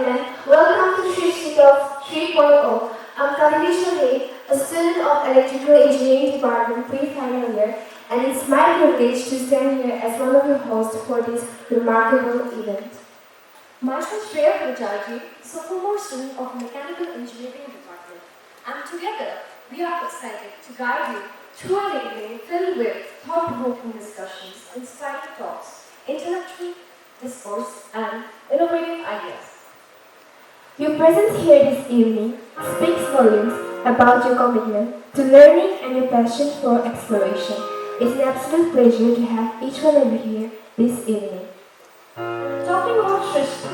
gentlemen, welcome to Shristi Talks 3.0. I'm Pallabi Hazarika, a student of Electrical Engineering Department pre-final year, and it's my privilege to stand here as one of your hosts for this remarkable event. Myself Shristi, sophomore student of Mechanical Engineering Department, and together we are excited to guide you through an evening filled with thought-provoking discussions, inspiring talks, intellectual discourse, and innovative ideas. Your presence here this evening speaks volumes about your commitment to learning and your passion for exploration. It's an absolute pleasure to have each one of you here this evening. Talking about Shristi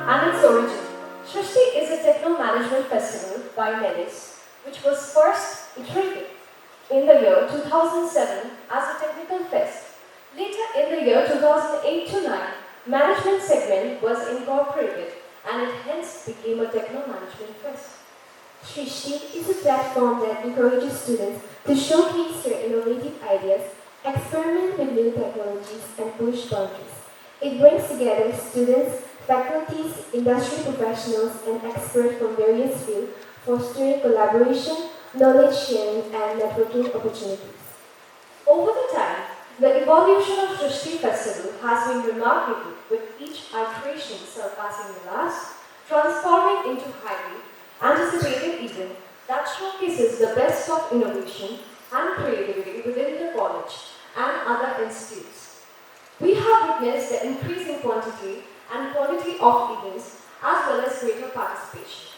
and its origin, Shristi is a Techno-Management festival by NERIST, which was first iterated in the year 2007 as a technical fest. Later in the year 2008-09, management segment was incorporated and it hence became a Techno-Management fest. Shristi is a platform that encourages students to showcase their innovative ideas, experiment with new technologies, and push boundaries. It brings together students, faculties, industry professionals, and experts from various fields, fostering collaboration, knowledge sharing, and networking opportunities. Over the time, the evolution of Shristi Festival has been remarkable, with each iteration surpassing the last, transforming into highly anticipated event that showcases the best of innovation and creativity within the college and other institutes. We have witnessed the increase in quantity and quality of events as well as greater participation.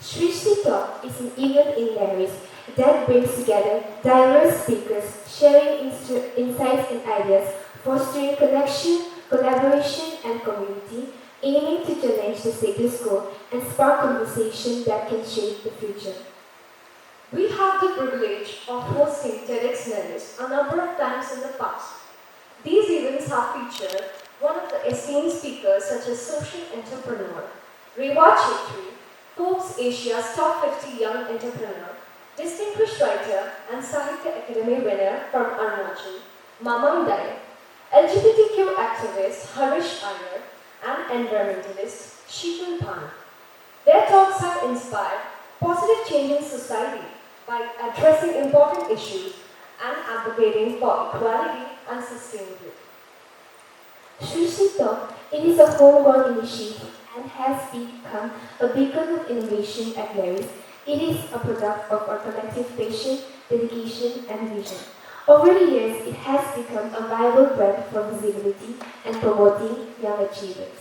Shristi Talk is an event in NERIST that brings together diverse speakers, sharing insights and ideas, fostering connection, collaboration, and community, aiming to challenge the status quo and spark conversation that can shape the future. We have the privilege of hosting TEDx NERIST a number of times in the past. These events have featured one of the esteemed speakers such as social entrepreneur, Reward Chetri, Forbes Asia's top 50 young entrepreneur, distinguished writer and Sahitya Academy winner from Arunachal, Mamang Dai, LGBTQ activist Harish Iyer, and environmentalist 𝐒𝐡𝐫𝐢𝐬𝐭𝐢. Their talks have inspired positive change in society by addressing important issues and advocating for equality and sustainability. Shristi Talk, it is a homegrown initiative and has become a beacon of innovation at NERIST. It is a product of our collective passion, dedication, and vision. Over the years, it has become a viable brand for visibility and promoting young achievers.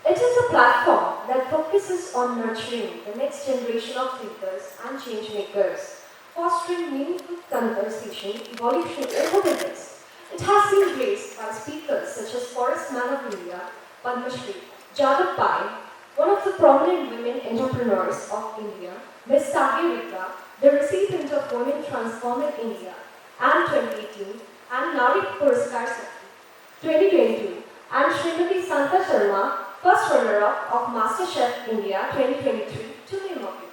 It is a platform that focuses on nurturing the next generation of thinkers and change makers, fostering meaningful conversation, evolution over the years. It has been graced by speakers such as Forest Man of India, Padma Shri, Jadab Pai, one of the prominent women entrepreneurs of India, Miss Arunachal, the recipient of Women Transforming India and 2018 and Nari Puraskar 2022, and Srimati Santa Sharma, first runner-up of MasterChef India 2023, to name a few.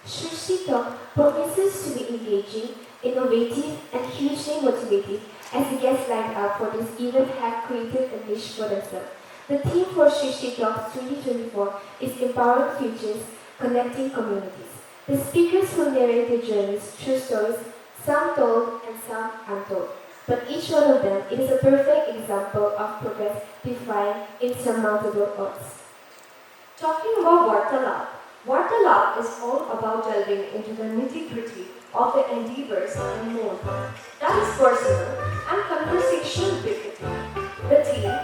Shristi Talk promises to be engaging, innovative, and hugely motivating as the guests lined up for this event have created a niche for themselves. The theme for Shristi Talks 2024 is Empowering Futures, Connecting Communities. The speakers will narrate their journeys through stories, some told and some untold. But each one of them is a perfect example of progress defying insurmountable odds. Talking about Vartalap is all about delving into the nitty-gritty of the endeavors and more. That is personal and conversational dignity. The theme,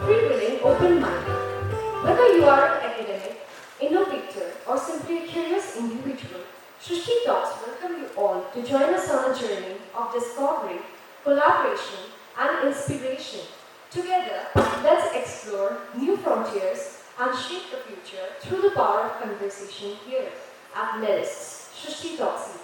free-willing, open-minded. Whether you are an academic, innovator, or simply a curious individual, Shristi Talks welcome you all to join us on a journey of discovery, collaboration, and inspiration. Together, let's explore new frontiers and shape the future through the power of conversation here at NERIST Shristi Talks.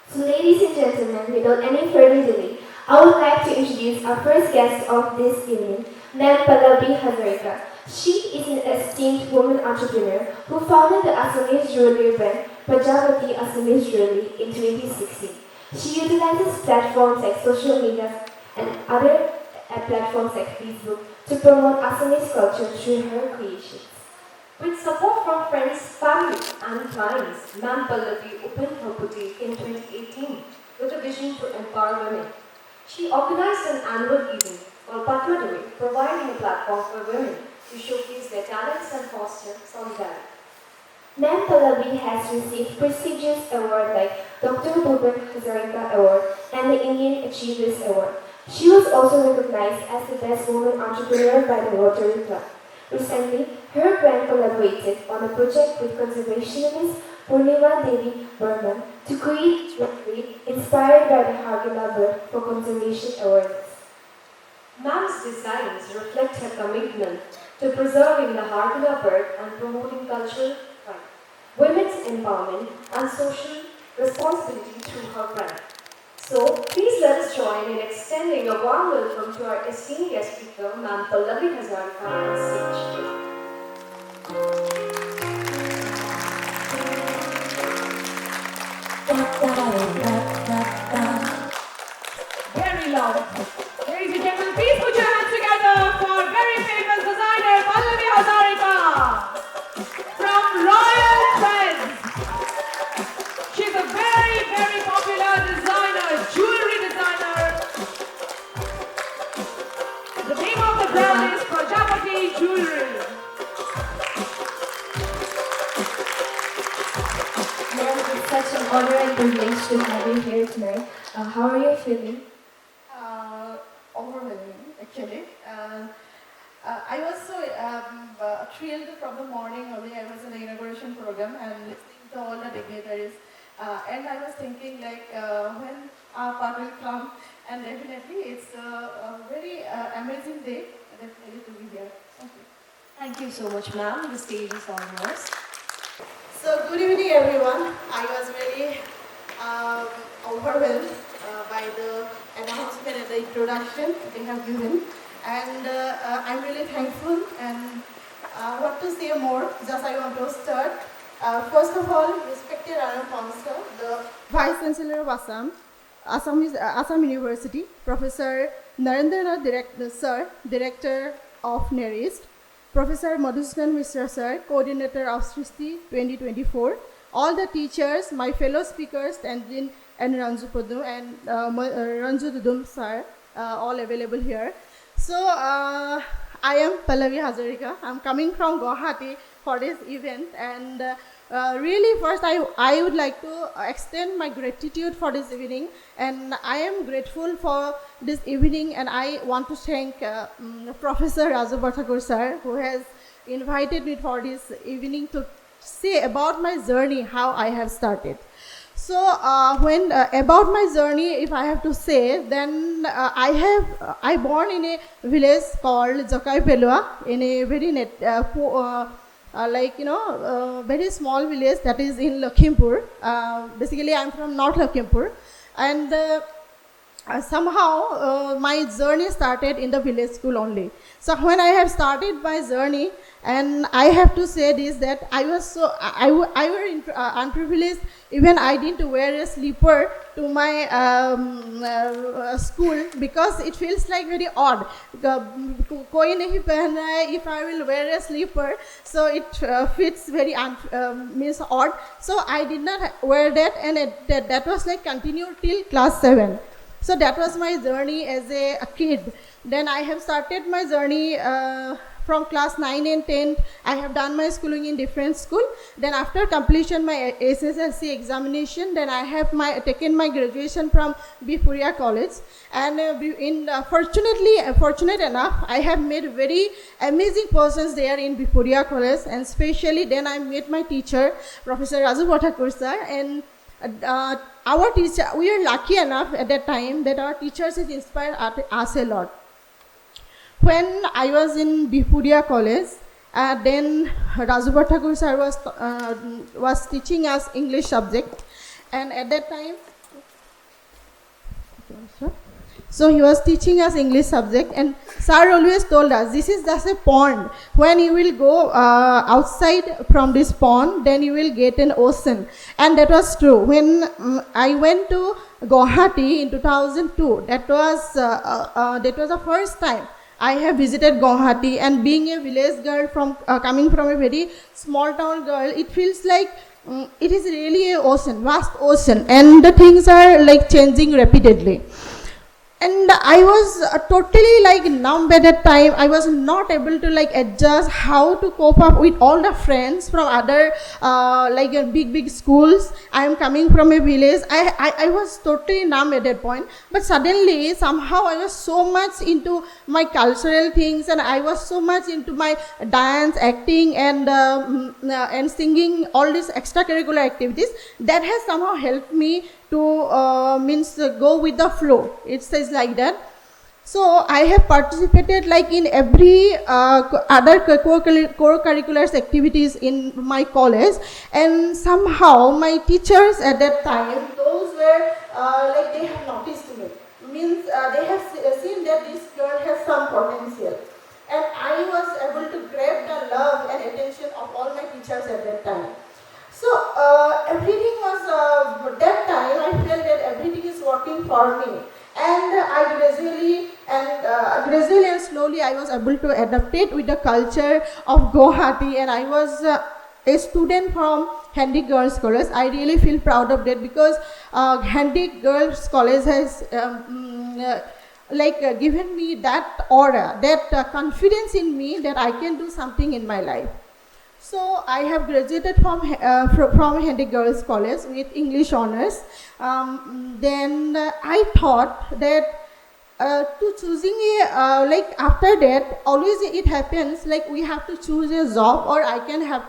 So ladies and gentlemen, without any further delay, I would like to introduce our first guest of this evening, Ms. Pallabi Hazarika. She is an esteemed woman entrepreneur who founded the Assamese Jewellery brand Prajapati Assamese Jewellery in 2016. She utilizes platforms like social media and other platforms like Facebook to promote Assamese culture through her creations. With support from friends, family and clients, Ma'am Pallabi opened her boutique in 2018 with a vision to empower women. She organized an annual event called Patna Day, providing a platform for women to showcase their talents and foster solidarity. Ma'am Pallabi has received prestigious awards like Dr. Pallabi Hazarika Award and the Indian Achievers Award. She was also recognized as the best woman entrepreneur by the Rotary Club. Recently, her brand collaborated on a project with conservationist Purnima Devi Burman to create jewelry inspired by the Hargala bird for conservation awareness. Ma'am's designs reflect her commitment to preserving the Hargala bird and promoting cultural pride, women's empowerment and social responsibility through her brand. So, please let us join in extending a warm welcome to our esteemed guest speaker, Ma'am Pallabi Hazarika on stage. Very loud. Ladies and gentlemen, please put your hands together for very famous designer Pallabi Hazarika from Royal Trends. She's a very, very popular designer, jewelry designer. The name of the brand is Prajapati Jewellery. Ma'am, it's such an honor and privilege to have you here tonight. How are you feeling? Overwhelming, actually. I was so thrilled from the morning only. I was in the inauguration program and listening to all the dignitaries. And I was thinking like when our part will come, and definitely it's a very amazing day definitely to be here. Thank you. Thank you so much, ma'am. The stage is all yours. So good evening everyone. I was very overwhelmed by the announcement and the introduction they have given, and I'm really thankful, and what to say more, just I want to start. First of all, respected Honorable Council, the Vice Chancellor of Assam University, Professor Narendra Sir, Director of NERIST, Professor Madhusudan Mishra Sir, Coordinator of Shristi 2024, all the teachers, my fellow speakers, Tenzin and Ranju Dodum and Ranju Dodum Sir, all available here. So, I am Pallabi Hazarika. I'm coming from Guwahati for this event, and really first I would like to extend my gratitude for this evening, and I am grateful for this evening, and I want to thank Professor Ranju Dodum Sir, who has invited me for this evening to say about my journey, how I have started. So when about my journey, if I have to say, then I born in a village called 𝐒𝐡𝐫𝐢𝐬𝐭𝐢 in a very very small village that is in Lakhimpur. Basically, I'm from North Lakhimpur, and somehow my journey started in the village school only. So when I have started my journey, and I have to say this, that I was so I were unprivileged. Even I didn't wear a slipper to my school because it feels like very odd. Koi nahi pehna hai, if I will wear a slipper, so it fits very means odd. So I did not wear that, and that was like continued till class 7. So that was my journey as a kid. Then I have started my journey from class 9 and 10. I have done my schooling in different school. Then after completion my SSLC examination, then I have taken my graduation from Bipuriya College. And fortunate enough, I have met very amazing persons there in Bipuriya College, and especially then I met my teacher, Professor Ranju Dodum sir, and our teacher, we are lucky enough at that time that our teachers has inspired us a lot. When I was in Bipuriya College, then Ranju Dodum sir was teaching us English subject, and at that time, so he was teaching us English subject, and sir always told us, this is just a pond. When you will go outside from this pond, then you will get an ocean. And that was true. When I went to Guwahati in 2002, that was the first time I have visited Guwahati, and being a village girl from coming from a very small town girl, it feels like it is really a ocean, vast ocean, and the things are like changing rapidly. And I was totally like numb at that time. I was not able to like adjust how to cope up with all the friends from other big schools. I am coming from a village. I was totally numb at that point. But suddenly, somehow I was so much into my cultural things, and I was so much into my dance, acting, and singing, all these extracurricular activities that has somehow helped me to go with the flow. It says like that. So I have participated like in every other core curriculars activities in my college, and somehow my teachers at that time, those were they have noticed me. Means they have seen that this girl has some potential, and I was able to grab the love and attention of all my teachers at that time. So everything was, that time I felt that everything is working for me, and I gradually and slowly I was able to adapt it with the culture of Guwahati, and I was a student from Handy Girls College. I really feel proud of that, because Handy Girls College has given me that aura, that confidence in me that I can do something in my life. So I have graduated from Handy Girls College with English honors. Then I thought that to choosing a after that, always it happens like we have to choose a job, or I can have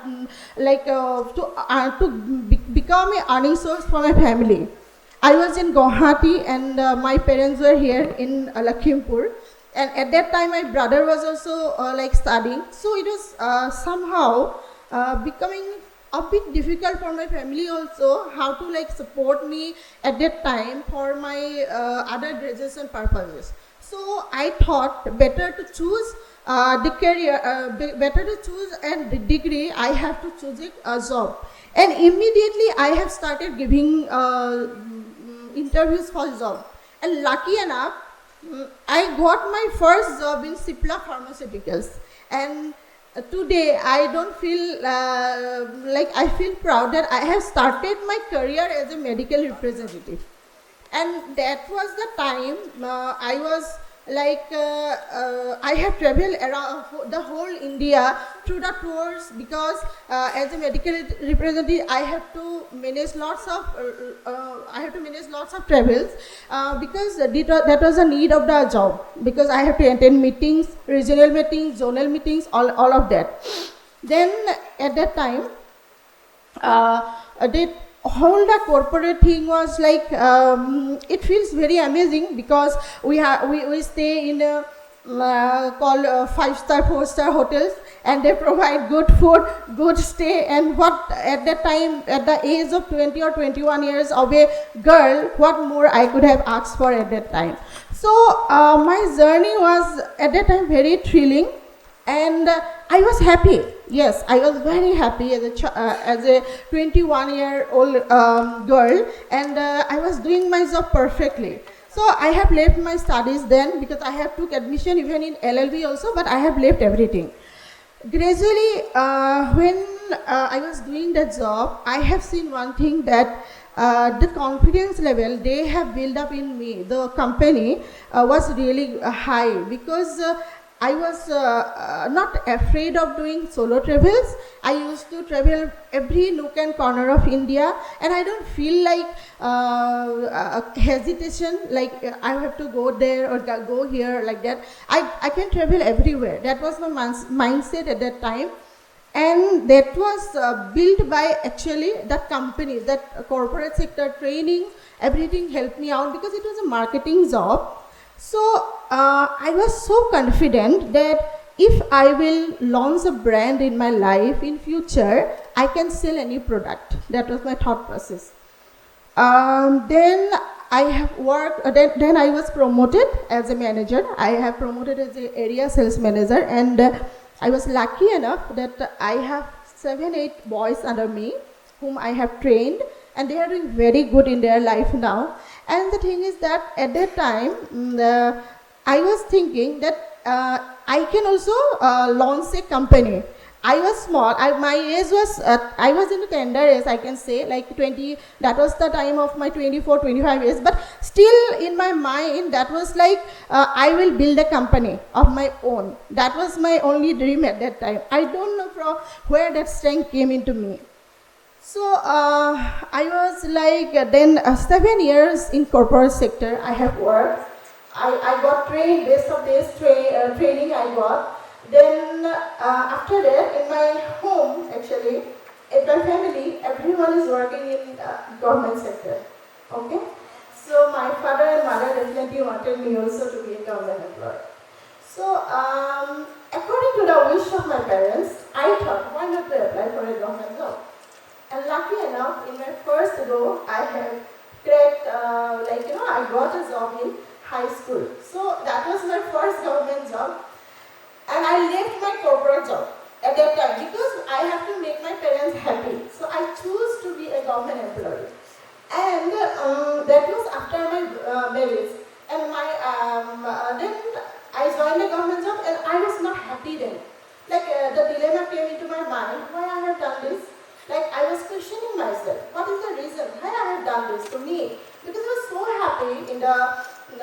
become an earning source for my family. I was in Guwahati, and my parents were here in Lakhimpur. And at that time, my brother was also studying. So it was somehow becoming a bit difficult for my family also, how to support me at that time for my other graduation purposes. So I thought better to choose the career, better to choose a degree. I have to choose a job. And immediately I have started giving interviews for job. And lucky enough, I got my first job in Cipla Pharmaceuticals, and today I don't feel I feel proud that I have started my career as a medical representative. And that was the time I was I have traveled around the whole India through the tours, because as a medical representative I have to manage lots of travels, because that was a need of the job, because I have to attend meetings, regional meetings, zonal meetings, all of that. Then at that time the corporate thing was it feels very amazing, because we stay in a called 5-star, 4-star hotels, and they provide good food, good stay, and what at that time, at the age of 20 or 21 years of a girl, what more I could have asked for at that time. So my journey was at that time very thrilling, and I was happy. Yes, I was very happy as a 21-year-old girl, and I was doing my job perfectly. So I have left my studies then, because I have took admission even in LLB also, but I have left everything. Gradually, when I was doing that job, I have seen one thing, that the confidence level they have built up in me, the company, was really high, because I was not afraid of doing solo travels. I used to travel every nook and corner of India, and I don't feel hesitation, I have to go there or go here, like that. I can travel everywhere. That was my mindset at that time. And that was built by actually that company, that corporate sector training, everything helped me out, because it was a marketing job. So I was so confident that if I will launch a brand in my life in future, I can sell any product. That was my thought process. Then I have worked, then I was promoted as a manager. I have promoted as an area sales manager, and I was lucky enough that I have 7-8 boys under me whom I have trained, and they are doing very good in their life now. And the thing is that at that time, I was thinking that I can also launch a company. I was small. My age was, I was in the tender age, I can say, like 20, that was the time of my 24, 25 years. But still in my mind, that was like, I will build a company of my own. That was my only dream at that time. I don't know from where that strength came into me. So I was like, then 7 years in corporate sector I have worked. I got trained, based on this training I got. Then after that, in my home actually, in my family, everyone is working in government sector. Okay? So my father and mother definitely wanted me also to be a government employee. So according to the wish of my parents, I thought, why not to apply for a government job? And lucky enough, in my first go, I have cracked, I got a job in high school. So that was my first government job. And I left my corporate job at that time because I have to make my parents happy. So I chose to be a government employee. And that was after my marriage. And then I joined a government job and I was not happy then. Like the dilemma came into my mind, why I have done this? Like I was questioning myself, what is the reason why I have done this to me? Because I was so happy in the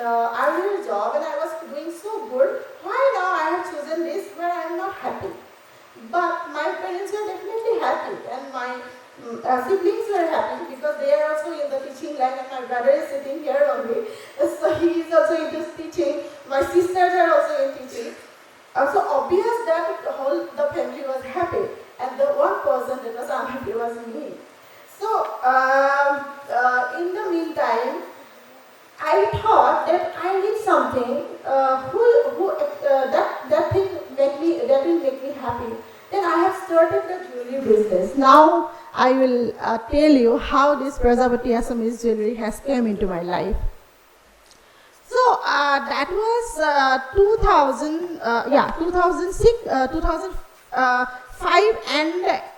earlier job and I was doing so good. Why now I have chosen this where I am not happy? But my parents were definitely happy and my siblings were happy because they are also in the teaching line and my brother is sitting here only. So he is also into teaching. My sisters are also in teaching. So obvious that the family was happy. And the one person that was unhappy was me. So, in the meantime, I thought that I need something that will make me happy. Then I have started the jewelry business. Now I will tell you how this Prajapati Assamese Jewellery has come into my life. So that was 2006, 2005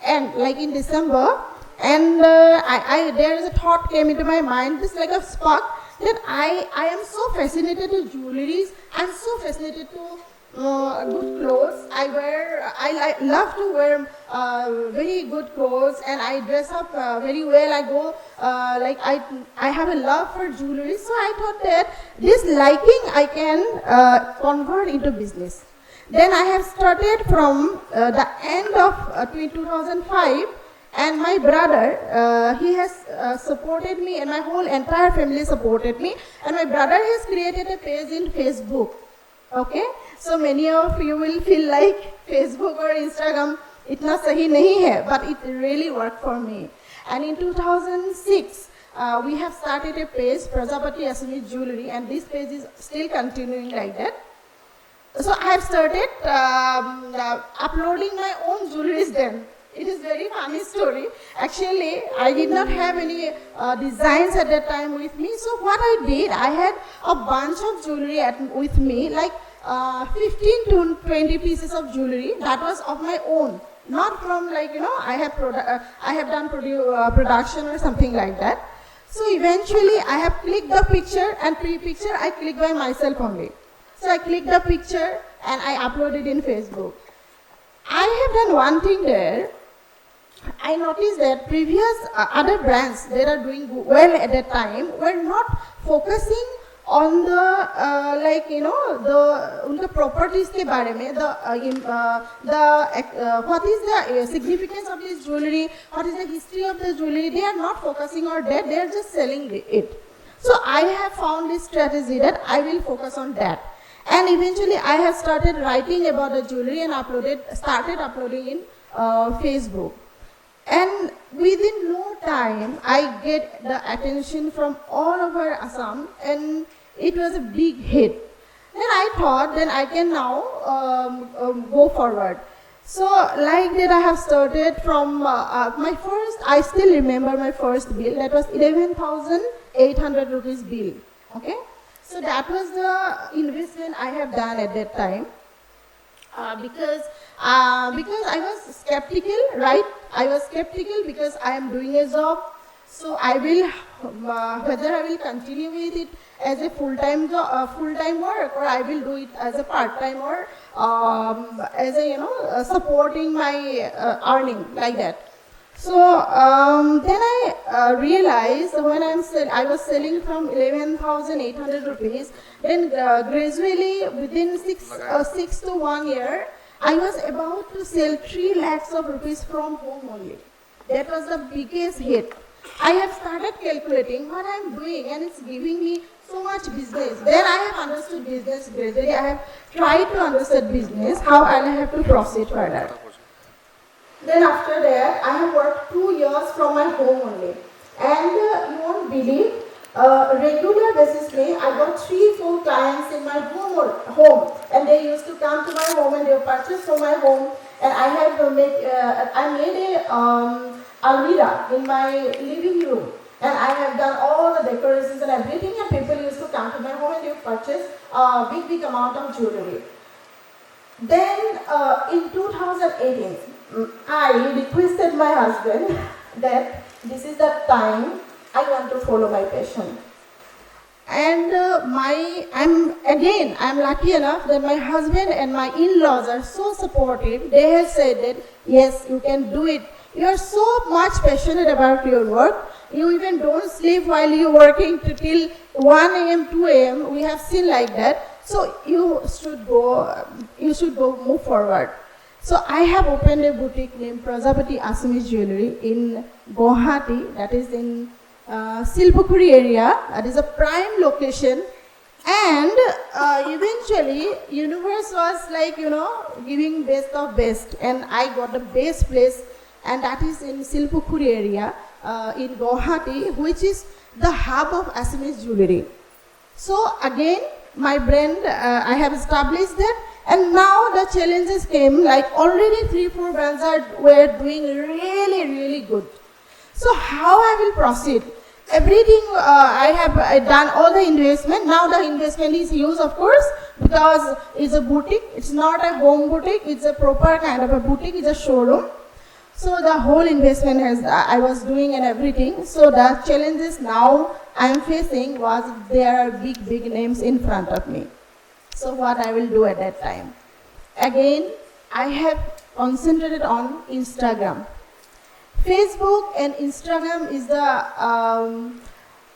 and like in December, and there is a thought came into my mind, just like a spark, that I am so fascinated to jewelries. I'm so fascinated to good clothes. I love to wear very good clothes, and I dress up very well. I go I have a love for jewelry. So I thought that this liking I can convert into business. Then I have started from the end of 2005, and my brother, he has supported me, and my whole entire family supported me, and my brother has created a page in Facebook. Okay, so many of you will feel like Facebook or Instagram itna sahi nahi hai, but it really worked for me. And in 2006, we have started a page, Prajapati Assamese Jewellery, and this page is still continuing like that. So I have started uploading my own jewelries then. It is very funny story. Actually, I did not have any designs at that time with me. So what I did, I had a bunch of jewelry with me, like 15 to 20 pieces of jewelry. That was of my own, not from I have done production or something like that. So eventually, I have clicked the picture, and pre-picture I clicked by myself only. So I clicked the picture and I uploaded in Facebook. I have done one thing there. I noticed that previous other brands that are doing well at that time were not focusing on the the properties के बारे में, what is the significance of this jewelry, what is the history of the jewelry. They are not focusing on that. They are just selling it. So I have found this strategy that I will focus on that. And eventually I have started writing about the jewelry and started uploading in Facebook. And within no time, I get the attention from all over Assam, and it was a big hit. Then I thought, then I can now go forward. So like that, I have started from I still remember my first bill. That was 11,800 rupees bill. Okay. So that was the investment I have done at that time, because I was skeptical, right? I was skeptical because I am doing a job. So I will, whether I will continue with it as a full-time work, or I will do it as a part-time or as a supporting my earning like that. So then I realized when I was selling from 11,800 rupees. Then gradually within 6 to 1 year, I was about to sell 3 lakhs of rupees from home only. That was the biggest hit. I have started calculating what I am doing, and it's giving me so much business. Then I have understood business gradually. I have tried to understand business, how I have to proceed further. Then after that, I have worked 2 years from my home only. And you won't believe, regular basis I got 3-4 clients in my home, and they used to come to my home and they purchase from my home. And I have made a almirah in my living room, and I have done all the decorations and everything. And people used to come to my home and they purchase a big amount of jewelry. Then in 2018, I requested my husband that this is the time I want to follow my passion. And I'm lucky enough that my husband and my in-laws are so supportive. They have said that yes, you can do it. You are so much passionate about your work. You even don't sleep while you're working till 1 a.m., 2 a.m. We have seen like that. So you should go move forward. So I have opened a boutique named Prajapati Assamese Jewellery in Guwahati, that is in 𝐒𝐡𝐫𝐢𝐬𝐭𝐢 area. That is a prime location. And eventually, universe was like, giving best of best. And I got the best place, and that is in 𝐒𝐡𝐫𝐢𝐬𝐭𝐢 area in Guwahati, which is the hub of Assamese jewellery. So again, my brand, I have established that. And now the challenges came, like already 3-4 brands were doing really good. So how I will proceed? Everything I have done all the investment. Now the investment is huge, of course, because it's a boutique. It's not a home boutique. It's a proper kind of a boutique. It's a showroom. So the whole investment I was doing and everything. So the challenges now I am facing was there are big names in front of me. So what I will do at that time? Again, I have concentrated on Instagram. Facebook and Instagram is the, I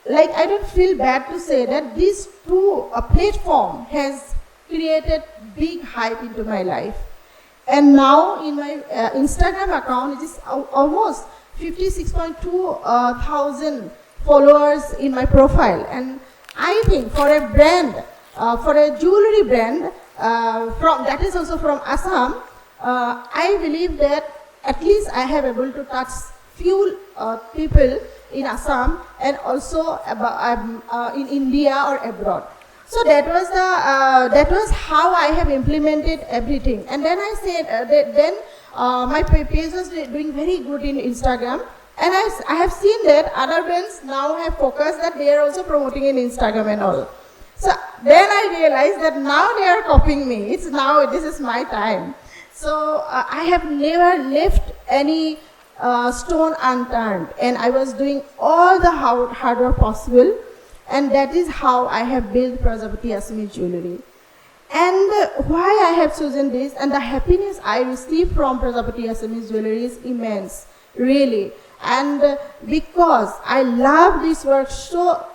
don't feel bad to say that these two platform has created big hype into my life. And now in my Instagram account, it is almost 56.2 thousand followers in my profile. And I think for a brand, for a jewelry brand that is also from Assam, I believe that at least I have able to touch few people in Assam and also in India or abroad. So that was how I have implemented everything. And then I said my page was doing very good in Instagram. And I have seen that other brands now have focused that they are also promoting in Instagram and all. So then I realized that now they are copying me. This is my time. So I have never left any stone unturned, and I was doing all the hard work possible, and that is how I have built Prajapati Assamese Jewellery. And why I have chosen this, and the happiness I receive from Prajapati Assamese Jewellery is immense, really. And because I love this work so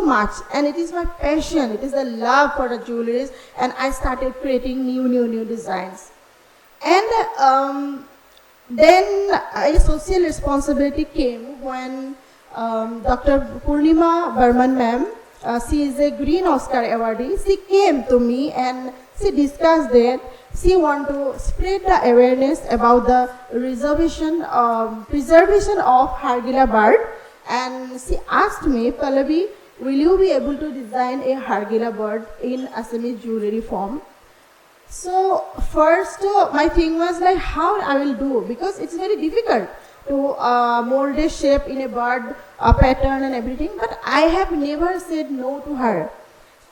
much, and it is my passion, it is the love for the jewelries, and I started creating new designs. And then a social responsibility came when Dr. Purnima Burman ma'am, she is a Green Oscar awardee, she came to me and she discussed that she wants to spread the awareness about the preservation of Hargila bird. And she asked me, Pallabi, will you be able to design a Hargila bird in Assamese jewellery form? So first my thing was like how I will do, because it's very difficult to mold a shape in a bird, a pattern and everything, but I have never said no to her.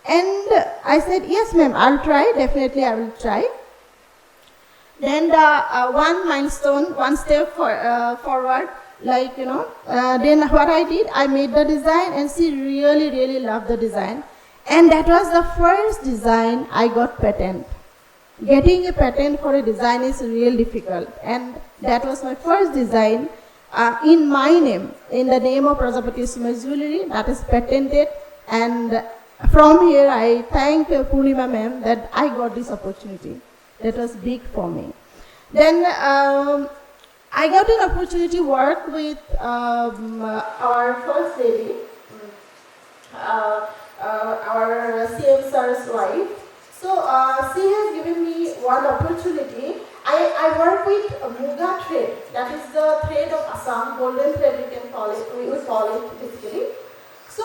And I said, yes ma'am, I'll try, definitely I will try. Then the one milestone, one step forward, then what I did, I made the design, and she really, really loved the design. And that was the first design I got patent. Getting a patent for a design is real difficult, and that was my first design in my name, in the name of Prajapati Assamese Jewellery, that is patented. And from here, I thank Purnima ma'am that I got this opportunity. That was big for me. Then I got an opportunity to work with our first lady, our CM sir's wife. So she has given me one opportunity. I work with Muga thread. That is the thread of Assam, golden thread we can call it. We would call it basically. So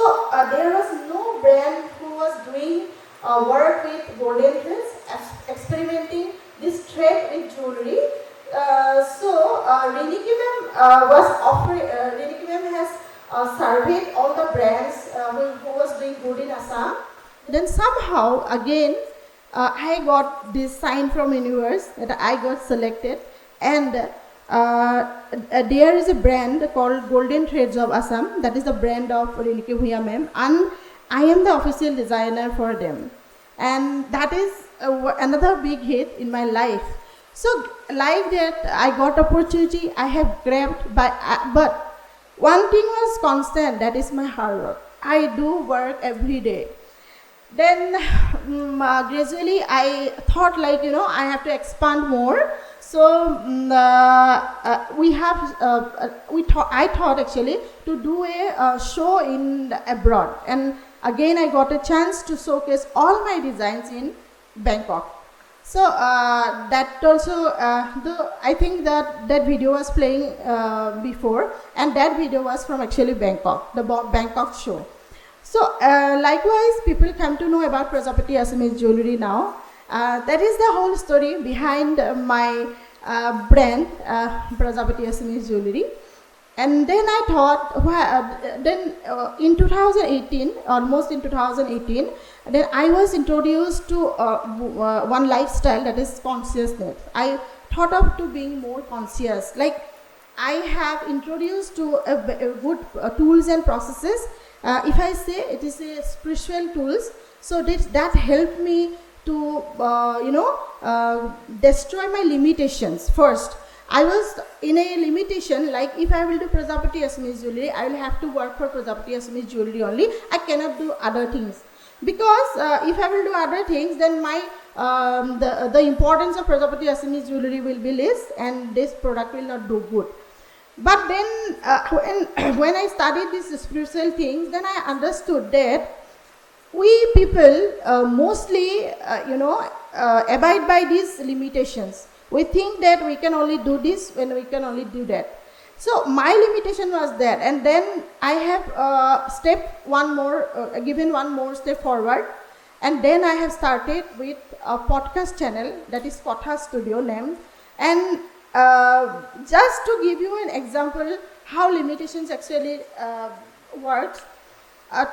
there was no brand who was doing work with golden threads, experimenting this thread with jewelry. So Riniki ma'am was offering. Riniki ma'am has surveyed all the brands who was doing good in Assam. Then somehow again I got this sign from universe that I got selected, and there is a brand called Golden Threads of Assam. That is the brand of Riniki Bhuya ma'am, and I am the official designer for them, and that is another big hit in my life. So like that, I got opportunity, I have grabbed, but one thing was constant, that is my hard work. I do work every day. Then gradually I thought I have to expand more. So I thought actually to do a show in abroad, and again I got a chance to showcase all my designs in Bangkok. So that also, I think that video was playing before, and that video was from actually Bangkok, the Bangkok show. So likewise, people come to know about Prajapati Assamese Jewellery now. That is the whole story behind my brand, Prajapati Assamese Jewellery. And then I thought, in 2018, almost in 2018, then I was introduced to one lifestyle, that is consciousness. I thought of to being more conscious. Like I have introduced to a good tools and processes. If I say it is a spiritual tools, so that helped me to destroy my limitations. First, I was in a limitation, like if I will do Prajapati Assamese Jewellery, I will have to work for Prajapati Assamese Jewellery only. I cannot do other things, because if I will do other things, then my the importance of Prajapati Assamese Jewellery will be less, and this product will not do good. But then when I studied these spiritual things, then I understood that we people mostly abide by these limitations. We think that we can only do this when we can only do that. So my limitation was that, and then I have given one more step forward, and then I have started with a podcast channel, that is Kotha Studio named. And just to give you an example how limitations actually works.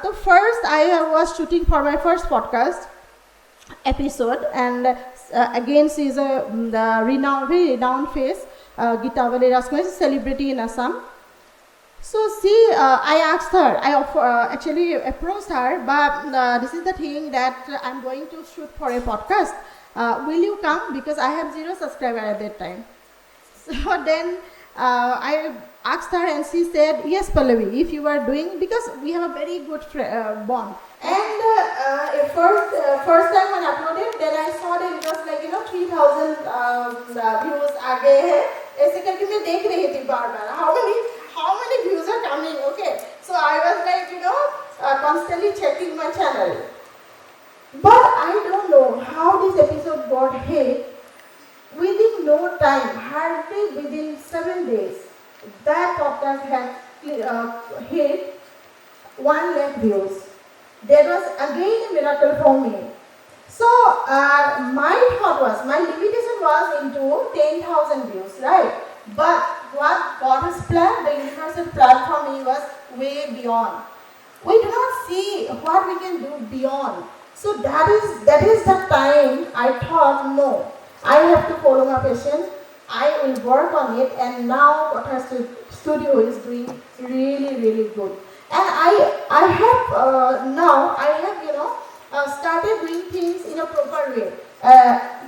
So first I was shooting for my first podcast episode, and again she is a very renowned face, 𝐒𝐡𝐫𝐢𝐬𝐭𝐢 𝐓𝐚𝐥𝐤𝐬 is a celebrity in Assam. So I asked her, I actually approached her, but this is the thing that I'm going to shoot for a podcast. Will you come? Because I have 0 subscribers at that time. So then I asked her, and she said, yes, Pallavi, if you are doing, because we have a very good bond. And first time when I uploaded, then I saw that it was 3,000 views आगे है. ऐसे करके मैं देख रही थी बार-बार how many views are coming. Okay, so I was constantly checking my channel. But I don't know how this episode got hit. Within no time, hardly within 7 days, that podcast had hit 1 lakh views. That was again a miracle for me. So my thought was, my limitation was into 10,000 views, right? But what God has planned, the universal plan for me was way beyond. We do not see what we can do beyond. So that is the time I thought, no, I have to follow my passion. I will work on it, and now what her studio is doing really, really good. And I have now I have started doing things in a proper way.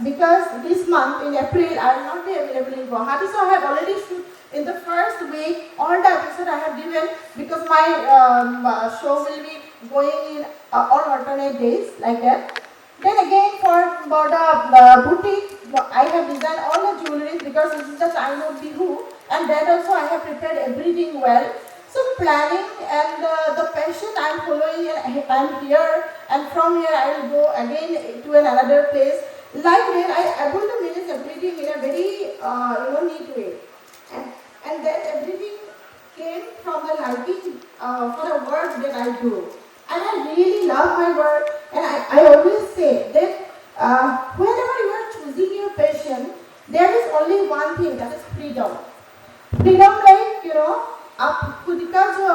Because this month in April I will not be available in Guwahati, so I have already shoot in the first week all the episode I have given, because my show will be going in on alternate days like that. Then again for the boutique, I have designed all the jewelry because this is the time of Bihu, and that also I have prepared everything well. So planning and the passion I am following, and I am here, and from here I will go again to another place. Like when I able to manage everything in a very neat way, and then everything came from the liking for the work that I do. And I really love my work, and I always say that whenever you are choosing your passion, there is only one thing, that is freedom. Freedom, like आप खुद का जो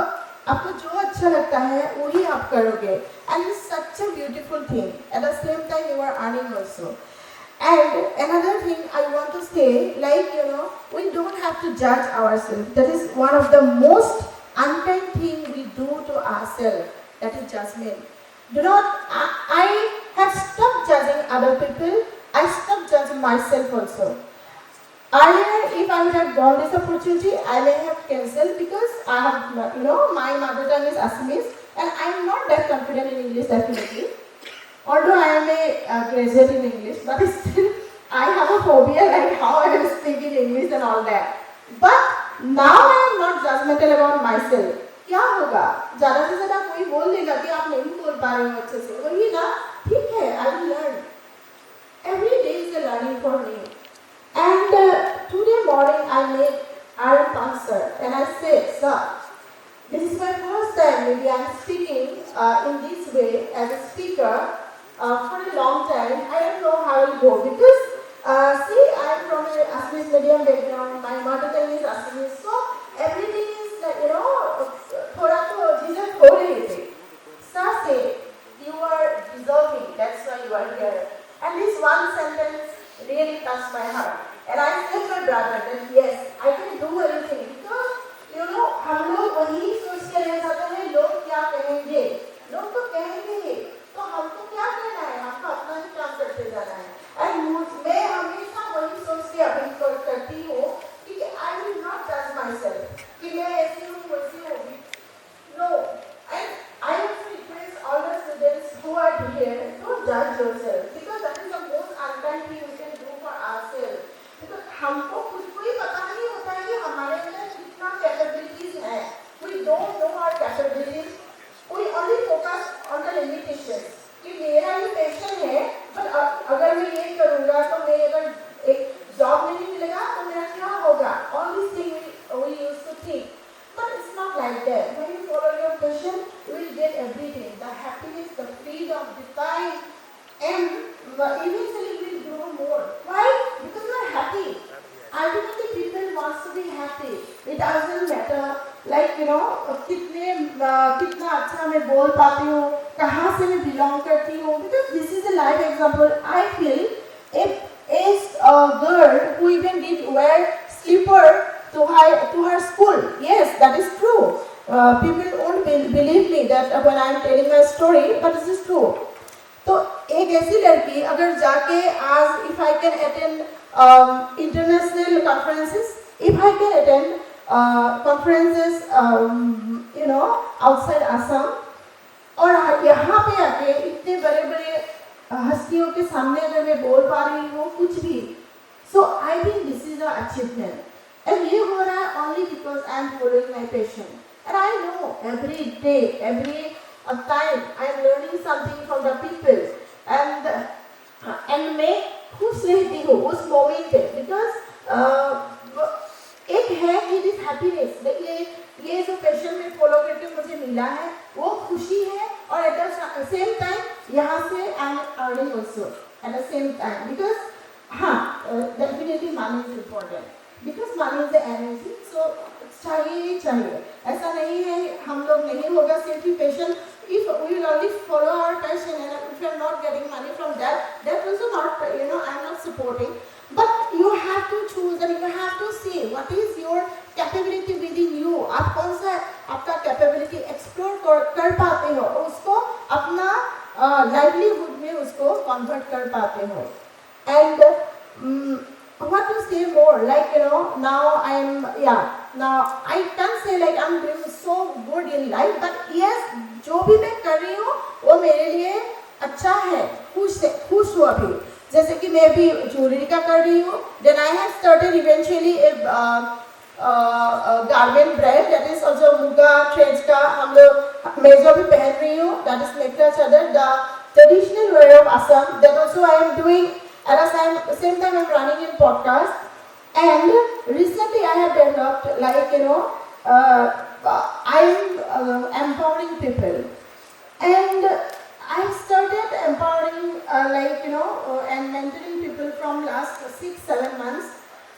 आपको जो अच्छा लगता है वही आप करोगे, and it's such a beautiful thing. At the same time, you are earning also. And another thing I want to say, we don't have to judge ourselves. That is one of the most unkind thing we do to ourselves. That is judgment. I have stopped judging other people. I stopped judging myself also. Earlier, if I would have gone this opportunity, I may have cancelled, because I have, my mother tongue is Assamese, and I am not that confident in English definitely. Although I am a graduate in English, but still I have a phobia like how I am speaking English and all that. But now I am not judgmental about myself. क्या होगा? ज़्यादा से ज़्यादा कोई बोल देगा कि आप नहीं बोल पा रहे हो अच्छे से, वही ना, ठीक है, I will learn. Every day is a learning for me. And today morning I made iron concert, and I said, sir, this is my first time maybe I am speaking in this way as a speaker for a long time. I don't know how it will go, because see, I am from an Assamese medium background, my mother tongue is Assamese, so everything is थोड़ा तो झिझक हो रही थी. Sir said, you are deserving, that's why you are here. And this one sentence really touched my heart. And I said to my brother that yes, I can do everything, because हम लोग वही सोच के रह जाते हैं, लोग क्या कहेंगे, लोग तो कहेंगे, तो हमको क्या करना है, हमको अपना ही काम करते जाना है. And मैं हमेशा वही सोच के अभी करती हूँ कि I will not judge myself कि मैं ऐसी हूँ वैसी हूँ. No, and I also request all the students who are here, don't judge yourself, because that is the most unkind thing we can do for ourselves. Because हमको खुद को ही पता नहीं होता है कि हमारे अंदर कितना capabilities है. We don't know our capabilities. We only focus on the limitations. कि मेरा ये passion है, but अगर मैं ये करूँगा तो मैं अगर एक job नहीं मिलेगा तो मेरा क्या होगा? All these things we used to think. But it's not like that. When you follow your passion, you will get everything. The happiness, the freedom, the time, and eventually you will grow more. Why? Because you are happy. Ultimately, people want to be happy. It doesn't matter, कितना अच्छा मैं बोल पाती हूँ, कहाँ से मैं belong करती हूँ. Because this is a live example. I feel if a girl who even did wear slipper to her school. Yes, that is true. People won't believe me that when I am telling my story, but this is true. तो एक ऐसी लड़की अगर जाके आज if I can attend international conferences, if I can attend conferences outside Assam, और यहाँ पे आके इतने बड़े-बड़े हस्तियों के सामने अगर मैं बोल पा रही हूँ कुछ भी, so I think this is an achievement. And ये हो रहा है only because I am following my passion. And I know every day, every time I am learning something from the people. And मैं खुश रहती हूँ उस moment पे, because एक है कि this happiness, ये जो passion में follow करके मुझे मिला है, वो खुशी है, और at the same time यहाँ से I am earning also at the same time, because definitely money is important. Because money is the energy, so चाहिए. ऐसा नहीं है हम लोग नहीं होगा सिर्फ passion. If we will only follow our passion, and if you are not getting money from that also not, I am not supporting. But you have to choose that you have to see what is your capability within you. आप कौन सा आपका capability explore कर पाते हो, उसको अपना livelihood में उसको convert कर पाते हो. And what to say more? Like now now I can't say like I'm doing so good in life, but yes, जो भी मैं कर रही हूँ वो मेरे लिए अच्छा है, खुश हूँ अभी. जैसे कि मैं भी ज्वेलरी का कर रही हूँ. Then I have started eventually a garment brand that is also muga threads का. हम लोग मैं जो भी पहन रही हूँ that is मेखला चादर, the traditional wear of Assam. That also I am doing. At the same time I'm running in podcast. And recently I have developed like I'm empowering people. And I started empowering and mentoring people from last 6-7 months.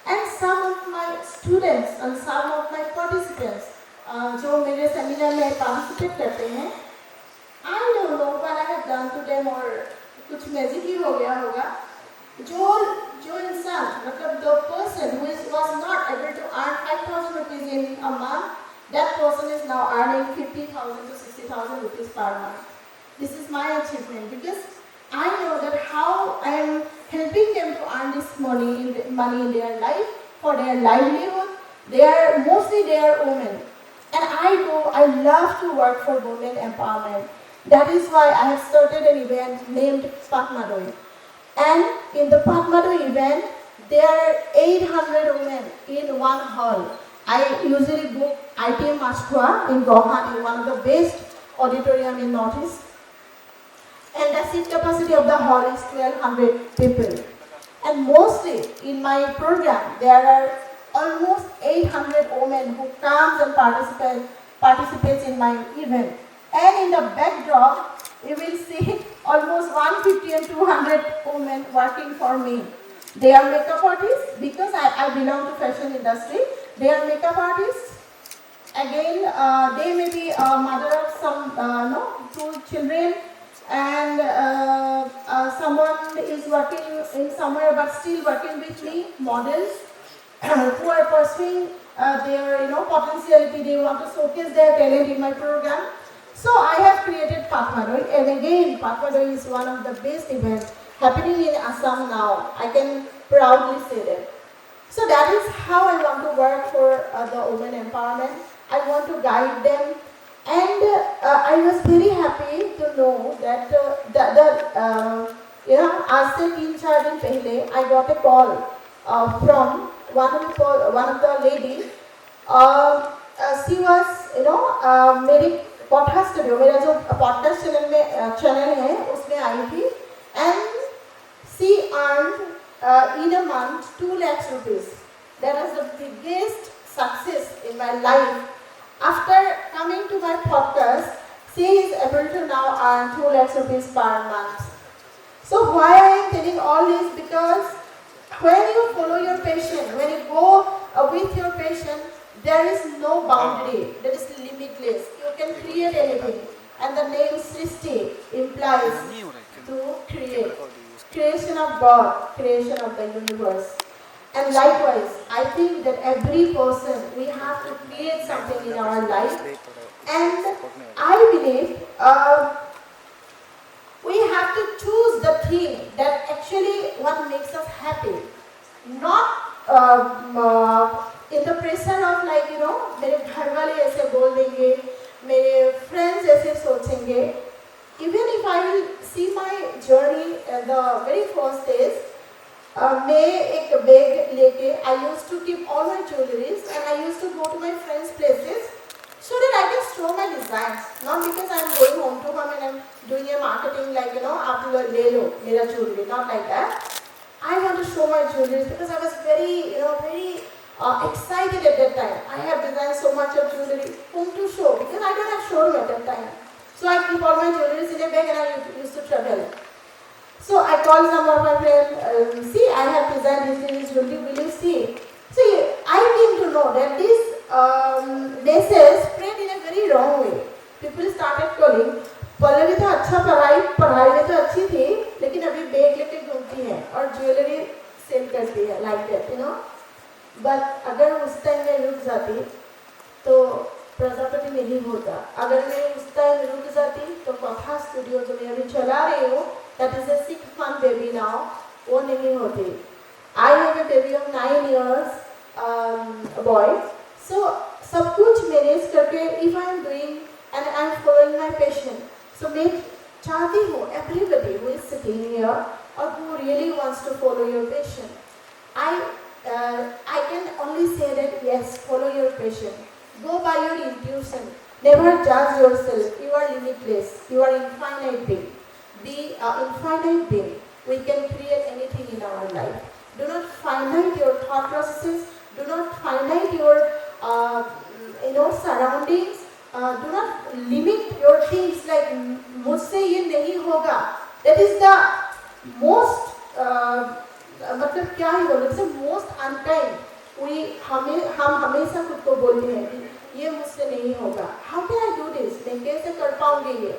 And some of my students and some of my participants जो मेरे seminar में participate करते हैं, I don't know what I have done to them or कुछ magic ही हो गया होगा. जो इंसान मतलब the person who was not able to earn 5,000 rupees in a month, that person is now earning 50,000 to 60,000 rupees per month. This is my achievement because I know that how I am helping them to earn this money in their life for their livelihood. Mostly they are women, and I love to work for women empowerment. That is why I have started an event named Patmadoi. And in the Patmadoi event, there are 800 women in one hall. I usually book ITM Mashkua in Guwahati, one of the best auditorium in Northeast. And the seat capacity of the hall is 1,200 people. And mostly in my program, there are almost 800 women who comes and participates in my event. And in the backdrop, you will see almost 150 and 200 women working for me. They are makeup artists because I belong to fashion industry. They are makeup artists. Again, they may be a mother of some 2 children, and someone is working in somewhere but still working with me. Models who are pursuing their potentiality. They want to showcase their talent in my program. So I have created Patmadoi, and again Patmadoi is one of the best events happening in Assam now. I can proudly say that. So that is how I want to work for the women empowerment. I want to guide them, and I was very happy to know that आज से 3-4 दिन पहले I got a call from one of the lady. She was मेरी podcast studio, मेरा जो podcast channel है उसमें आई थी. And she earned in a month 2 lakhs rupees. That was the biggest success in my life. After coming to my podcast, she is able to now earn 2 lakhs rupees per month. So why I am telling all this? Because when you follow your passion, when you go with your passion, there is no boundary, there is limitless. You can create anything. And the name Shristi implies to create. Creation of God, creation of the universe. And likewise, I think that every person, we have to create something in our life. And I believe we have to choose the thing that actually what makes us happy. Not in the pressure of मेरे घर वाले ऐसे बोल देंगे, मेरे friends ऐसे सोचेंगे. Even if I will see my journey the very first days, मैं एक bag लेके I used to keep all my jewelries and I used to go to my friends' places so that I can show my designs. Not because I am going home to home and I am doing a marketing आप लोग ले लो मेरा jewelry. Not like that. I want to show my jewelries because I was very excited at that time. I have designed so much of jewelry. Whom to show? Because I don't have showroom at that time. So I keep all my jewelry in a bag and I used to travel. So I called some of my friends, see, I have designed this jewelry, will you see? See, I came to know that this message spread in a very wrong way. People started calling, Pallavi तो अच्छा पढ़ाई में तो अच्छी थी, लेकिन अभी bag लेके घूमती है और ज्वेलरी सेल करती है, like that, बट अगर उस टाइम मैं रुक जाती तो प्रजापति नहीं होता। अगर मैं उस टाइम रुक जाती तो कथा स्टूडियो जो मैं अभी चला रही हूँ, that is a 6 month baby now, वो नहीं होती। I have a baby of 9 years boy. So सब कुछ मैनेज करके if I am doing and I am following my passion, so मैं चाहती हूँ everybody who is sitting here or who really wants to follow your passion, I can only say that yes, follow your passion. Go by your intuition. Never judge yourself. You are limitless. You are infinite being. Be infinite being. We can create anything in our life. Do not finite your thought processes. Do not finite your surroundings. Do not limit your things like मुझसे ये नहीं होगा. That is the most मतलब क्या ही बोले, it's most unkind. हम हमेशा खुद को बोलते हैं कि ये मुझसे नहीं होगा, how can I do this, मैं कैसे कर पाऊंगी ये,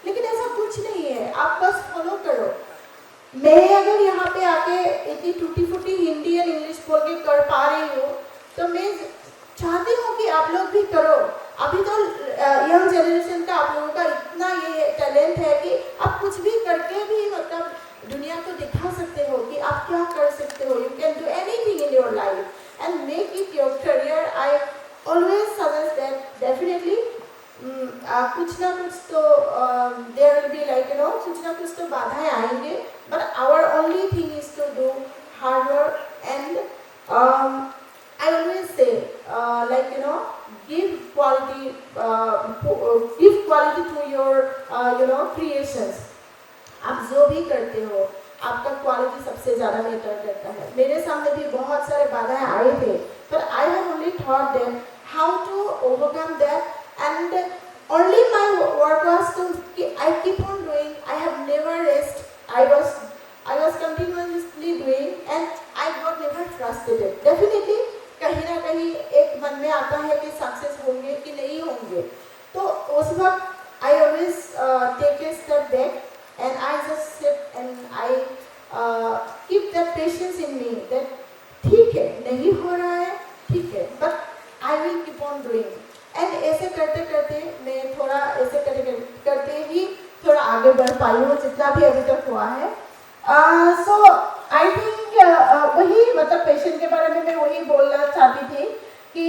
लेकिन ऐसा कुछ नहीं है, आप बस फॉलो करो। मैं अगर यहाँ पे आके इतनी टूटी फूटी हिंदी और इंग्लिश बोल के कर पा रही हूँ, तो मैं चाहती हूँ कि आप लोग भी करो। अभी तो यंग जनरेशन का आप लोगों का इतना ये टैलेंट है कि आप कुछ भी करके भी मतलब दुनिया को दिखा सकते हो कि आप क्या कर सकते हो। You can do anything in your life and make it your career. I always suggest that definitely कुछ ना कुछ तो देयर विल बी लाइक कुछ ना कुछ तो बाधाएं आएंगे, but our only thing is to do hard work and I always say give quality to your creations. आप जो भी करते हो आपका क्वालिटी सबसे ज़्यादा मैटर करता है। मेरे सामने भी बहुत सारे बाधाएं आए थे, but I have only taught them how to overcome that, and only my work was to I keep on doing. I have never rest. I was continuously doing, and I got never frustrated. Definitely कहीं ना कहीं एक मन में आता है कि success होंगे कि नहीं होंगे, तो उस वक्त I always take a step back and I just sit and I keep that patience in me that ठीक है नहीं हो रहा है ठीक है, but I will keep on doing. And ऐसे करते करते मैं थोड़ा ऐसे करते ही थोड़ा आगे बढ़ पाई हूँ जितना भी अभी तक हुआ है। So I think वही मतलब पेशेंट के बारे में मैं वही बोलना चाहती थी कि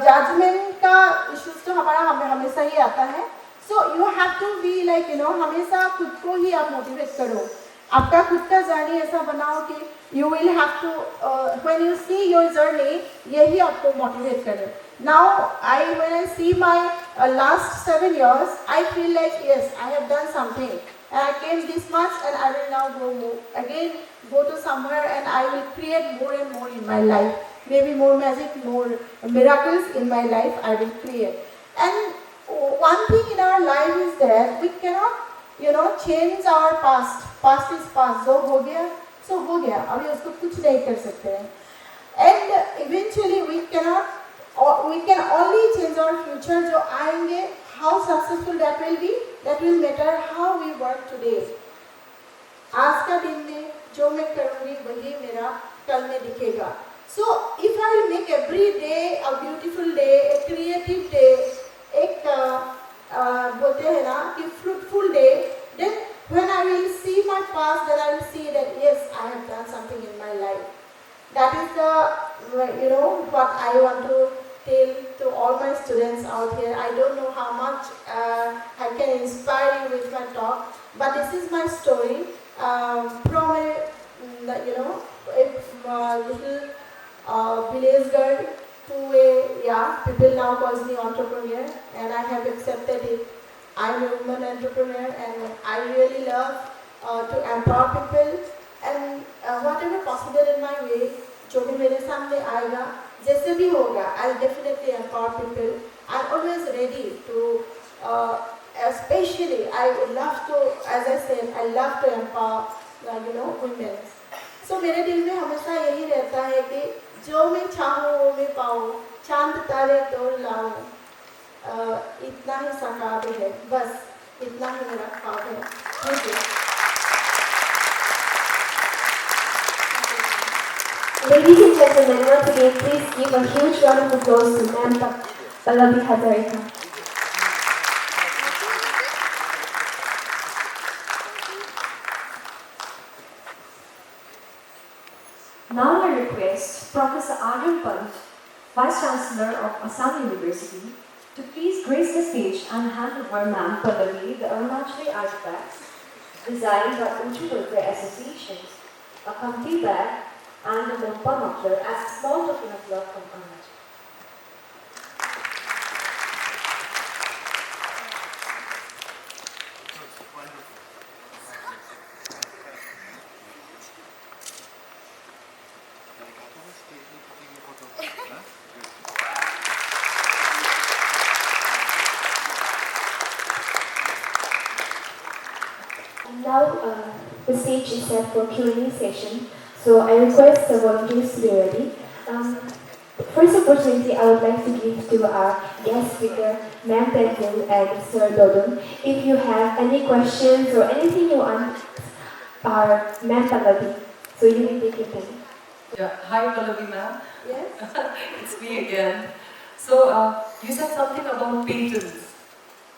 जजमेंट का इश्यूज तो हमें हमेशा ही आता है। So you have to be like हमेशा खुद को ही आप मोटिवेट करो, आपका खुद का जर्नी ऐसा बनाओ कि you will have to when you see your journey यही आपको मोटिवेट करे। Now when I see my last 7 years I feel like yes, I have done something. I came this much and I will now go to somewhere and I will create more and more in my life. Maybe more magic, more miracles in my life I will create. And one thing in our life is that we cannot change our past. Past is past. जो हो गया सो हो गया, अभी उसको कुछ नहीं कर सकते हैं। And eventually we can only change our future जो आएंगे, how successful that will be, that will matter how we work today. आज का दिन में जो मैं करूँगी वही मेरा कल में दिखेगा। So if I will make every day a beautiful day, a creative day, एक बोलते हैं ना कि fruitful day, then when I will see my past, then I will see that yes, I have done something in my life. That is the what I want to tell to all my students out here. I don't know how much I can inspire you with my talk, but this is my story from a little village girl to people now calls me entrepreneur, and I have accepted it. I'm a woman entrepreneur and I really love to empower people, and whatever possible in my way, जो भी मेरे सामने आएगा जैसे भी होगा, I'll definitely empower people. I'm always ready to especially I love to, as I said, I love to empower women. So मेरे दिल में हमेशा यही रहता है कि जो मैं चाहूँ वो मैं पाऊँ, चांद तारे तोड़ लाऊँ, इतना ही साकार है, बस इतना ही मेरा ख्वाब है। Thank you. Ladies and gentlemen, once again, please give a huge round of applause to Ma'am Pallabi Hazarika. Now I request Professor Arjun Pant, Vice Chancellor of Assam University, to please grace the stage and hand over Ma'am Pallabi the Arunachal artifacts designed by Ranju Dodum associations, a comfy bag, and a Lompa muffler as a small token of love from Arunachal. Now the stage is set for Q&A session, so I request the volunteers to be ready. First opportunity I would like to give to our guest speaker, Ma'am Tenzin and Sir Dodum. If you have any questions or anything you want, our Ma'am Pallabi, so you may take your time. Yeah. Hi, Pallabi ma'am. Yes. It's me again. So, you said something about patents.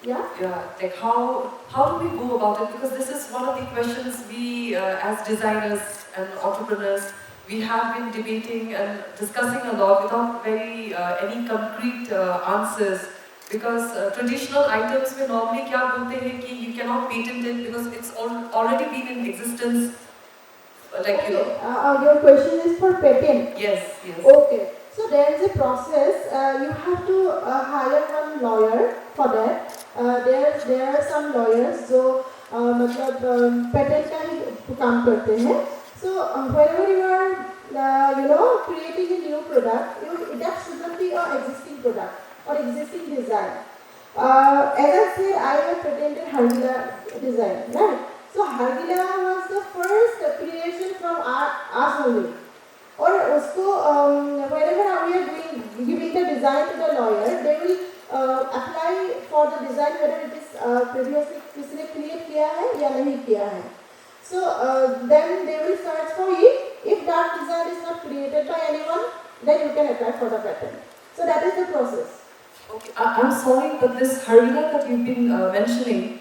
Yeah. Yeah. Like how do we go about it? Because this is one of the questions we, as designers and entrepreneurs, we have been debating and discussing a lot without very any concrete answers. Because traditional items we normally kya bolte hain ki you cannot patent it because it's already been in existence. Like you know. Your question is for patent. Yes. Yes. Okay. So there is a process. You have to hire one lawyer for that. There are some lawyers जो मतलब patent का ही काम करते हैं. So whenever you are creating a new product, that should not be an existing product or existing design. As I said, I have patented Hargila design, right? So Hargila was the first creation from us only. Or उसको whenever we are giving the design to the lawyer, they will apply for the design whether it is previously किसी ने create किया है या नहीं किया है. So then they will search for it. If that design is not created by anyone, then you can apply for the patent. So that is the process. Okay, I'm sorry, but this Hargila that you've been mentioning,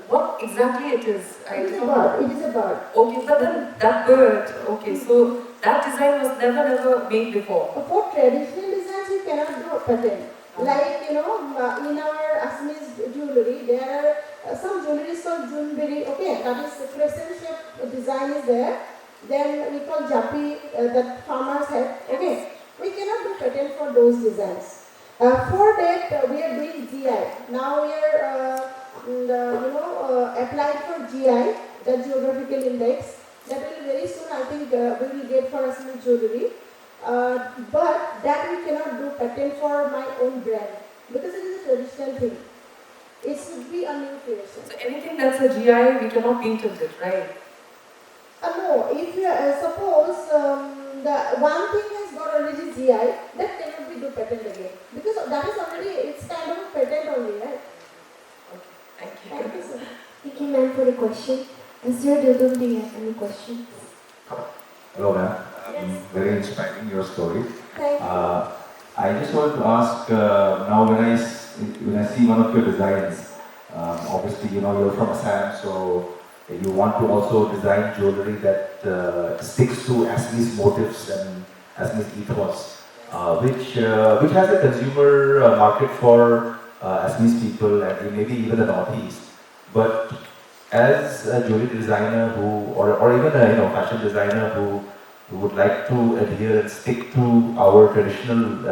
what exactly it is? It is a bird. It is a bird. Okay, but then that bird, okay, so that design was never made before. For traditional designs, you cannot do patent. Like, in our Assamese jewellery, there are some jewellery called Junbiri, okay, that is crescent shape design is there. Then we call Japi, that farmers have, okay. We cannot do patent for those designs. For that, we are doing GI. Now we are, applied for GI, the geographical index. That will very soon, I think, we will get for Assamese jewellery. But that we cannot do patent for my own brand because it is a traditional thing. It should be a new creation. So anything that's a GI, we cannot patent it, right? No, if you suppose the one thing has got already GI, that cannot be do patent again because that is already, it's kind of a patent only, right? Okay, thank you. Thank you, sir. Thank you, ma'am, for the question. Sir Dodum, do you have any questions? Hello, ma'am. Yes. Very inspiring, your story. Thank you. I just want to ask, now when I see one of your designs, obviously, you're from Assam, so you want to also design jewellery that sticks to Assamese motifs and Assamese ethos, which has a consumer market for Assamese people and maybe even the Northeast. But as a jewellery designer or even a fashion designer who would like to adhere and stick to our traditional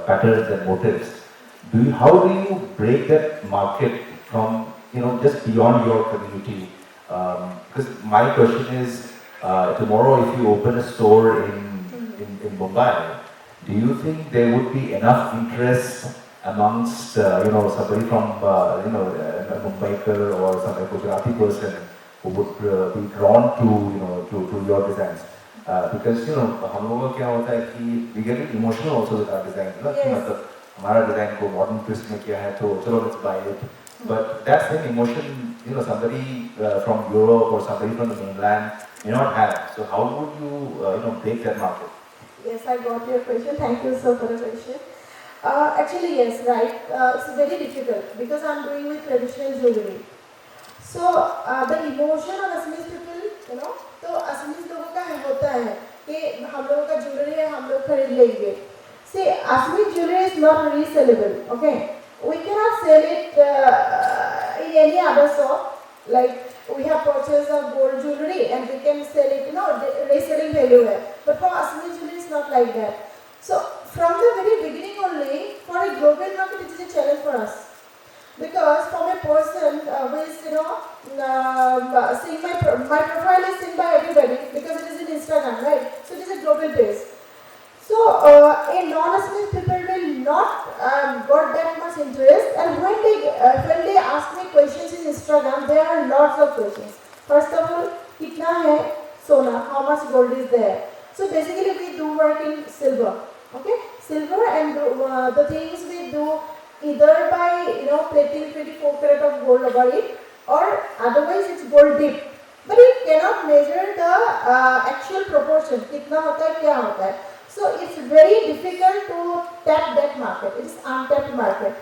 patterns and motifs, how do you break that market from just beyond your community? Because my question is, tomorrow if you open a store in Mumbai, do you think there would be enough interest amongst somebody from a Mumbaiker or some Gujarati person who would be drawn to your designs? Because हम लोगों का क्या होता है कि we get emotional also with our design, कि मतलब हमारा design को modern twist में किया है तो चलो let's buy it. But that same emotion, somebody from Europe or somebody from the mainland may not have. So how would you break that market? Yes, I got your question. Thank you so for the question. Actually, yes, right. It's very difficult because I'm doing with traditional jewelry. So the emotion of Assamese people, you know, तो Assamese लोगों का होता है कि हम लोगों का jewelry है, हम लोग खरीद लेंगे. See, Assamese jewelry is not resellable. Okay, we cannot sell it in any other shop. Like we have purchased a gold jewelry and we can sell it, you know, reselling value है. But for Assamese jewelry, it's not like that. So from the very beginning only, for a global market, it is a challenge for us. Because from a person who is, you know, seeing my profile is seen by everybody because it is in Instagram, right? So it is a global base. So a non-Assamese people will not got that much interest, and when they ask me questions in Instagram, there are lots of questions. First of all, kitna hai sona? How much gold is there? So basically, we do work in silver. Okay, silver, and the things we do either by, you know, plating 24 karat of gold over it, or otherwise it's gold dip. But it cannot measure the actual proportion. Kitna hota hai, kya hota hai. So it's very difficult to tap that market. It is untapped market.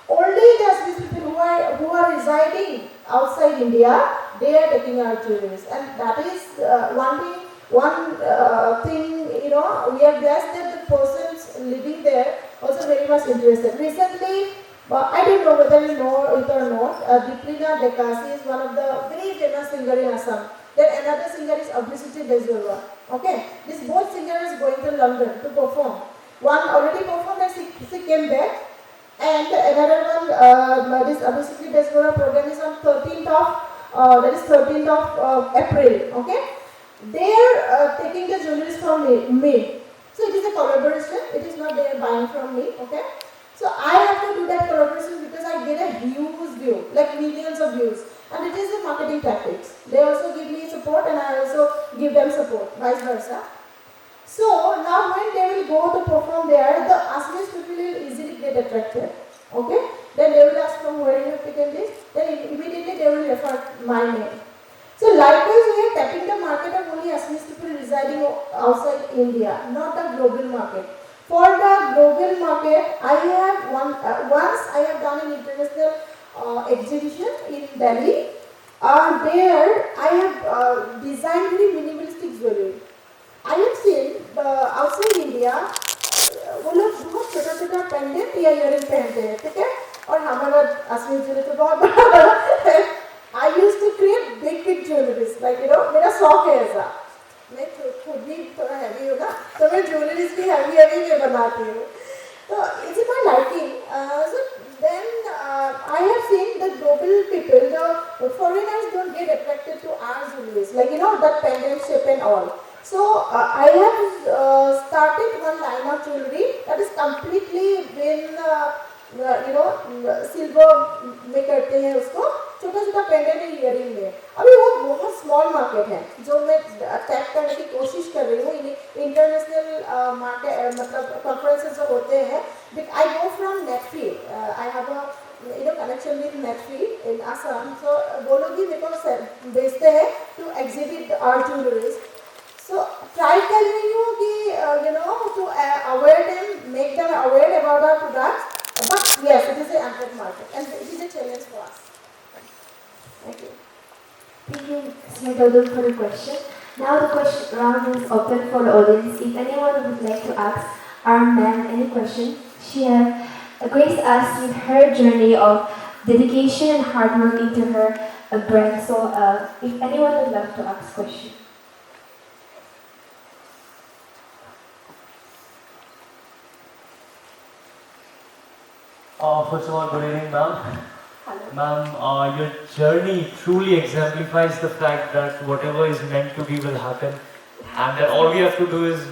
Only the Assamese people who are residing outside India, they are taking our jewelries, and that is one thing, you know, we are blessed that the persons living there also very much interested. Recently, I don't know whether you know it or not, Diplina Dekasi is one of the very famous singer in Assam. Then another singer is Shristi Jewellery. Okay, this both singers going to London to perform. One already performed and she came back, and another one, this Shristi Jewellery program is on 13th of April. Okay. They are taking the jewelry from me. So it is a collaboration. It is not they are buying from me. Okay. So I have to do that collaboration because I get a huge view, like millions of views. And it is a marketing tactics. They also give me support and I also give them support, vice versa. So now when they will go to perform there, the Assamese people will easily get attracted. Okay. Then they will ask from where you have taken this. Then immediately they will refer my name. So likewise, we are tapping the market of only Assamese people residing outside India, not the global market. For the global market, I have once I have done an international exhibition in Delhi. There I have designed very minimalistic jewelry. I have seen outside India, वो लोग बहुत छोटा-छोटा pendant या earring पहनते हैं, ठीक है? और हमारा असमी जूलरी तो बहुत बड़ा I used to create big jewelries, like, you know, मेरा शौक है ऐसा. मैं खुद भी थोड़ा heavy हूँ ना, तो मैं jewelries भी heavy में बनाती हूँ. So it's my liking. So then I have seen the global people, the foreigners don't get attracted to our jewelries, like, you know, that pendant shape and all. So I have started one line of jewelry that is completely been you know, silver में करते हैं उसको, छोटा-छोटा pendant है earring में. अभी वो बहुत स्मॉल मार्केट है जो मैं टैप करने की कोशिश कर रही हूँ. इंटरनेशनल मार्केट मतलब कॉन्फ्रेंसेस जो होते हैं, I go from Netflix. I have a connection with Netflix in Assam. So वो लोग भी मेरे को भेजते हैं to exhibit our jewelries. So try कर रही हूँ कि you know, to aware them, make them aware about our products. But yes, it is an untapped market and it is a challenge for us. Thank you. Thank you, Ms. Dodum, for the question. Now the question round is open for the audience. If anyone would like to ask our ma'am any question, she has graced us with her journey of dedication and hard work into her brand. So if anyone would like to ask a question. First of all, good evening, ma'am. Ma'am, your journey truly exemplifies the fact that whatever is meant to be will happen, and that all we have to do is,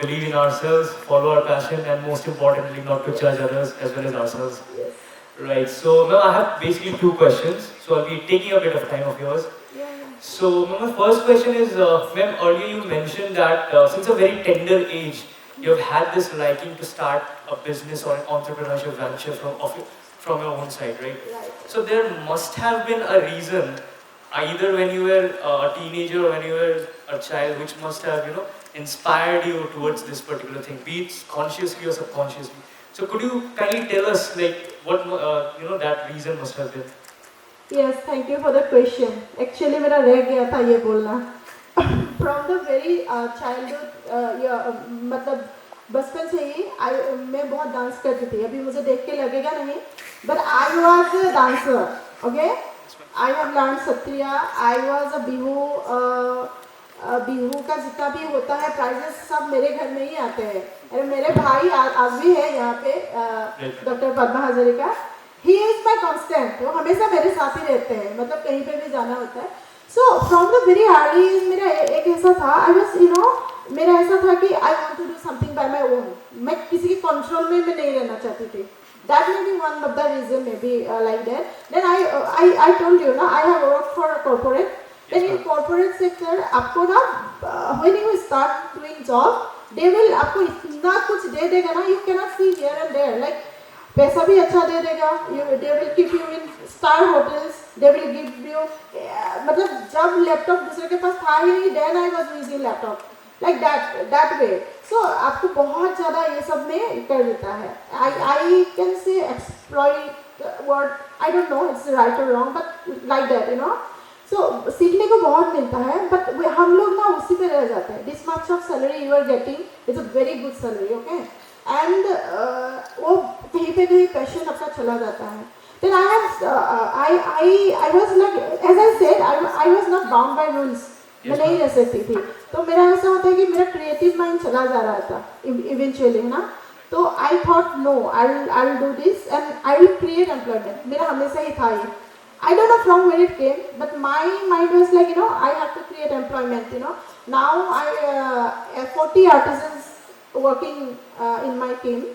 believe in ourselves, follow our passion, and most importantly, not to judge others as well as ourselves. Yes. Right. So, ma'am, I have basically two questions. So, I'll be taking a bit of time of yours. Yeah. So, ma'am, my first question is, ma'am, earlier you mentioned that since a very tender age, you've had this liking to start a business or an entrepreneurship venture from your own side, right? Right. So there must have been a reason, either when you were a teenager or when you were a child, which must have, inspired you towards this particular thing, be it consciously or subconsciously. So could you kindly tell us like what that reason must have been? Yes, thank you for the question. Actually, मेरा रह गया था ये बोलना. From the very childhood, मतलब बचपन से ही मैं बहुत डांस करती थी. अभी मुझे देख के लगेगा नहीं, but I was a dancer. Okay, I have learned Satriya. I was a Bihu का जितना भी होता है प्राइजेस सब मेरे घर में ही आते हैं. अरे मेरे भाई आज भी है यहाँ पे doctor Padma Hazarika. He is my constant. वो हमेशा मेरे साथ ही रहते हैं. मतलब कहीं पे भी जाना होता है. So from the very early मेरा एक ऐसा था. I was मेरा ऐसा था कि I want to do something by my own. मैं किसी के कंट्रोल में मैं नहीं रहना चाहती थी. That may be one of the reason, maybe like that. Then I told you ना, I have worked for a corporate. Then in corporate sector आपको ना when you start doing job, they will आपको इतना कुछ दे देगा ना, you cannot see here and there. Like पैसा भी अच्छा दे देगा. They will keep you in star hotels. They will give you मतलब जब लैपटॉप दूसरे के पास था ही नहीं, then I was using laptop. Like that way. So आपको बहुत ज़्यादा ये सब में कर देता है. I can say exploit word. I don't know it's right or wrong, but like that. So सीखने को बहुत मिलता है, but हम लोग ना उसी पे रह जाते हैं. This much of salary you are getting is a very good salary, okay? And वो कहीं पे कहीं passion आपका चला जाता है. Then I was like, as I said, I was not bound by rules. मैं नहीं रह सकती थी. तो मेरा ऐसा होता है कि मेरा creative mind चला जा रहा था eventually, है ना. तो I thought no, I'll do this and I will create employment. मेरा हमेशा ही था ये. I don't know from where it came, but my mind was like, I have to create employment. Now I have 40 artisans working in my team,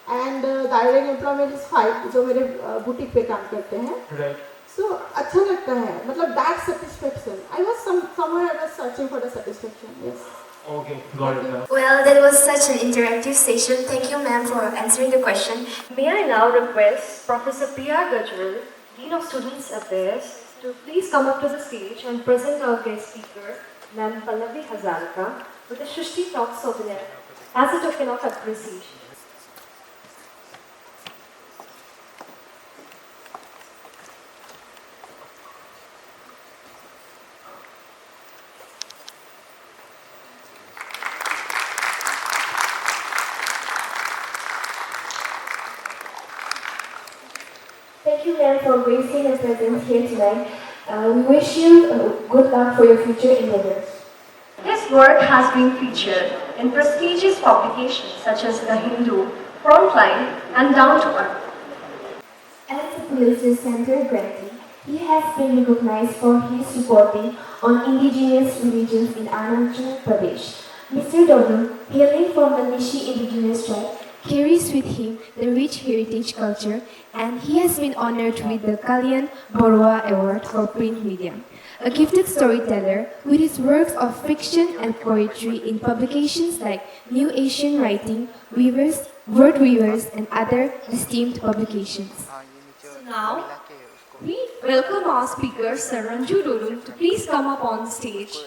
and direct employment is 5 जो मेरे boutique पे काम करते हैं. Right. So अच्छा लगता है. मतलब that satisfaction. I was somewhere I was searching for the satisfaction. Yes. Okay, got it now. Well, that was such an interactive session. Thank you, ma'am, for answering the question. May I now request Professor P.R. Gajwal, Dean of Students Affairs, to please come up to the stage and present our guest speaker, Ma'am Pallabi Hazarika, with a Shristi talk souvenir as a token of appreciation. Thank you, ma'am, for gracing your presence here tonight. We wish you good luck for your future endeavors. His work has been featured in prestigious publications such as The Hindu, Frontline, and Down to Earth. As a Pulitzer Center grantee, he has been recognized for his reporting on indigenous religions in Arunachal Pradesh. Mr. Dodum, hailing from the Nishi indigenous tribe, carries with him the rich heritage culture, and he has been honored with the 𝐒𝐡𝐫𝐢𝐬𝐿 Award for print media. A gifted storyteller with his works of fiction and poetry in publications like New Asian Writing, Weavers, Word Weavers, and other esteemed publications. So now, we welcome our speaker, Sir Ranju Dodum, to please come up on stage.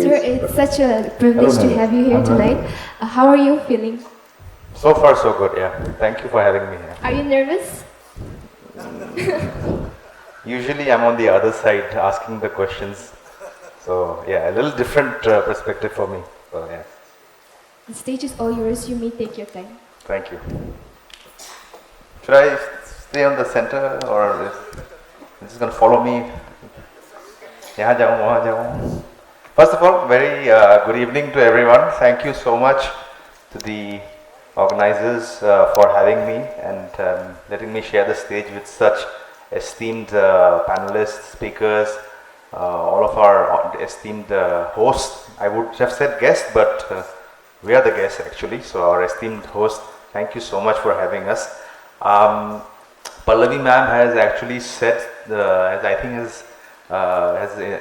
Sir, it's such a privilege to have you here tonight. How are you feeling? So far so good, yeah. Thank you for having me here. Are you nervous? Usually I'm on the other side asking the questions. So yeah, a little different perspective for me. So yeah. The stage is all yours. You may take your time. Thank you. Should I stay on the center or is this going to follow me? Yahan jaun, wahan jaun. First of all, very good evening to everyone. Thank you so much to the organizers for having me and letting me share the stage with such esteemed panelists, speakers, all of our esteemed hosts. I would have said guests, but we are the guests actually. So our esteemed host, thank you so much for having us. Pallabi ma'am has actually set, I think has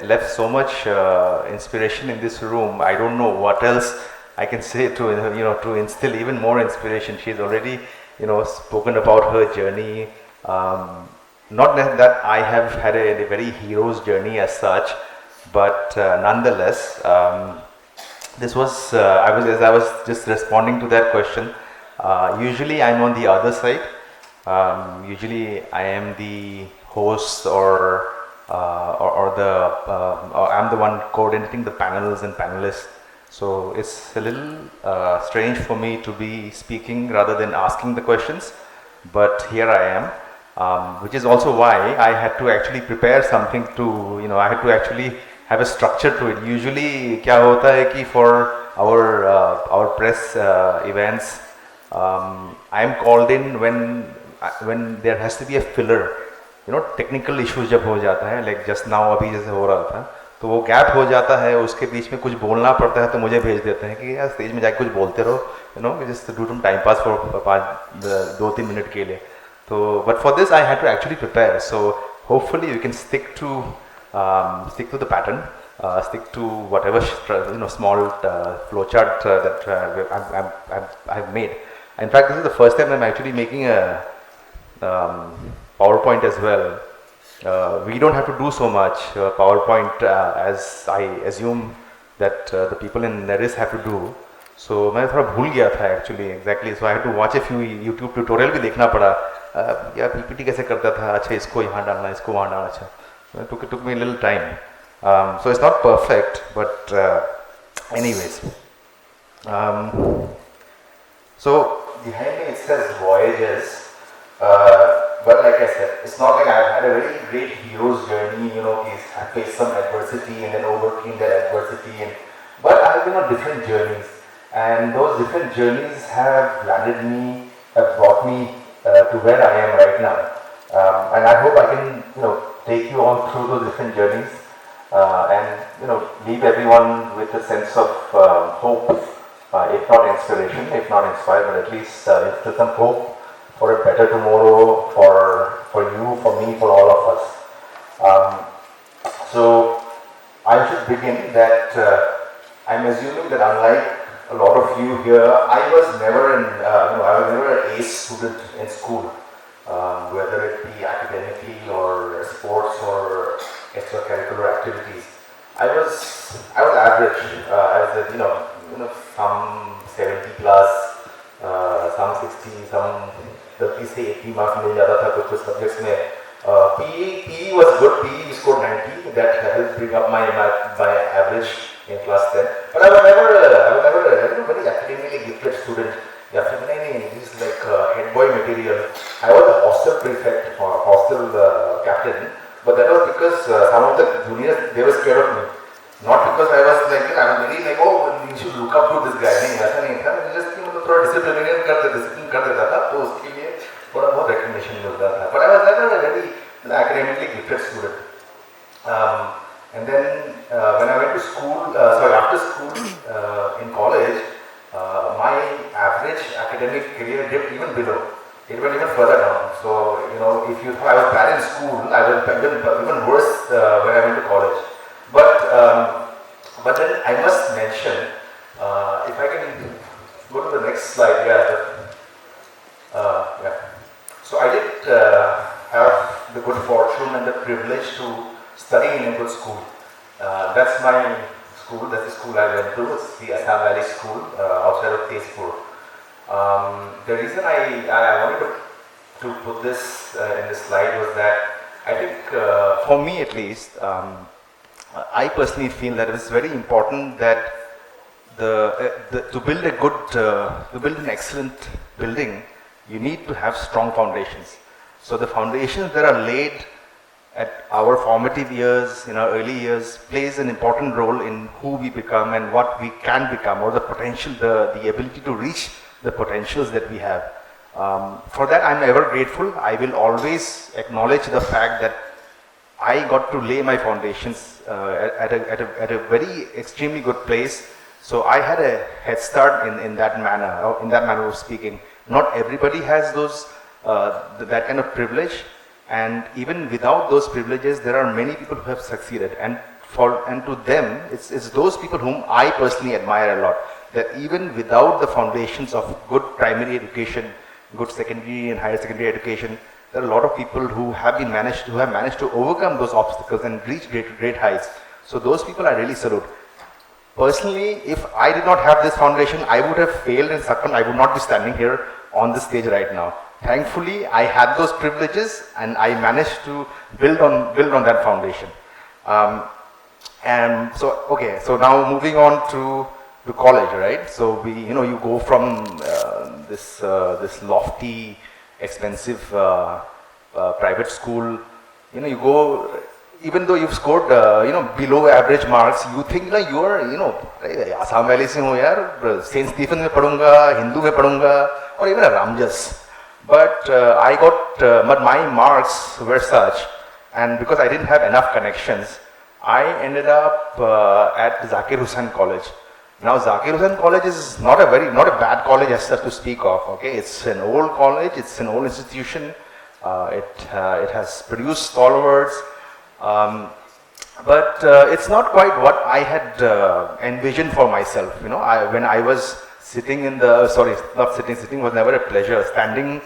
left so much inspiration in this room. I don't know what else I can say to to instill even more inspiration. She's already spoken about her journey. Not that I have had a very hero's journey as such, but nonetheless, this was as I was just responding to that question. Usually I'm on the other side. Usually I am the host or I'm the one coordinating the panels and panelists. So it's a little strange for me to be speaking rather than asking the questions, but here I am, which is also why I had to actually prepare something to, I had to actually have a structure to it. Usually क्या होता है कि for our press events, I am called in when there has to be a filler. Technical issues जब हो जाता है, like just now अभी जैसे हो रहा था, तो वो गैप हो जाता है, उसके बीच में कुछ बोलना पड़ता है, तो मुझे भेज देते हैं कि यार स्टेज में जाके कुछ बोलते रहो, just do some time pass for 2-3 minute के लिए. तो but for this I had to actually prepare. So hopefully you can stick to the pattern, stick to whatever small flowchart that I've made. In fact, this is the first time I'm actually making a PowerPoint as well. We don't have to do so much PowerPoint as I assume that the people in NERIST have to do. So मैं थोड़ा भूल गया था actually exactly. So I had to watch a few YouTube tutorial भी देखना पड़ा. यार PPT कैसे करता था? अच्छा इसको यहाँ डालना, इसको वहाँ डालना. अच्छा. It took me a little time. So it's not perfect, but anyways. So behind me it says voyages. But like I said, it's not like I've had a very great hero's journey, he's faced some adversity and then overcame that adversity. But I've been on different journeys, and those different journeys have landed me, have brought me to where I am right now. And I hope I can, take you on through those different journeys and, leave everyone with a sense of hope, if not inspiration, if not inspired, but at least with some hope for a better tomorrow for you, for me, for all of us. So I should begin that I'm assuming that unlike a lot of you here, I was never an ace student in school, whether it be academically or sports or extracurricular activities. I was average. I was some 70 plus, some 60, some 30 से 80 marks मिल जाता था कुछ subjects में. PE was good. PE we scored 90. That helped bring up my average in class 10. But I was never a very academically gifted student. Yeah, this is like head boy material. I was a hostel prefect or hostel captain, but that was because some of the juniors, they were scared of me. Not because I was very like, oh, you should look up to this guy. नहीं ऐसा नहीं था. मैं just थोड़ा discipline कर देता था, तो उसके लिए थोड़ा बहुत recognition मिलता था. But I was never a very academically gifted student. And then when I went to school, after school in college, my average academic career dipped even below. It went even further down. So if you thought I was bad in school, I was even worse when I went to college. But then I must mention, if I can go to the next slide, So I did have the good fortune and the privilege to study in a good school. That's my school. That's the school I went to. It's the Assam Valley School outside of Tezpur. The reason I wanted to put this in this slide was that I think, for me at least, I personally feel that it is very important that to build an excellent building, you need to have strong foundations. So the foundations that are laid at our formative years, in our early years, plays an important role in who we become and what we can become, or the potential, the ability to reach the potentials that we have. For that, I'm ever grateful. I will always acknowledge the fact that I got to lay my foundations at a very extremely good place. So I had a head start in that manner of speaking. Not everybody has those that kind of privilege. And even without those privileges, there are many people who have succeeded. And to them, it's those people whom I personally admire a lot. That even without the foundations of good primary education, good secondary and higher secondary education, there are a lot of people who have managed to overcome those obstacles and reach great heights. So those people I really salute. Personally, if I did not have this foundation, I would have failed and succumbed. I would not be standing here on the stage right now. Thankfully, I had those privileges and I managed to build on that foundation. And so, okay, so now moving on to college, right? So you go from this lofty, expensive private school. You go, even though you've scored below average marks, you think like you are Assam Valley se ho yaar, Saint Stephen mein padunga, Hindu mein padunga, or even a Ramjas. But but my marks were such, and because I didn't have enough connections, I ended up at Zakir Hussain College. Now Zakir Hussain College is not a bad college as such to speak of. Okay, it's an old college, it's an old institution. It has produced stalwarts, but it's not quite what I had envisioned for myself. When I was sitting sitting was never a pleasure. Standing,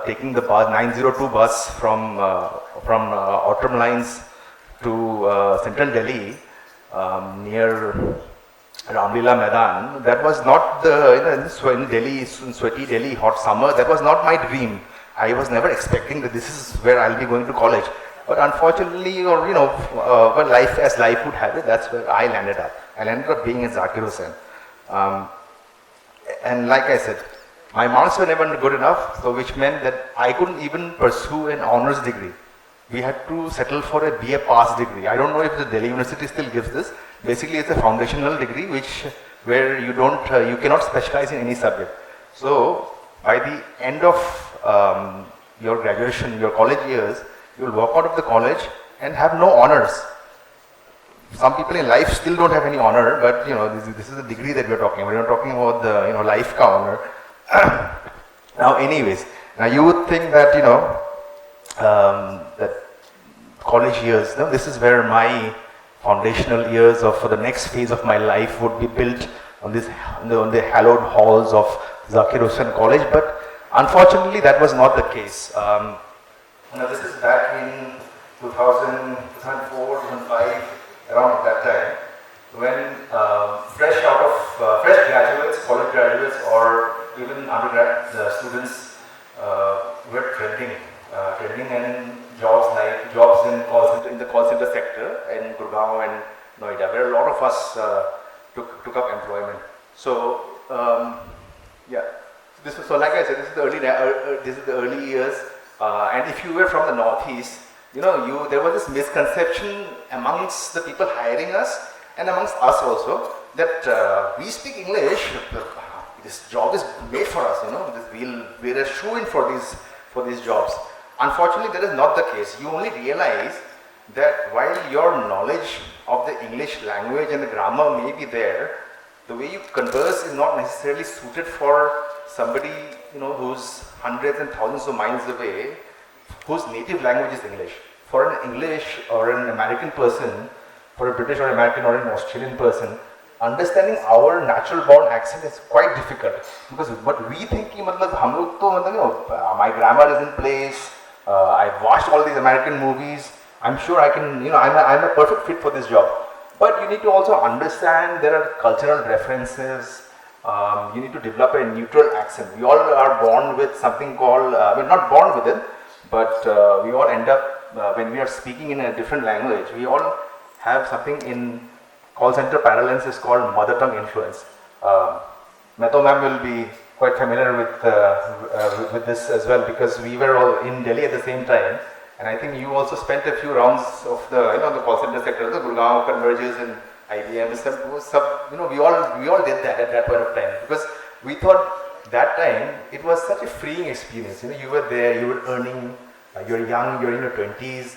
taking the bus, 902 bus from Autumn Lines to Central Delhi, near Ramlila Maidan. That was not in sweaty Delhi, hot summer. That was not my dream. I was never expecting that this is where I'll be going to college. But unfortunately, but life would have it, that's where I landed up. I landed up being at Zakir Hussain. And like I said, my marks were never good enough, so which meant that I couldn't even pursue an honors degree. We had to settle for a BA Pass degree. I don't know if the Delhi University still gives this. Basically, it's a foundational degree where you cannot specialize in any subject. So by the end of your graduation, your college years, you will walk out of the college and have no honors. Some people in life still don't have any honor, but this is the degree that we're talking about. We're not talking about the life ka honor. Now, anyways, now you would think that that college years, this is where my foundational years for the next phase of my life would be built on the hallowed halls of Zakir Hussain College. But unfortunately, that was not the case. This is back in 2000, 2004, 2005. Around that time, when fresh graduates, college graduates, or even undergrad students were trending in jobs in the call center sector in Gurgaon and Noida, where a lot of us took up employment. So like I said, this is the early years, and if you were from the Northeast, there was this misconception amongst the people hiring us and amongst us also that we speak English. This job is made for us. We're a shoo-in for these jobs. Unfortunately, that is not the case. You only realize that while your knowledge of the English language and the grammar may be there, the way you converse is not necessarily suited for somebody who's hundreds and thousands of miles away, whose native language is English. For an English or an American person, for a British or American or an Australian person, understanding our natural born accent is quite difficult. Because what we think, my grammar is in place, I've watched all these American movies, I'm sure I can, I'm a perfect fit for this job. But you need to also understand there are cultural references, you need to develop a neutral accent. We all are born with something called, not born with it, but we all end up, when we are speaking in a different language, we all have something in call center parlance is called mother tongue influence. Metoh ma'am will be quite familiar with this as well, because we were all in Delhi at the same time, and I think you also spent a few rounds of the call center sector, the Gurgaon converges and IBM, we all did that at that point of time, because we thought that time it was such a freeing experience. You were there, you were earning, you're young, you're in your 20s,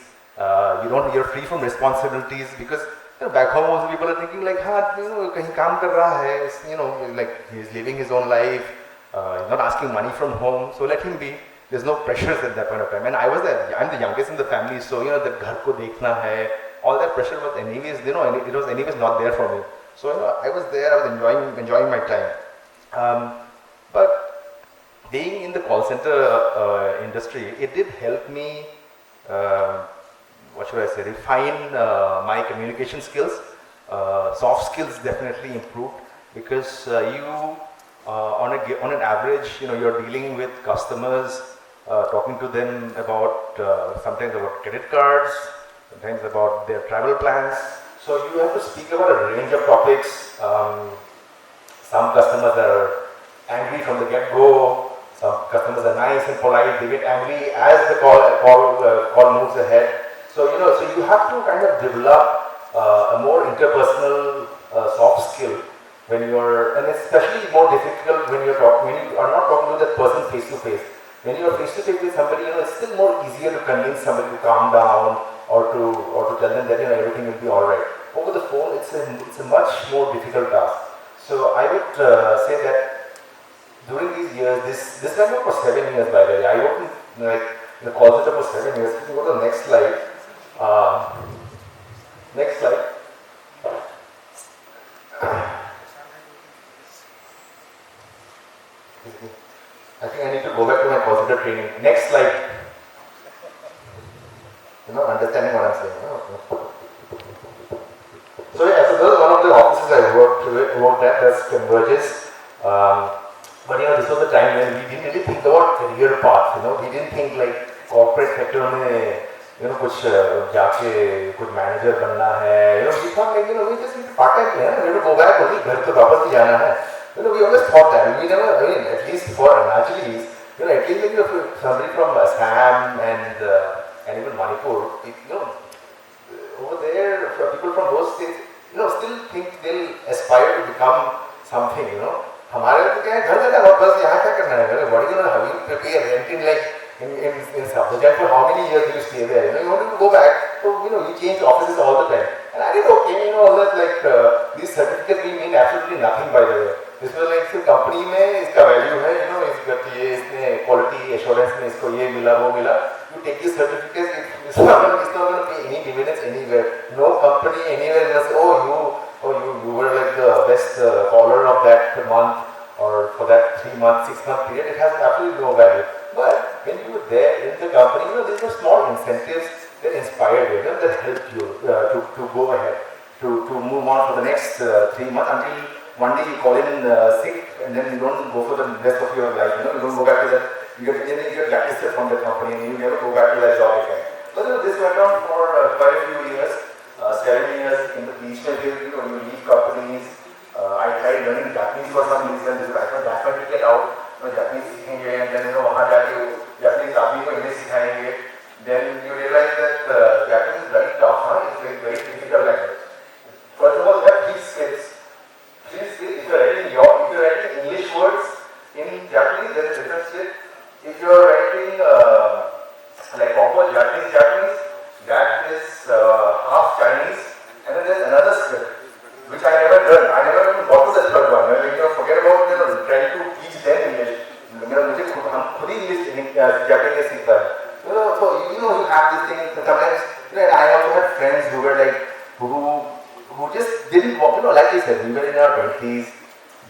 you're free from responsibilities, because back home also people are thinking like, kahin kaam kar raha hai, like he's living his own life, he's not asking money from home, so let him be. there's no pressures at that point of time. And I'm the youngest in the family, so you know, the ghar ko dekhna hai, all that pressure was anyways, you know, it was anyways not there for me. So you know, I was there, I was enjoying my time. But being in the call center industry, it did help me, what should I say, refine my communication skills. Soft skills definitely improved, because on an average, you know, you're dealing with customers, talking to them about sometimes about credit cards, sometimes about their travel plans. So you have to speak about a range of topics. Some customers are angry from the get-go. Some customers are nice and polite. They get angry as the call moves ahead. So you know, so you have to kind of develop a more interpersonal soft skill when you're, and it's especially more difficult when you are not talking to that person face to face. When you are face to face with somebody, you know, it's still more easier to convince somebody to calm down, or to tell them that, you know, everything will be all right. Over the phone, it's a much more difficult task. So I would say that during these years, this went on for 7 years, by the way. I worked in the call center for 7 years. If you go to the next slide. Next slide. I think I need to go back to my call center training. Next slide. You know, understanding what I'm saying. So yeah, so that was one of the offices I worked at. That's Converges. But you know, this was the time when we didn't really think about career path. You know, we didn't think like corporate sector में, you know, कुछ जाके कुछ manager बनना है. You know, we thought like, you know, we just need to part time है. We have to go back only. घर तो वापस भी जाना है. You know, we always thought that. We never, I mean, at least for Arunachalis, you know, at least when you're somebody from Assam and even Manipur, you know, over there, people from those states, you know, still think they'll aspire to become something, you know. हमारे तो क्या है, घर जाना है, बस यहाँ क्या करना है, what are you gonna have you pay rent in like in Sabdajan for how many years do you stay there? You know, you want to go back, so you know, you change offices all the time. And I did okay, you know, all that like these certificates will mean absolutely nothing, by the way. This was like सिर्फ company में इसका value है, you know, इसने quality assurance में इसको ये मिला वो मिला. You take these certificates, it's not going to pay any dividends anywhere. No company anywhere will say, you were like the best caller of that month or for that 3 month, 6 month period. It has absolutely no value. But when you were there in the company, you know, these were small incentives that inspired you, that helped you to go ahead, to move on for the next 3 months until one day you call in sick and then you don't go for the rest of your life. You know, you don't go back to that. You get blacklisted from the company and you never go back to that job again. So you know, this went on for quite a few years, 7 years in the traditional field. You know, you leave companies. I tried learning Japanese for some reason. I thought that's my ticket out. You know, Japanese सीखेंगे and then you know वहाँ जाके Japanese आदमी को English सिखाएंगे. Then you realize that Japanese is very tough. It's like very difficult language. First of all, you have 3 skills. If you're writing English words in Japanese, there's a different skill. If you're writing like proper Japanese, that is half Chinese, and then there's another skill which I never done. I never even got to the third one. You know, forget about trying to teach them English. You know, मुझे खुद ही English Japanese सीखता है. You know, so you know you have this thing. Sometimes, you know, I also had friends who were like who just didn't want, you know, like I said, we were in our 20s,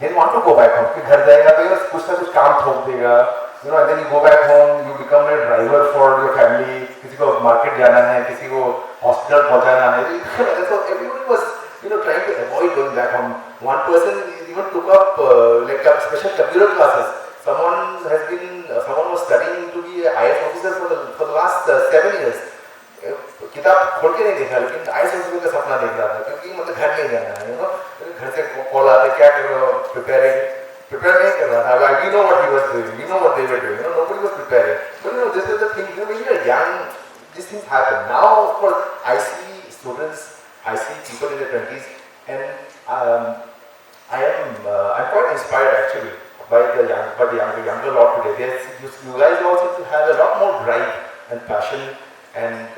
didn't want to go back home. फिर घर जाएगा तो ये कुछ ना कुछ काम ठोक देगा. You know, and then you go back home, you become a driver for your family. किसी को market जाना है, किसी को hospital पहुँचाना है. So everybody was, you know, trying to avoid going back home. One person even took up like special computer classes. Someone was studying to be an IS officer for the last 7 years. किताब खोल के नहीं देखा, लेकिन IS officer का सपना देख रहा था, क्योंकि मतलब घर नहीं जाना है, you know, घर से कॉल आते क्या कर रहे हो, prepare नहीं कर रहा था. We know what he was doing, we know what they were doing, you know, nobody was preparing. But you know, this is the thing, you know, when you are young, these things happen. Now, of course, I see students, I see people in their 20s, and I'm quite inspired actually by the younger lot today. You guys all seem to have a lot more drive and passion, and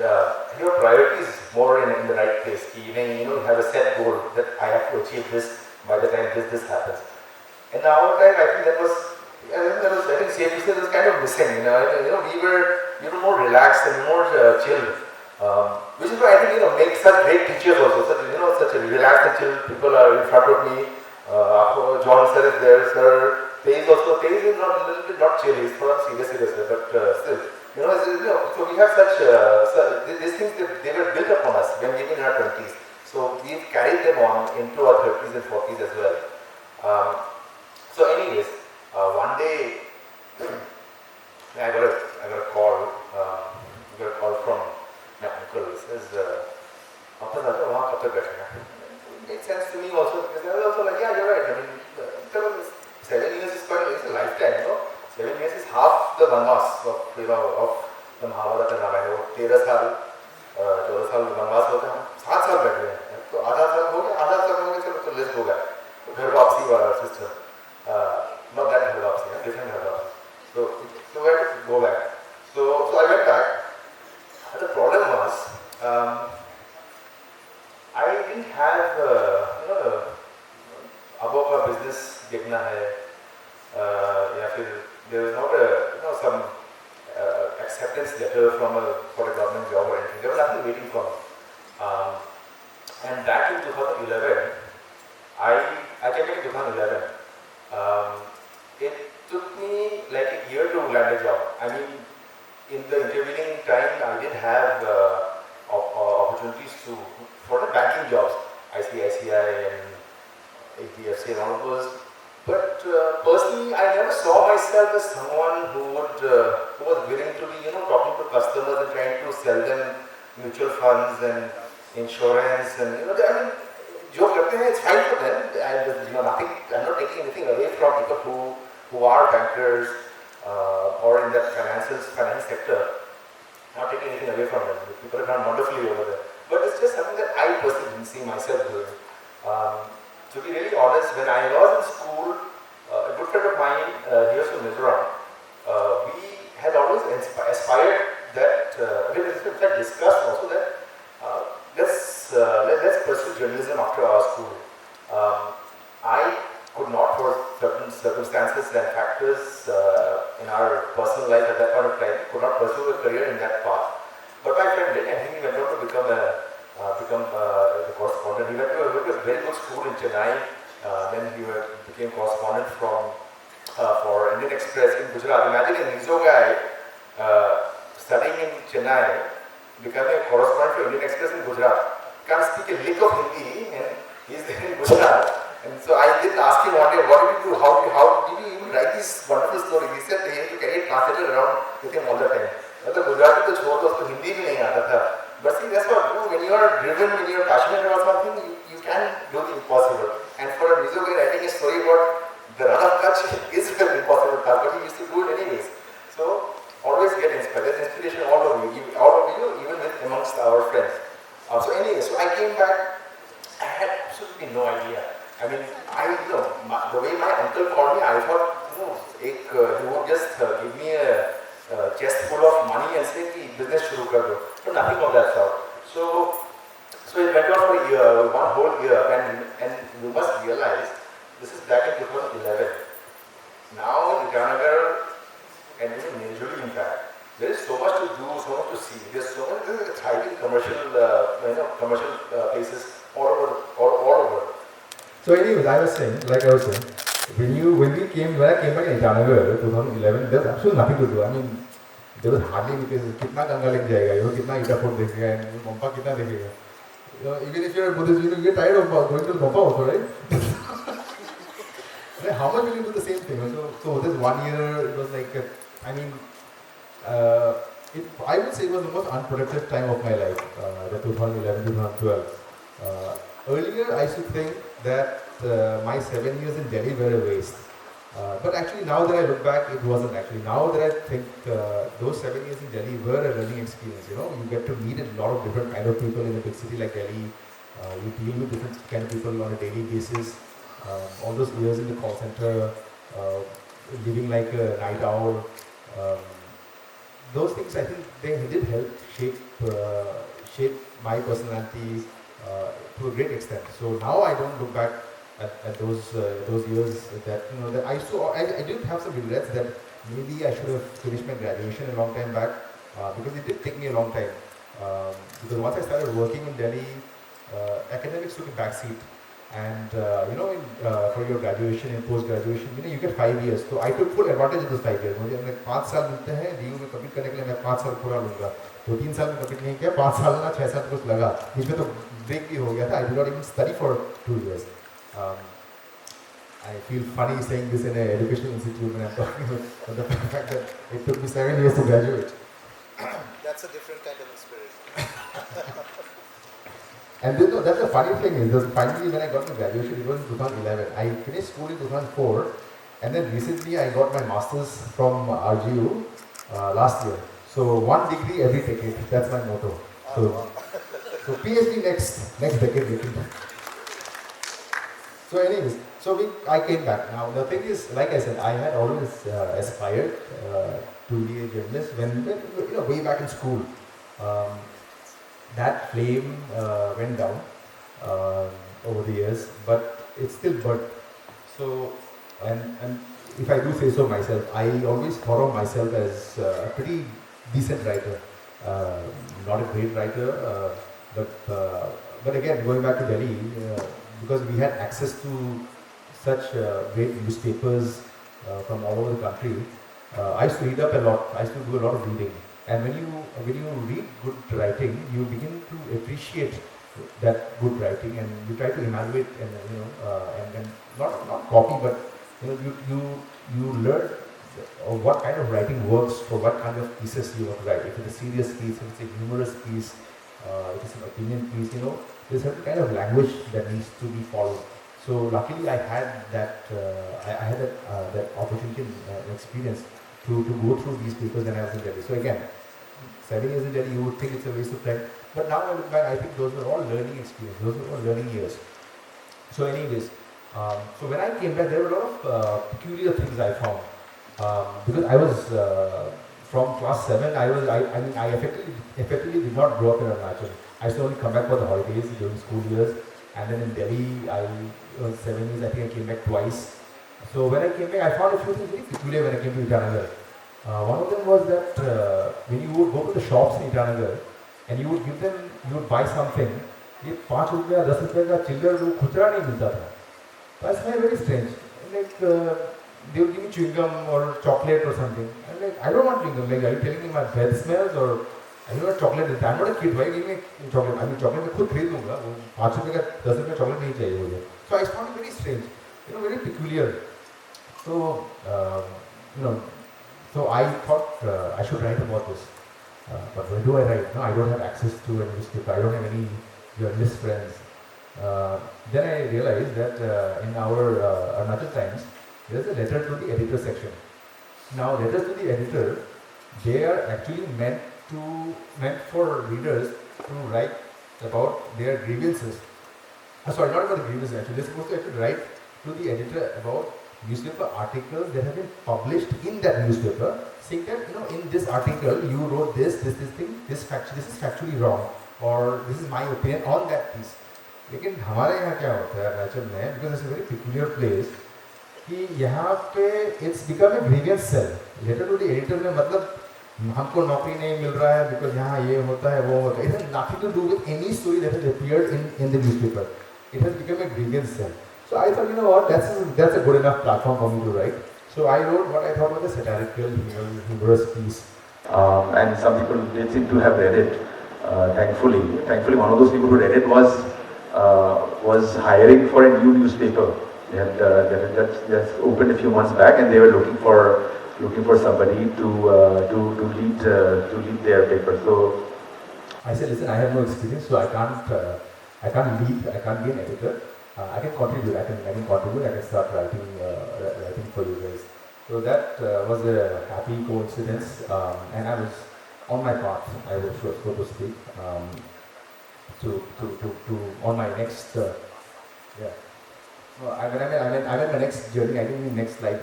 your priorities more in the right place. You know, you have a set goal that I have to achieve this by the time this happens. And our time, I think that was And then there was, I think, safe to say, was kind of missing. We were more relaxed and more chill. Which is why I think make such great teachers also. Such a relaxed and chill people are in front of me. John sir is there, sir. Tej is not a little bit not chill. He's not serious, but still, So we have such these things they were built upon us when we were in our 20s. So we've carried them on into our 30s and 40s as well. So, anyways, one day I got a call. I got a call from my uncle. He says, it makes sense to me also because I was also like, yeah, you're right. I mean, 7 years is it's a lifetime, 7 years is half the vanvas of the Mahabharata and Ramayana. 13 साल 14 साल वनवास होते हैं, 7 साल बैठ गए हैं, तो आधा साल हो गया, चलो तो लिस्ट हो गया, घर वापसी वाला सिस्टम, not that घर वापसी, different घर वापसी. So we had to go back. So I went back. And the problem was, I didn't have, above a business देखना है, या फिर there was not some acceptance letter for a government job or anything. There was nothing waiting for me. And back in 2011, I came back in 2011. It took me like a year to land a job. I mean, in the intervening time, I did have opportunities for the banking jobs, ICICI and HDFC and all of those. But personally, I never saw myself as someone who was willing to be, talking to customers and trying to sell them mutual funds and insurance and जो करते हैं, it's fine for them. I'm not taking anything away from people who are bankers or in that finance sector. Not taking anything away from them. People have done wonderfully over there. But it's just something that I personally didn't see myself doing. To be really honest, when I was in school, a good friend of mine here from Mizoram, we had always aspired that, we had in fact discussed also that let's pursue journalism after our school. I could not, for certain circumstances and factors in our personal life at that point of time, could not pursue a career in that path. But my friend did, and he went on to become a correspondent. He went to a very good school in Chennai. Then he became correspondent for Indian Express in Gujarat. Imagine a Mizo guy studying in Chennai, becoming a correspondent for Indian Express in Gujarat. Can't speak a lick of Hindi, and he's there in Gujarat. And so I did ask him one day, what did you do? How did you even write this wonderful story? He said he had to carry a translator around with him all the time. मतलब गुजराती तो छोड़ दो, उसको हिंदी भी नहीं आता था. But see, that's what when you are driven, when you are passionate about something, you can do the impossible. And for a Mizo guy writing a story about the run of Kutch is an impossible task, but he used to do it anyways. So always get inspired. There's inspiration all over you, even amongst our friends. So anyway, so I came back. I had absolutely no idea. I mean, the way my uncle called me, I thought, he would just give me a chest full of money and say, business shuru kar do. But nothing of that sort. So it went on for a year, one whole year, and you must realize, this is back in 2011. Now in Itanagar, and even Nirjuli in fact, there is so much to do, so much to see. There's so much thriving commercial places all over. So anyways, I was saying, when I came back in Itanagar 2011, there was absolutely nothing to do. I mean, there was hardly because kitna ganga leg jayega, kitna ita food dekhega, and Mompa kitna dekhega. Even if you're a Buddhist, you get tired of going to Mompa also, right? How much will you do the same thing? So this 1 year, it was like, I would say it was the most unproductive time of my life, the 2011, 2012. Earlier, I used to think that my 7 years in Delhi were a waste. But actually, now that I look back, it wasn't actually. Now that I think those 7 years in Delhi were a learning experience. You get to meet a lot of different kind of people in a big city like Delhi. You deal with different kind of people on a daily basis. All those years in the call center, living like a night owl. Those things, I think, they did help shape my personality to a great extent. So now I don't look back at those years that that I used to I did have some regrets that maybe I should have finished my graduation a long time back because it did take me a long time because once I started working in Delhi, academics took a backseat. And for your graduation and post graduation, you get 5 years. So I took full advantage of those 5 years. मुझे 5 साल मिलते हैं DU में compete करने के लिए मैं 5 साल पूरा लूँगा. तो 3 साल में कम्पीट नहीं किया, 5 साल ना 6 साल कुछ लगा. बीच में तो ब्रेक भी हो गया था. I did not even study for 2 years. I feel funny saying this in an educational institute when I'm talking about the fact that it took me 7 years to graduate. That's a different kind of inspiration. And that's the funny thing is, finally when I got my graduation, it was in 2011. I finished school in 2004, and then recently I got my master's from RGU last year. So 1 degree every decade, that's my motto. So PhD next decade. So anyways, I came back. Now the thing is, like I said, I had always aspired to be a journalist when way back in school. That flame went down over the years, but it still burnt. So, and if I do say so myself, I always thought of myself as a pretty decent writer. Not a great writer, but again, going back to Delhi, because we had access to such great newspapers from all over the country, I used to read up a lot. I used to do a lot of reading. And when you read good writing, you begin to appreciate that good writing, and you try to evaluate and not copy, but you learn what kind of writing works for what kind of pieces you want to write. If it's a serious piece, if it's a humorous piece, if it's an opinion piece, there's a certain kind of language that needs to be followed. So luckily, I had that opportunity and experience to go through these papers when I was in Delhi. So again, 7 years in Delhi, you would think it's a waste of time. But now I look back, I think those were all learning experiences, those were all learning years. So anyways, so when I came back, there were a lot of peculiar things I found. Because I was, from class 7, I effectively did not grow up in Arunachal. I used to only come back for the holidays during school years. And then in Delhi, I was 7 years, I think I came back twice. So when I came back, I found a few things very peculiar when I came to Itanagar. One of them was that when you would go to the shops in Itanagar and you would buy something, ये 5 रुपया 10 रुपये का चिल्लर वो खुचरा नहीं मिलता था. That's very strange. Like they would give me chewing gum or chocolate or something. I'm like, I don't want chewing gum. Like, are you telling me my breath smells or I don't want chocolate? I'm not a kid. Why give me chocolate? I mean, chocolate मैं खुद खरीद लूँगा. 5 रुपये का 10 रुपये chocolate नहीं चाहिए मुझे. So I found it very strange. Very peculiar. So, so I thought I should write about this. But where do I write? No, I don't have access to a newspaper. I don't have any journalist friends. Then I realized that in our Arunachal Times, there's a letter to the editor section. Now, letters to the editor, they are actually meant for readers to write about their grievances. Sorry, not about the grievances actually. They're supposed to actually write to the editor about newspaper articles that have been published in that newspaper, saying that in this article you wrote this thing, this is factually wrong, or this is my opinion on that piece. लेकिन हमारे यहाँ क्या होता है अरुणाचल में, because it's a very peculiar place, कि यहाँ पे it's become a grievance cell. Letter to the editor में मतलब हमको नौकरी नहीं मिल रहा है because यहाँ ये होता है वो होता है. It has nothing to do with any story that has appeared in the newspaper. It has become a grievance cell. So I thought, what, that's a good enough platform for me to write. So I wrote what I thought was a satirical, humorous piece. And some people did seem to have read it, thankfully. Thankfully, one of those people who read it was hiring for a new newspaper. That's opened a few months back, and they were looking for somebody to lead their paper. So I said, listen, I have no experience, so I can't lead, I can't be an editor. I can contribute. I can contribute. I can start writing for you guys. So that was a happy coincidence, and I was on my path. I was so to speak, to on my next yeah. So I'm in my next journey. I think the next slide.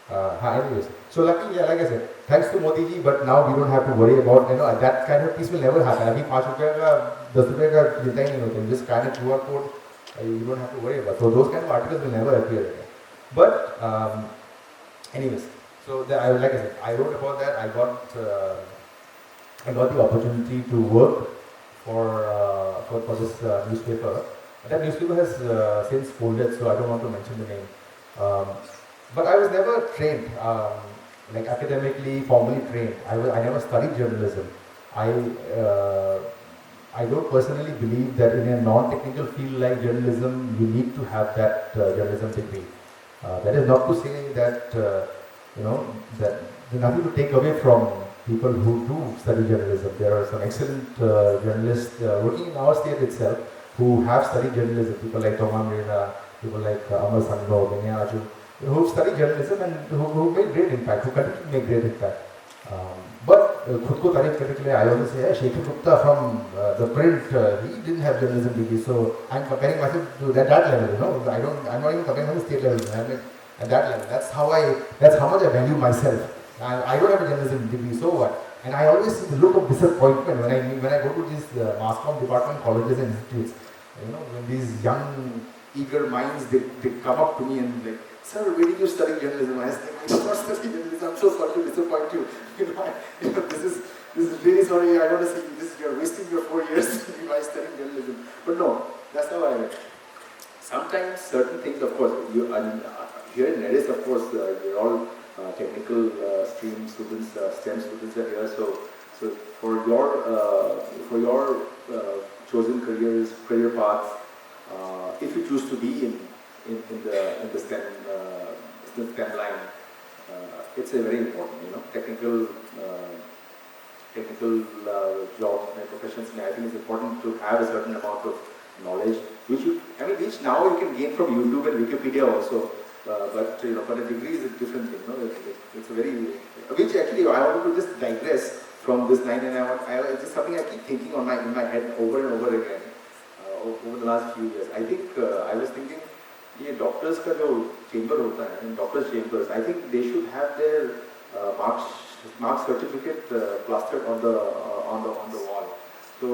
Anyways, so luckily, yeah, like I said, thanks to Modi ji, but now we don't have to worry about, that kind of piece will never happen. अभी 5 रुपए का 10 रुपए का चिंता ही नहीं होता. You just scan a QR code, you don't have to worry about. So those kind of articles will never appear again. But anyways, so like I said, I wrote about that. I got the opportunity to work for this newspaper. That newspaper has since folded, so I don't want to mention the name. But I was never trained, like academically, formally trained. I never studied journalism. I don't personally believe that in a non-technical field like journalism, you need to have that journalism degree. That is not to say that, that there's nothing to take away from people who do study journalism. There are some excellent journalists working in our state itself who have studied journalism. People like 𝐒𝐡𝐫𝐢𝐬𝐭𝐢 people like Amar Sangho, Arjun, who study journalism and who made great impact, who continue to make great impact. But खुद को तारीफ करने के लिए I always say, Shekhar Gupta from the print, he didn't have journalism degree, so I'm comparing myself to that level, I'm not even comparing on the state level, I'm at that level. That's how much I value myself. I don't have a journalism degree, so what? And I always see the look of disappointment when I go to these mass comm department colleges and institutes. When these young, eager minds, they come up to me and like, sir, where did you study journalism? I said, I did not study journalism. I'm so sorry to disappoint you. This is really sorry. I don't want to say this. You're wasting your 4 years by studying journalism. But no, that's not what I meant. Sometimes certain things, of course, here in NERIST, of course, we're all technical stream students, STEM students are here. So for your chosen career paths, if you choose to be in the STEM line, it's a very important, technical jobs and professions. I think it's important to have a certain amount of knowledge, which now you can gain from YouTube and Wikipedia also. But a degree is a different thing. It's a very, which actually I wanted to just digress from this line, and it's just something I keep thinking in my head over and over again over the last few years. I think I was thinking, doctors का जो chamber होता है, doctors chambers, I think they should have their marks certificate plastered on the wall. So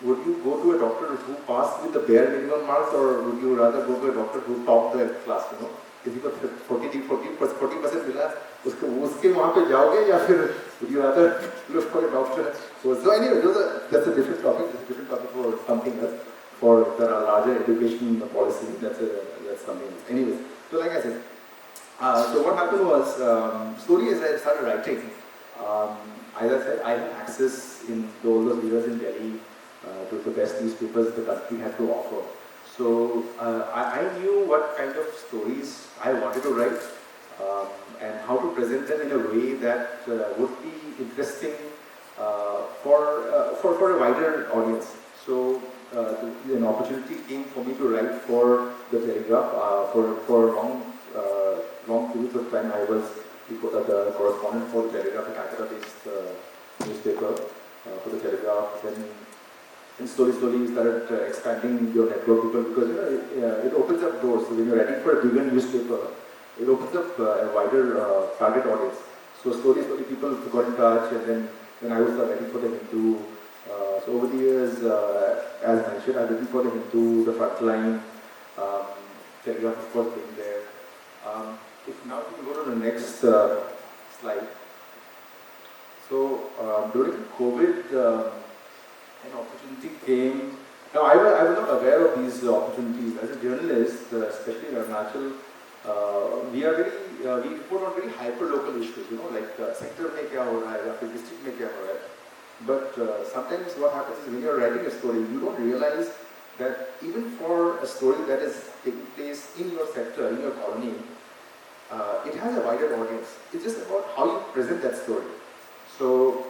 would you go to a doctor who passed with the bare minimum marks, or would you rather go to a doctor who topped the class? किसी को 40% मिला, उसके वहाँ पे जाओगे, या फिर would you rather look for a doctor? So anyway, that's a different topic. It's a different topic for something else. For the larger education policy, that's something else. Anyways, so like I said, so what happened was, slowly as I started writing, as I said, I had access in all those years in Delhi to the best newspapers the country had to offer. So I knew what kind of stories I wanted to write and how to present them in a way that would be interesting for a wider audience. So an opportunity came for me to write for the Telegraph. For long periods of time, I was the correspondent for the Telegraph, a Calcutta-based newspaper for the Telegraph. And slowly we started expanding your network because it opens up doors. So when you're writing for a bigger newspaper, it opens up a wider target audience. So slowly people got in touch, and then I was writing for the Hindu. So over the years, as mentioned, I've written for the Hindu, the Frontline, Telegraph, of course, being there. If now we can go to the next slide. So during COVID, an opportunity came. Now I was not aware of these opportunities. As a journalist, especially in Arunachal, we report on very hyper-local issues. Like sector में क्या हो रहा है, या फिर district में क्या हो रहा है. But sometimes what happens is when you're writing a story, you don't realize that even for a story that is taking place in your sector, in your colony, it has a wider audience. It's just about how you present that story. So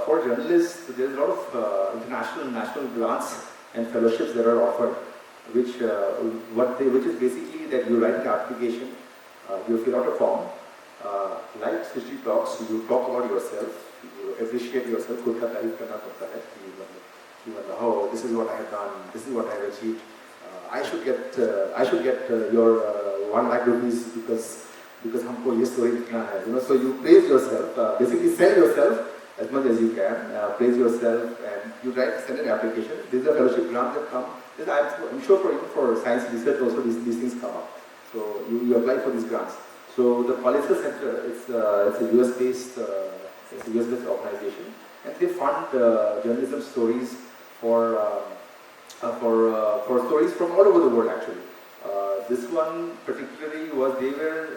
for journalists, there's a lot of international and national grants and fellowships that are offered, which is basically that you write an application, you fill out a form, like Shristi talks, you talk about yourself, you appreciate yourself, खुद का तारीफ करना पड़ता है कि oh, this is what I have done, this is what I have achieved. I should get your 1 lakh rupees because because हमको ये story लिखना है. So you praise yourself, basically sell yourself as much as you can, praise yourself, and you write, send an application. These are fellowship grants that come. I'm sure for science research also these things come up. So you apply for these grants. So the Palliser Center, it's a US-based organization, and they fund journalism stories for stories from all over the world actually. This one particularly was, they were,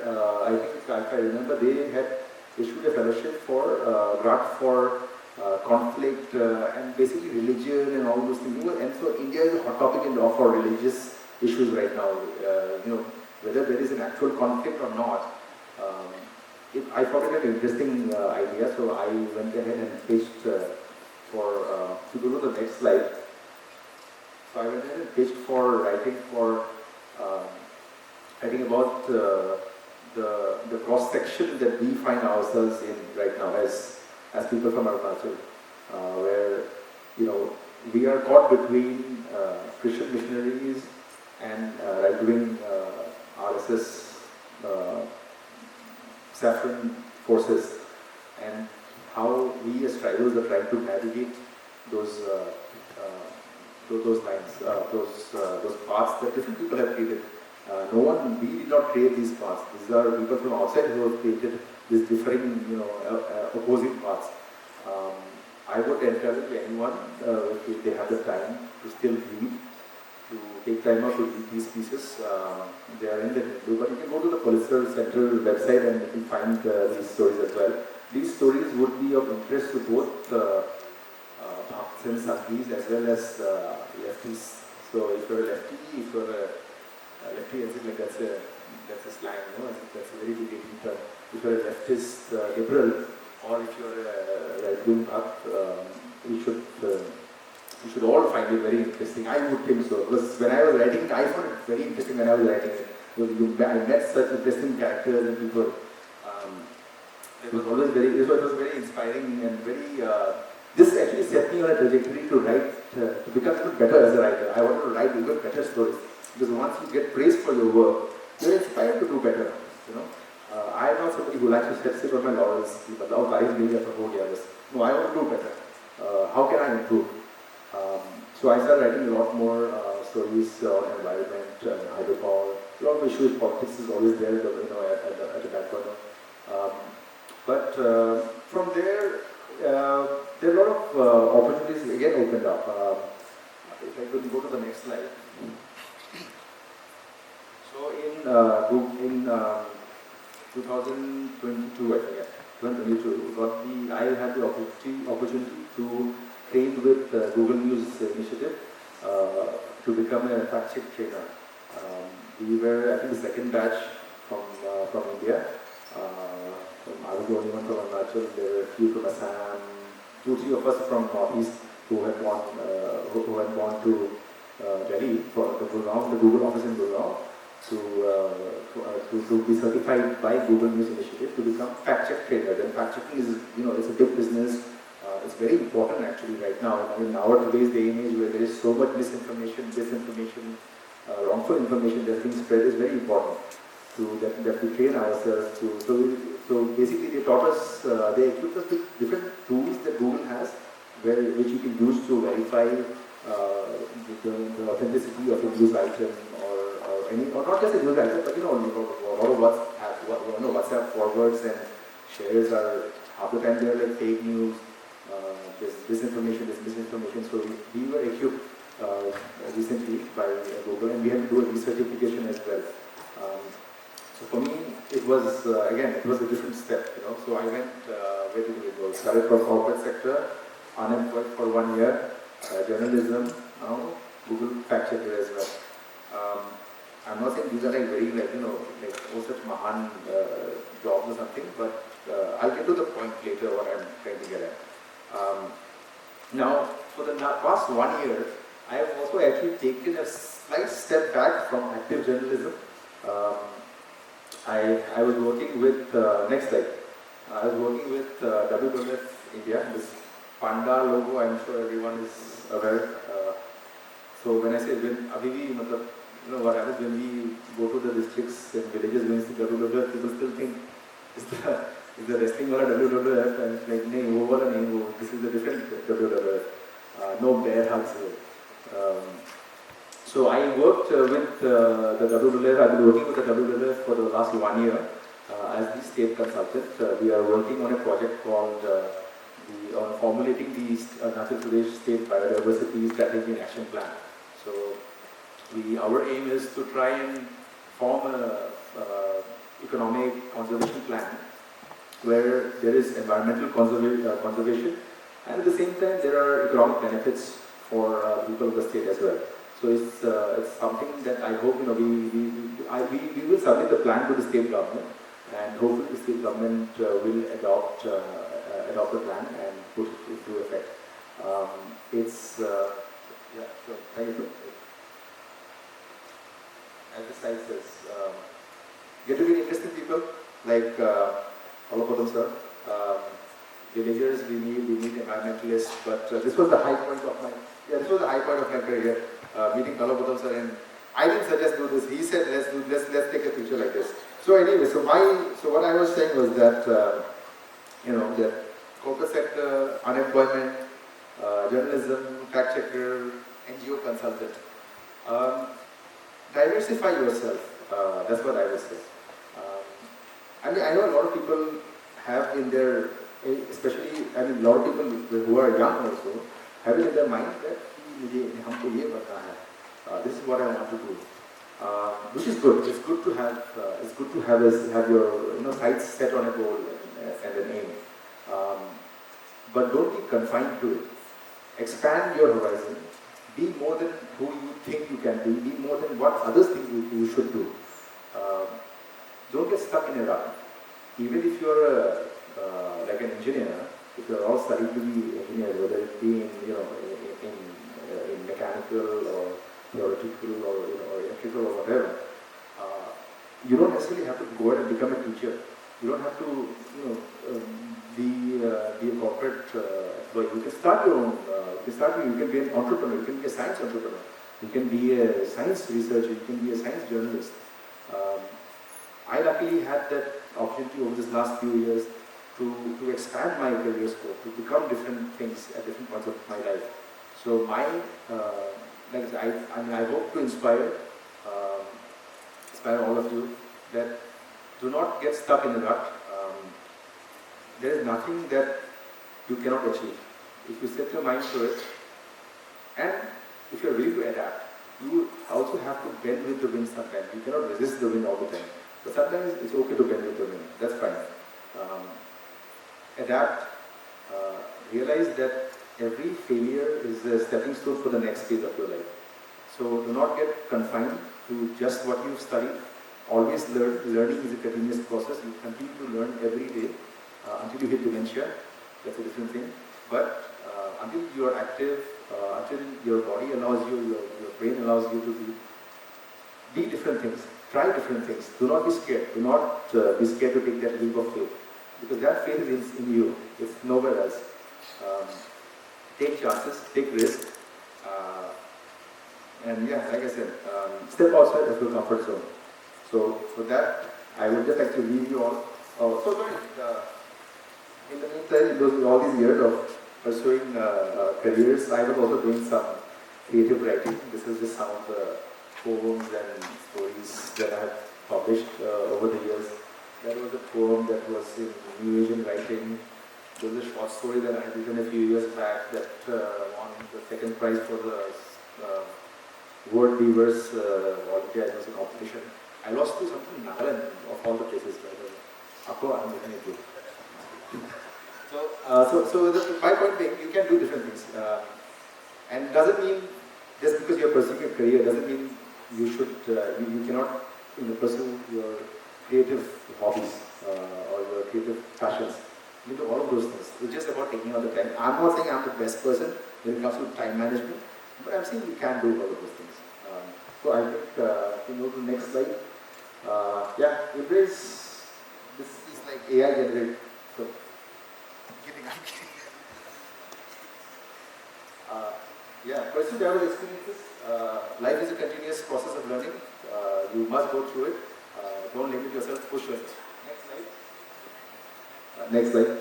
I think if I remember, they had issued a fellowship for grant for conflict and basically religion and all those things. And so India is a hot topic for religious issues right now. Whether there is an actual conflict or not, I found it an interesting idea. So I went ahead and pitched for, to go to the next slide. So I went ahead and pitched for writing about the cross section that we find ourselves in right now as people from Arunachal, where we are caught between Christian missionaries and right-wing RSS saffron forces, and how we as tribals are trying to navigate those lines, those paths that different people have created. We did not create these paths. These are people from outside who have created these differing, opposing paths. I would encourage anyone, if they have the time, to still read, to take time out to read these pieces. They are in the Hindu, but you can go to the Palliser Center website and you can find these stories as well. These stories would be of interest to both Bhakts and Sanghis as well as lefties. So if you're a lefty, if you're a lefty, I think like that's a slang, that's a very debating term. If you're a leftist liberal, or if you're a right-wing Bhakt, you should all find it very interesting. I would think so, because when I was writing it, I found it very interesting when I was writing it. I met such interesting characters and people. It was very inspiring and very. This actually set me on a trajectory to write, to become even better as a writer. I wanted to write even better stories, because once you get praised for your work, you're inspired to do better. I am not somebody who likes to sit on my laurels. No, I want to do better. How can I improve? So I started writing a lot more stories on environment, hydropower. A lot of issues, politics is always there, at the back burner. But from there are a lot of opportunities again opened up. If I could go to the next slide. So in 2022, I think, 2022, I had the opportunity to train with Google News initiative to become a fact-check trainer. We were, I think, the second batch from India. I was the only one from Arunachal. There were a few from Assam, 2-3 of us from Northeast who had gone to Delhi for the Google office in Gurgaon to be certified by Google News Initiative to become fact-check trainers. And fact-checking is, it's a big business. It's very important actually right now. In our today's day and age where there is so much misinformation, disinformation, wrongful information that's being spread, is very important that we train ourselves to. So basically they taught us, they equipped us with different tools that Google has, which you can use to verify the authenticity of a news item or not just a news item, but a lot of WhatsApp forwards and shares are half the time they're like fake news. There's disinformation, there's misinformation. So we were equipped recently by Google, and we had to do a recertification as well. So for me, it was it was a different step. So I went, where did we go? Started from corporate sector, unemployed for 1 year, journalism, now Google fact checker as well. I'm not saying these are very such mahan jobs or something, but I'll get to the point later what I'm trying to get at. Now, for the past 1 year, I have also actually taken a slight step back from active journalism. I was working with, next slide, I was working with WWF India, this Panda logo, I'm sure everyone is aware. So when I say win, you know what happens when we go to the districts and villages when we see WWF, people still think is the wrestling or a WWF, and it's like, nahi, wo wala nahi, wo, this is a different WWF. No bear hugs here. So I worked with the WWF. I've been working with the WWF for the last 1 year as the state consultant. We are working on a project called formulating the Arunachal Pradesh State Biodiversity Strategy and Action Plan. So our aim is to try and form a economic conservation plan where there is environmental conservation, and at the same time there are economic benefits for people of the state as well. So it's something that I hope, you know, we will submit the plan to the state government, and hopefully the state government will adopt the plan and put it into effect. Yeah. So thank you. As the slide says, get to meet interesting people like Oro Bruk sir. Villagers, we need environmentalists, but this was the high point of my career. Meeting Oro Bruk sir, and I didn't suggest do this. He said let's take a picture like this. So anyway, so what I was saying was that that corporate sector, unemployment, journalism, fact checker, NGO consultant. Diversify yourself. That's what I would say. I mean, I know a lot of people have in their, especially, I mean, a lot of people who are young also have it in their mind that this is what I want to do, which is good. It's good to have your sights set on a goal and an aim, but don't be confined to it. Expand your horizon. Be more than who you think you can be. Be more than what others think you should do. Don't get stuck in a rut. Even if you're like an engineer, if you're all studying to be engineers, whether it be in mechanical or theoretical or electrical or whatever, you don't necessarily have to go ahead and become a teacher. You don't have to be a corporate employee. You can start your own. You can be an entrepreneur. You can be a science entrepreneur. You can be a science researcher. You can be a science journalist. I luckily had that opportunity over this last few years to expand my career scope, to become different things at different points of my life. So I hope to inspire all of you that do not get stuck in a rut. There is nothing that you cannot achieve. If you set your mind to it, and if you are willing to adapt, you also have to bend with the wind sometimes. You cannot resist the wind all the time. But sometimes it's okay to bend with the wind. That's fine. Adapt. Realize that every failure is a stepping stone for the next phase of your life. So do not get confined to just what you've studied. Always learn. Learning is a continuous process. You continue to learn every day until you hit dementia. That's a different thing. But until you are active, until your body allows you, your brain allows you to be different things. Try different things. Do not be scared. Do not be scared to take that leap of faith. Because that faith is in you. It's nowhere else. Take chances, take risks. And yeah, like I said, step outside of your comfort zone. So for that, I would just like to leave you all. In the meantime, all these years of pursuing careers, I was also doing some creative writing. This is just some of the poems and stories that I have published over the years. There was a poem that was in New Asian writing. There was a short story that I had written a few years back that won the second prize for the World Weavers All India Anniversary competition. I lost to something in Nagaland of all the places. I'm looking at you. So my point being, you can do different things, and doesn't mean just because you're pursuing a career doesn't mean you should you cannot pursue your creative hobbies or your creative passions. You do all of those things. It's just about taking out the time. I'm not saying I'm the best person when it comes to time management, but I'm saying you can do all of those things. So I think we move to the next slide. This is like AI generated. So, pursue diverse experiences. life is a continuous process of learning. You must go through it. Don't limit yourself, push yourself. Next slide. Next slide.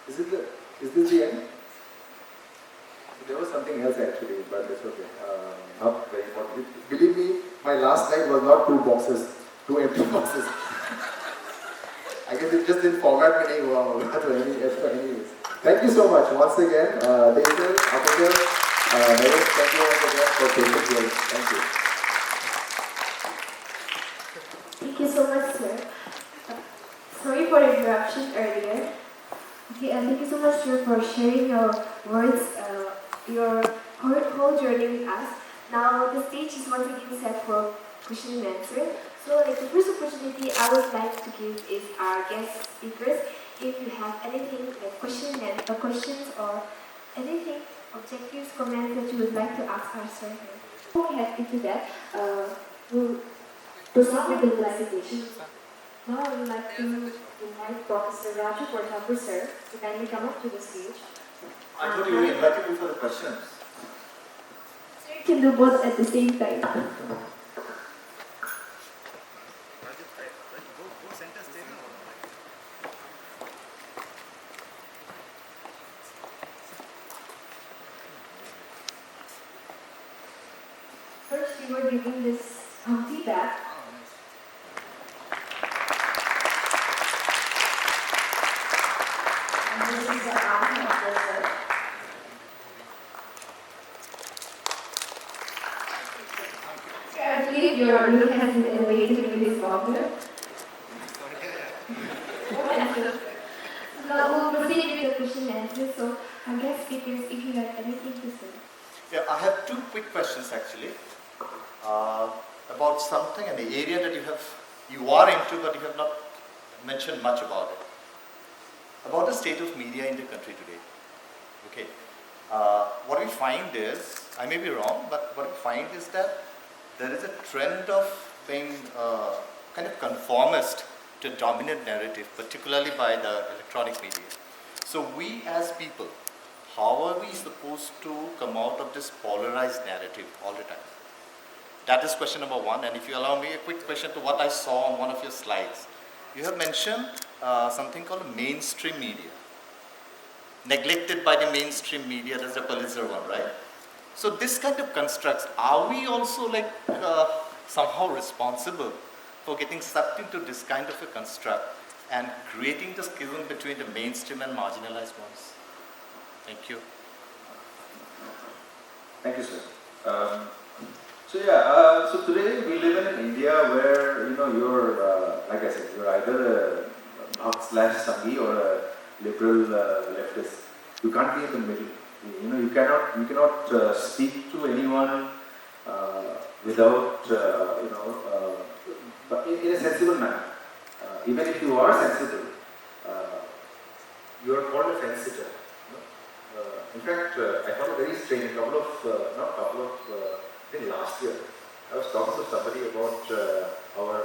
Is this the end? There was something else actually, but it's okay. Not very important. Believe me, my last slide was not 2 boxes, 2 empty boxes. I guess it just didn't format me anyways. Thank you so much once again, Tenzin, Arunachal, NERIST, thank you once again for patient hearing. Thank you. Thank you so much, sir. Sorry for the interruption earlier. Okay, thank you so much, sir, for sharing your words, your whole journey with us. Now, the stage is once again set for question and answer. So, the first opportunity I would like to give is our guest speakers. If you have anything like questions or anything, objectives, comments that you would like to ask our sir. Before we head into that, we'll proceed with the presentation. Now I would like to invite Professor Ranju Dodum sir to kindly come up to the stage. I thought you were inviting me for the questions. Sir, you can do both at the same time. First, we were giving this tea bag. And this is the arm of the sir. I believe your look has been elevated with this popular. Now we'll proceed with the question and answer. So, our guest speakers, if you have anything to say. Yeah, I have 2 quick questions actually. About something, an area that you are into, but you have not mentioned much about it. About the state of media in the country today. Okay. What we find is, I may be wrong, but what we find is that there is a trend of being kind of conformist to dominant narrative, particularly by the electronic media. So we as people, how are we supposed to come out of this polarized narrative all the time? That is question number 1. And if you allow me a quick question to what I saw on one of your slides. You have mentioned something called mainstream media. Neglected by the mainstream media, that's the Pulitzer one, right? So this kind of constructs, are we also like somehow responsible for getting sucked into this kind of a construct and creating the schism between the mainstream and marginalized ones? Thank you. Thank you, sir. So today we live in an India where you're like I said, you're either a Bhakt/Sanghi or a liberal leftist. You can't be in the middle. You cannot speak to anyone without but in a sensible manner. Even if you are sensible, you are called a fence-sitter. In fact, I found it very strange. I think last year, I was talking to somebody about our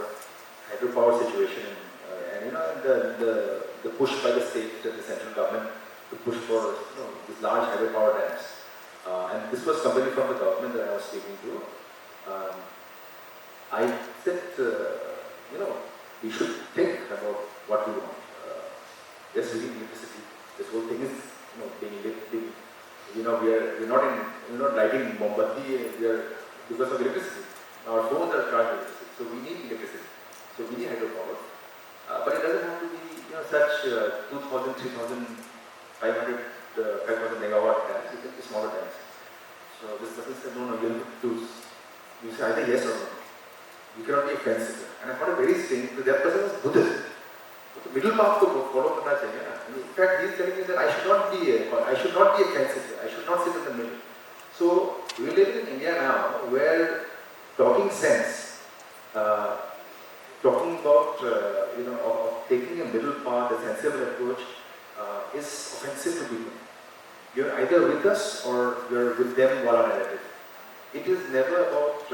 hydropower situation and the push by the state and the central government to push for these large hydropower dams. And this was somebody from the government that I was speaking to. I said, we should think about what we want. Yes, we need electricity. This whole thing is, we're not lighting Mombatti because of electricity. Our phones are charged with electricity, so we need electricity. So we need hydropower. But it doesn't have to be such 2,000, 3,000, 5,000 megawatt dams. It can be smaller dams. So this person said, no, you say either yes or no. You cannot be a fence-sitter. And I found it very strange because that person was Buddhist. So the middle path to follow karna chahiye na. In fact, he is telling me that I should not be a fence-sitter. I should not sit in the middle. So we live in India now where talking sense, talking about of taking a middle path, a sensible approach, is offensive to people. You're either with us or you're with them while on narrative. It is never about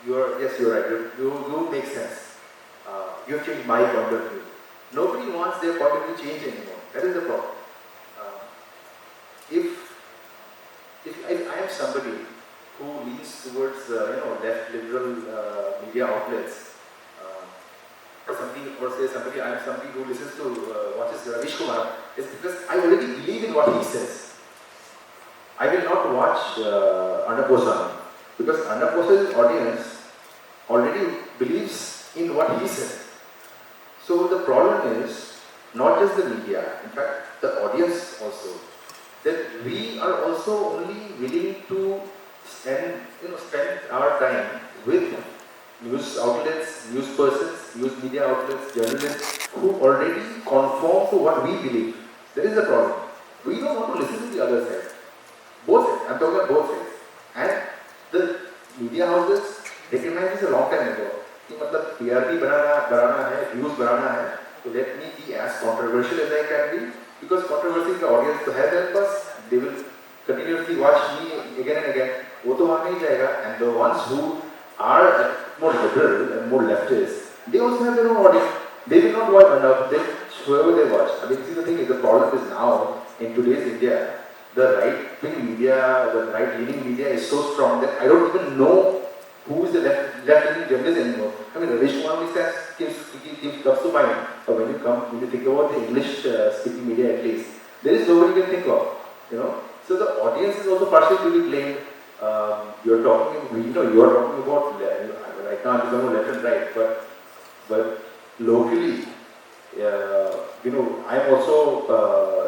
you're right, you make sense. You have changed my point of view. Nobody wants their point of view changed anymore. That is the problem. somebody who leans towards left liberal media outlets, somebody I'm somebody who listens to watches Ravish Kumar, is because I already believe in what he says. I will not watch Annaposam because Annaposam's audience already believes in what he says. So the problem is not just the media, in fact the audience also, that we are also only willing to spend our time with news outlets, news persons, news media outlets, journalists who already conform to what we believe. That is the problem. We don't want to listen to the other side. Both sides. I'm talking about both sides. And the media houses recognize this a long time ago. कि मतलब TRP बनाना है, views बनाना है, so let me be as controversial as I can be, because controversy the audience to have help us, they will continuously watch me again and again. वो तो वहाँ नहीं जाएगा. And the ones who are more liberal and more leftist, they also have their own audience. They will not watch enough. They whoever they watch. I mean, see the thing is, the problem is now in today's India, the right-wing media, the right-leaning media is so strong that I don't even know who is the left-leaning journalist anymore. I mean, Ravish Kumar comes to mind, or when you think about the English-speaking media at least, there is nobody you can think of, So the audience is also partially to be blamed. You're talking about, right now I'm talking about left and right, but locally, I'm also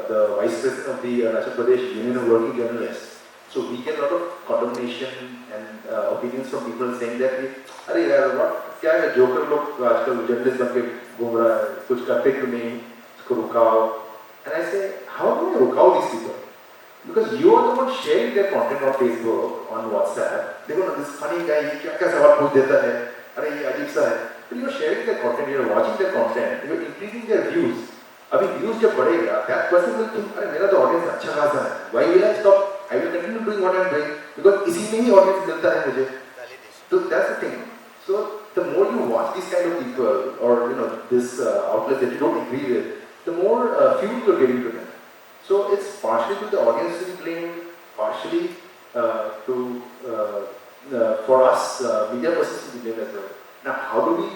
the vice president of the Arunachal Pradesh Union of Working Journalists. So we get a lot of condemnation and opinions from people saying that, अरे यार, क्या है joker लोग आजकल journalist बन के घूम रहा है, कुछ करते क्यों नहीं, इसको रुकाओ. And I say, how do I रुकाओ these people? Because you are the one sharing their content on Facebook, on WhatsApp. They go, this funny guy, ये क्या सवाल पूछ देता है, अरे ये अजीब सा है. But you are sharing their content, you are watching their content, you are increasing their views. अभी views जब बढ़ेगा, that person will think, अरे मेरा तो audience अच्छा खासा है. Why will I stop? I will continue doing what I am doing because इसी में ही audience मिलता है मुझे. So that's the thing. So the more you watch these kind of people, or this outlets that you don't agree with, the more fuel you're giving to them. So it's partially to the audience to be blamed, partially for us media persons to be blamed as well. Now, how do we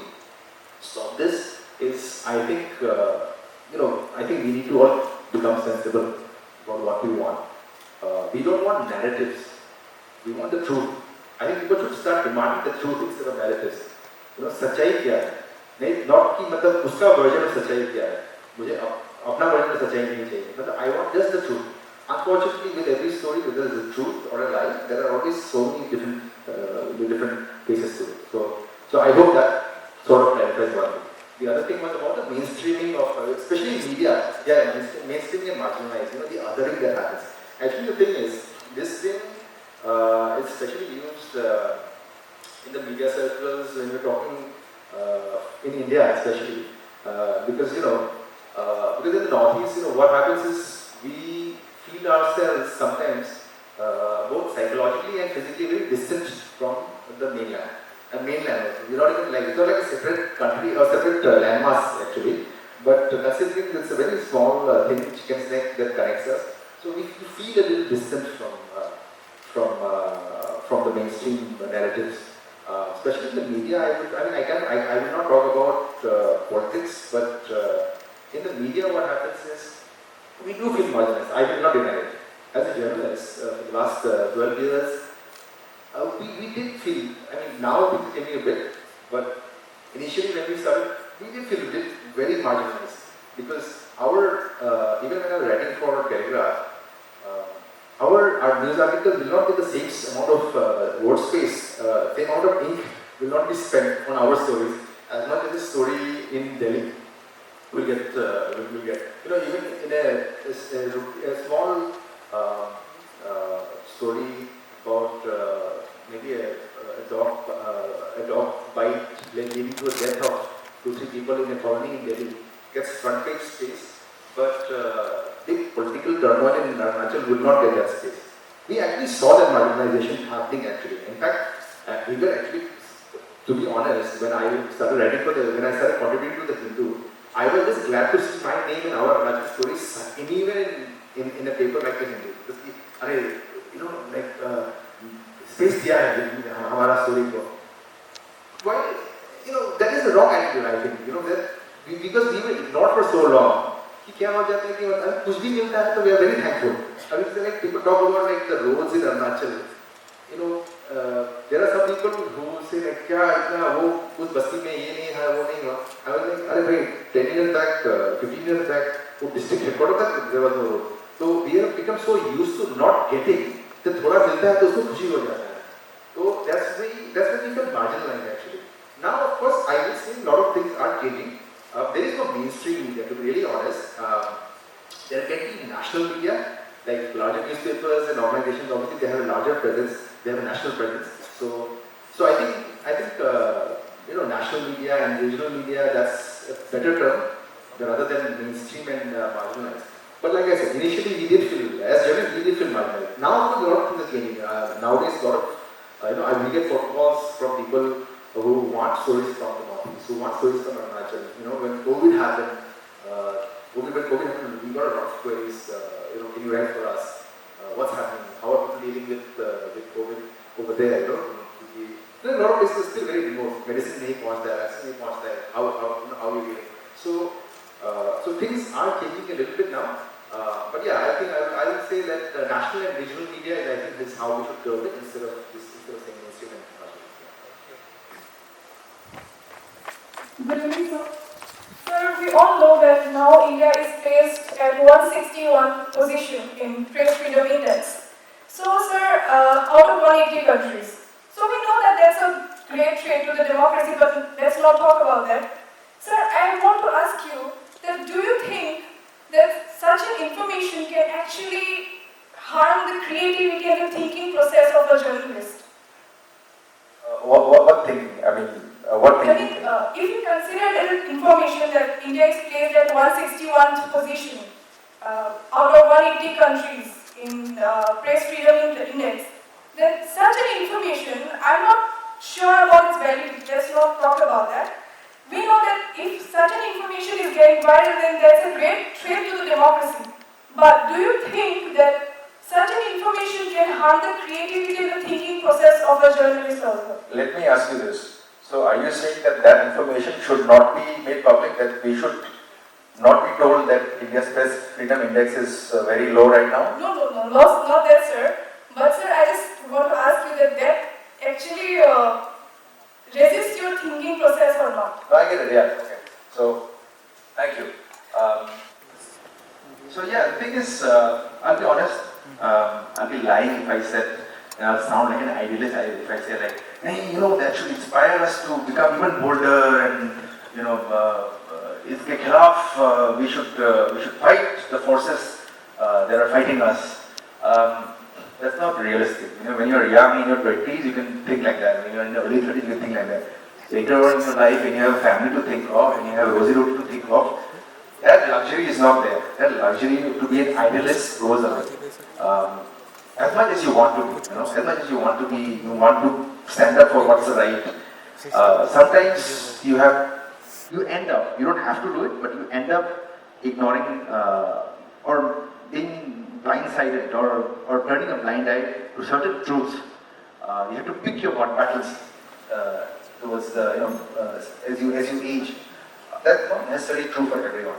stop this? Is I think I think we need to all become sensible about what we want. We don't want narratives. We want the truth. I think people should start demanding the truth instead of narratives. सच्चाई क्या है? नहीं, not कि मतलब उसका version of सच्चाई क्या है? मुझे अपना version of सच्चाई नहीं चाहिए. मतलब I want just the truth. Unfortunately, with every story, whether it's a truth or a lie, there are always so many different cases to it. So I hope that sort of clarifies one thing. The other thing was about the mainstreaming of, especially in media, mainstreaming and marginalized, the othering that happens. Actually, the thing is, this thing is especially used in the media circles when we're talking in India, especially because because in the Northeast, what happens is we feel ourselves sometimes both psychologically and physically very distant from the mainland. And mainland, we're not even it's not like a separate country or separate landmass actually, but considering it's a very small thing which can say that connects us. So we feel a little distant from the mainstream narratives, especially in the media. I will not talk about politics, but in the media, what happens is we do feel marginalized. I will not deny it. As a journalist, for the last 12 years, we did feel. Now things are changing a bit, but initially when we started, we did feel very marginalized because our even when I was writing for Telegraph. Our news articles will not get the same amount of word space, same amount of ink will not be spent on our stories as much as a story in Delhi will get. Even in a small story about maybe a dog bite leading to the death of 2-3 people in a colony in Delhi gets front page space, but big political turmoil in Arunachal will not get that space. We actually saw that marginalization happening actually. In fact, we were actually, to be honest, when I started writing when I started contributing to the Hindu, I was just glad to see my name in our Arunachal stories anywhere in a paper like the Hindu. Because, that because we were ignored for so long, कि क्या हो जाता है कि मतलब कुछ भी मिलता है तो we are very thankful. I mean, like people talk about like the roads in Arunachal. You know, there are some people who say like क्या इतना वो उस बस्ती में ये नहीं है वो नहीं हुआ. I was like अरे भाई 10 years back, 15 years back वो district headquarters तक there was no road. So we have become so used to not getting that थोड़ा मिलता है तो उसको खुशी हो जाता है. So that's when we become marginalized actually. Now of course I will say a lot of things are changing. There is no mainstream media, to be really honest. There can be national media, like larger newspapers and organizations. Obviously, they have a larger presence. They have a national presence. So I think national media and regional media, that's a better term rather than mainstream and marginalized. But like I said, initially we did feel, as journalists, we did feel marginalized. Now, of course, a lot of things are changing. Nowadays, a lot of we get phone calls from people who want stories from the Northeast, who want stories from Arunachal. You know, when COVID happened, we got a lot of queries. Can you write for us? What's happening? How are people dealing with COVID over there? A lot of places are still very remote. Medicine nahi pahunchta hai, vaccine nahi pahunchta hai. How are you dealing? So things are changing a little bit now. But yeah, I think I would say that the national and regional media, I think, is how we should go it instead of saying mainstream and national. Good evening, sir. Sir, we all know that now India is placed at 161 position in Press Freedom Index. So, sir, out of 180 countries. So we know that that's a great trait to the democracy, but let's not talk about that. Sir, I want to ask you that do you think that such an information can actually harm the creativity and the thinking process of a journalist? What thing? I mean, what thing? I mean, if you consider the information that India is placed at 161st position out of 180 countries in Press Freedom Index, then such an information, I'm not sure about its validity. Let's not talk about that. We know that if such an information is getting viral, then that's a great trait to the democracy. But do you think that such an information can harm the creativity and the thinking process of a journalist also? Let me ask you this. So are you saying that information should not be made public, that we should not be told that India's Press Freedom Index is very low right now? No, not that, sir. But sir, I just want to ask you that actually resists your thinking process or not? No, I get it, yeah. Okay. So, thank you. So yeah, the thing is, I'll be honest, I'll be lying if I said, I'll sound like an idealist if I say like, hey, that should inspire us to become even bolder and, इसके खिलाफ we should fight the forces that are fighting us. That's not realistic. When you're young, in your 20s, you can think like that. When you're in your early 30s, you can think like that. Later on in your life, when you have a family to think of, and you have a rosy road to think of, that luxury is not there. That luxury to be an idealist goes away. As much as you want to be, as much as you want to stand up for what's right. Sometimes you end up, you don't have to do it, but you end up ignoring or being blindsided or turning a blind eye to certain truths. You have to pick your battles towards as you age. That's not necessarily true for everyone.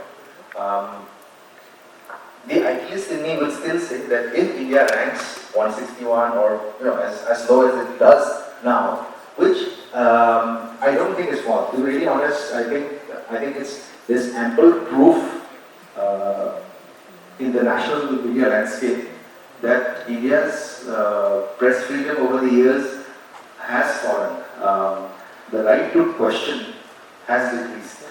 The idealist in me will still say that if India ranks 161 or as low as it does now, which I don't think is false. To be really honest, I think there's ample proof in the national media landscape that India's press freedom over the years has fallen. The right to question has decreased.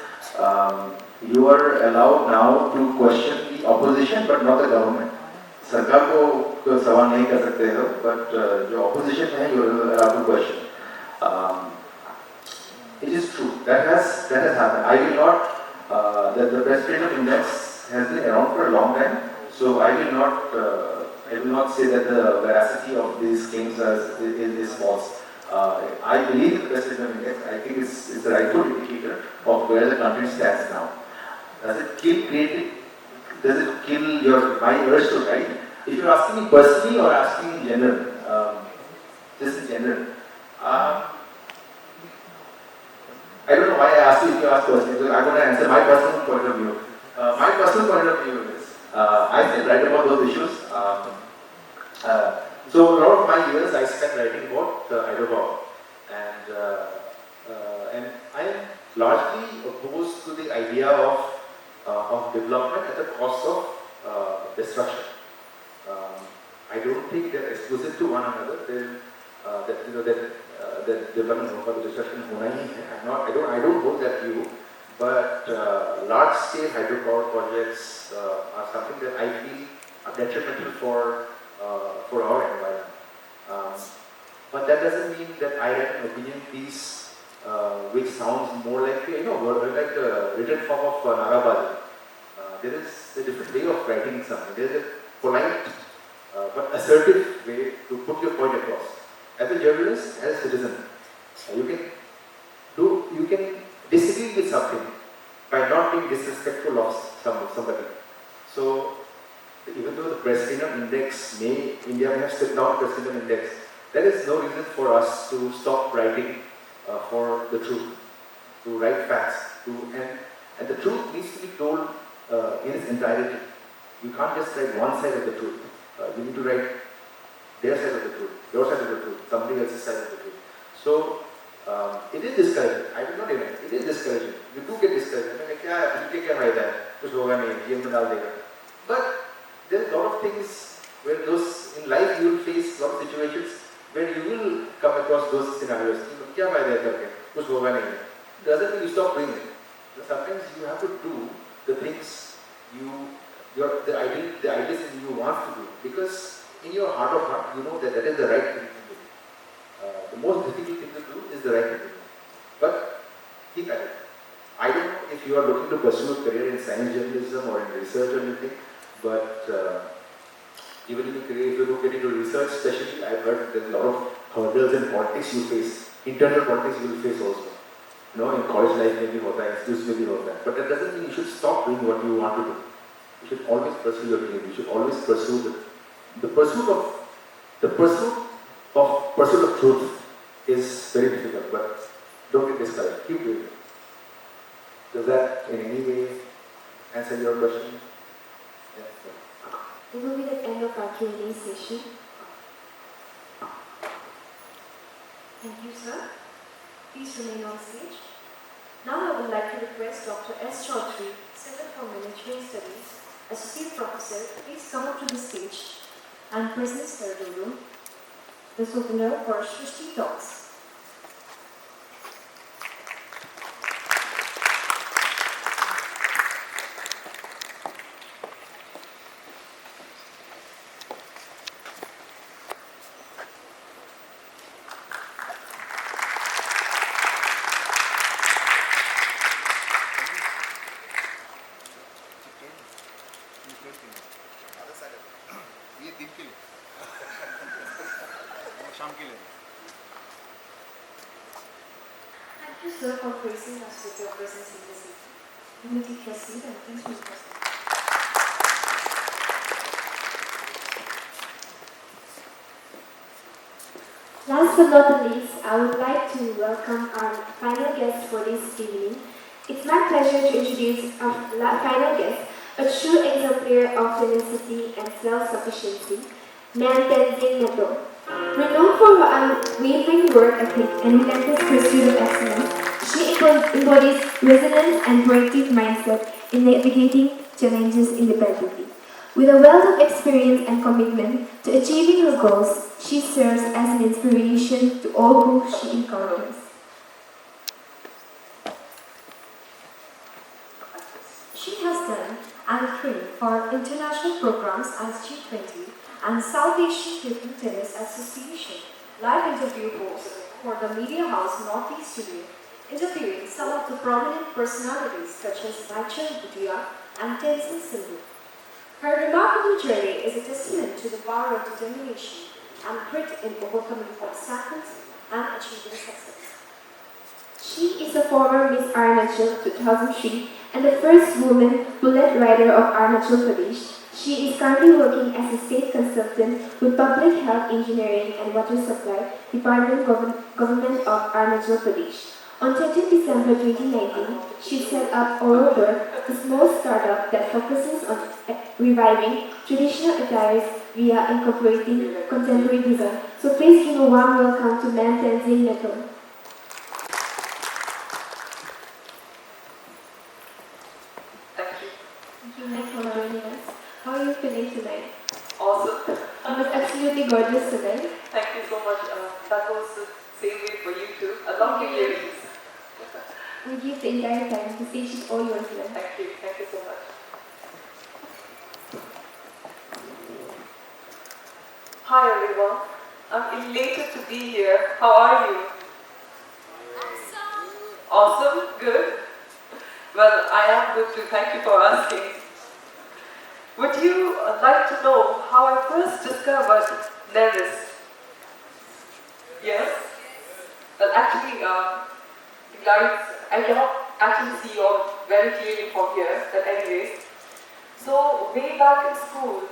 You are allowed now to question the opposition but not the government. सरकार को सवाल नहीं कर सकते हो, but जो opposition है, you are allowed to question. It is true that has happened. I will not that the press freedom index has been around for a long time, so I will not say that the veracity of these claims is false. I believe the press freedom index. I think it's the rightful indicator of where the country stands now. Does it kill creativity? Does it kill my urge to write? If you're asking me personally or asking in general, just in general, I don't know why I asked ask you if you ask questions. I'm going to answer my personal point of view. My personal point of view is, I still write about those issues. So a lot of my years I spent writing about Hyderabad, and I am largely opposed to the idea of development at the cost of destruction. I don't think they're exclusive to one another. That development of destruction होना ही है. I don't hold that view. But large-scale hydropower projects are something that I feel are detrimental for our environment. But that doesn't mean that I have an opinion piece which sounds more like, like a written form of Narabazi. There is a different way of writing something. There is a polite but assertive way to put your point across. As a journalist, as a citizen, you can disagree with something by not being disrespectful of somebody. So, even though the press freedom index India may have stepped down press freedom index, there is no reason for us to stop writing for the truth, to write facts, and the truth needs to be told in its entirety. You can't just write one side of the truth. You need to write their side of the truth, your side of the truth, somebody else's side of the truth. So, it is discouraging. I will not deny it. It is discouraging. You do get discouraged. But there are a lot of things where in life you will face a lot of situations where you will come across those scenarios. It doesn't mean you stop doing it. Sometimes you have to do the things the ideas you want to do, because in your heart of heart you know that is the right thing to do. The most difficult thing to do is the right thing to do. But keep at it. I don't know if you are looking to pursue a career in science journalism or in research or anything, but even in a career, if you look into research, especially, I've heard there's a lot of hurdles in politics you face. Internal politics you will face also. In college life maybe hota hai, institutes maybe hota hai. But that doesn't mean you should stop doing what you want to do. You should always pursue your dream. You should always pursue the pursuit of truth is very difficult, but don't get discouraged. Keep doing it. Does that in any way answer your question? Yes. It will be the end of our Q&A session. Thank you, sir. Please remain on stage. Now I would like to request Dr. S. Chaudhary, Center for Management Studies, Associate Professor, please come up to the stage and present Sir Dodum, the souvenir for Shristi Talks. Thank you, sir, for gracing us with your presence in this evening. You may take your seat and please be present. Last but not the least, I would like to welcome our final guest for this evening. It's my pleasure to introduce our final guest, a true exemplar of tenacity and self-sufficiency, Ma'am Tenzin Metoh. Renowned for her unwavering work ethic and relentless pursuit of excellence, she embodies resilience and proactive mindset in navigating challenges independently. With a wealth of experience and commitment to achieving her goals, she serves as an inspiration to all who she encounters. She has done and trained for international programs as G20 and South Asian Table Tennis Association, live interview host for the media house Northeast Studio, interviewing some of the prominent personalities such as Rachel Bhutia and Tenzin Metoh. Her remarkable journey is a testament to the power of determination and grit in overcoming obstacles and achieving success. She is a former Miss Arunachal 2003 and the first woman bullet rider of Arunachal Pradesh. She is currently working as a state consultant with Public Health Engineering and Water Supply Department Government of Arunachal Pradesh. On 13 December 2019, she set up Oro Bruk, a small startup that focuses on reviving traditional attires via incorporating contemporary design. So please give a warm welcome to Ma'am Tenzin Metoh. Thank you. Thank you, ma'am, for joining us. How are you feeling tonight? Awesome. You look absolutely gorgeous tonight. Thank you so much. That was the same way for you too. A lovely ladies. We give the entire time. The stage is all yours, ma'am. Thank you. Thank you so much. Hi everyone. I'm elated to be here. How are you? Awesome. Good. Well, I am good too. Thank you for asking. Would you like to know how I first discovered NERIST? Yes? Well, actually, guys, I cannot actually see you all very clearly from here, but anyways. So, way back in school,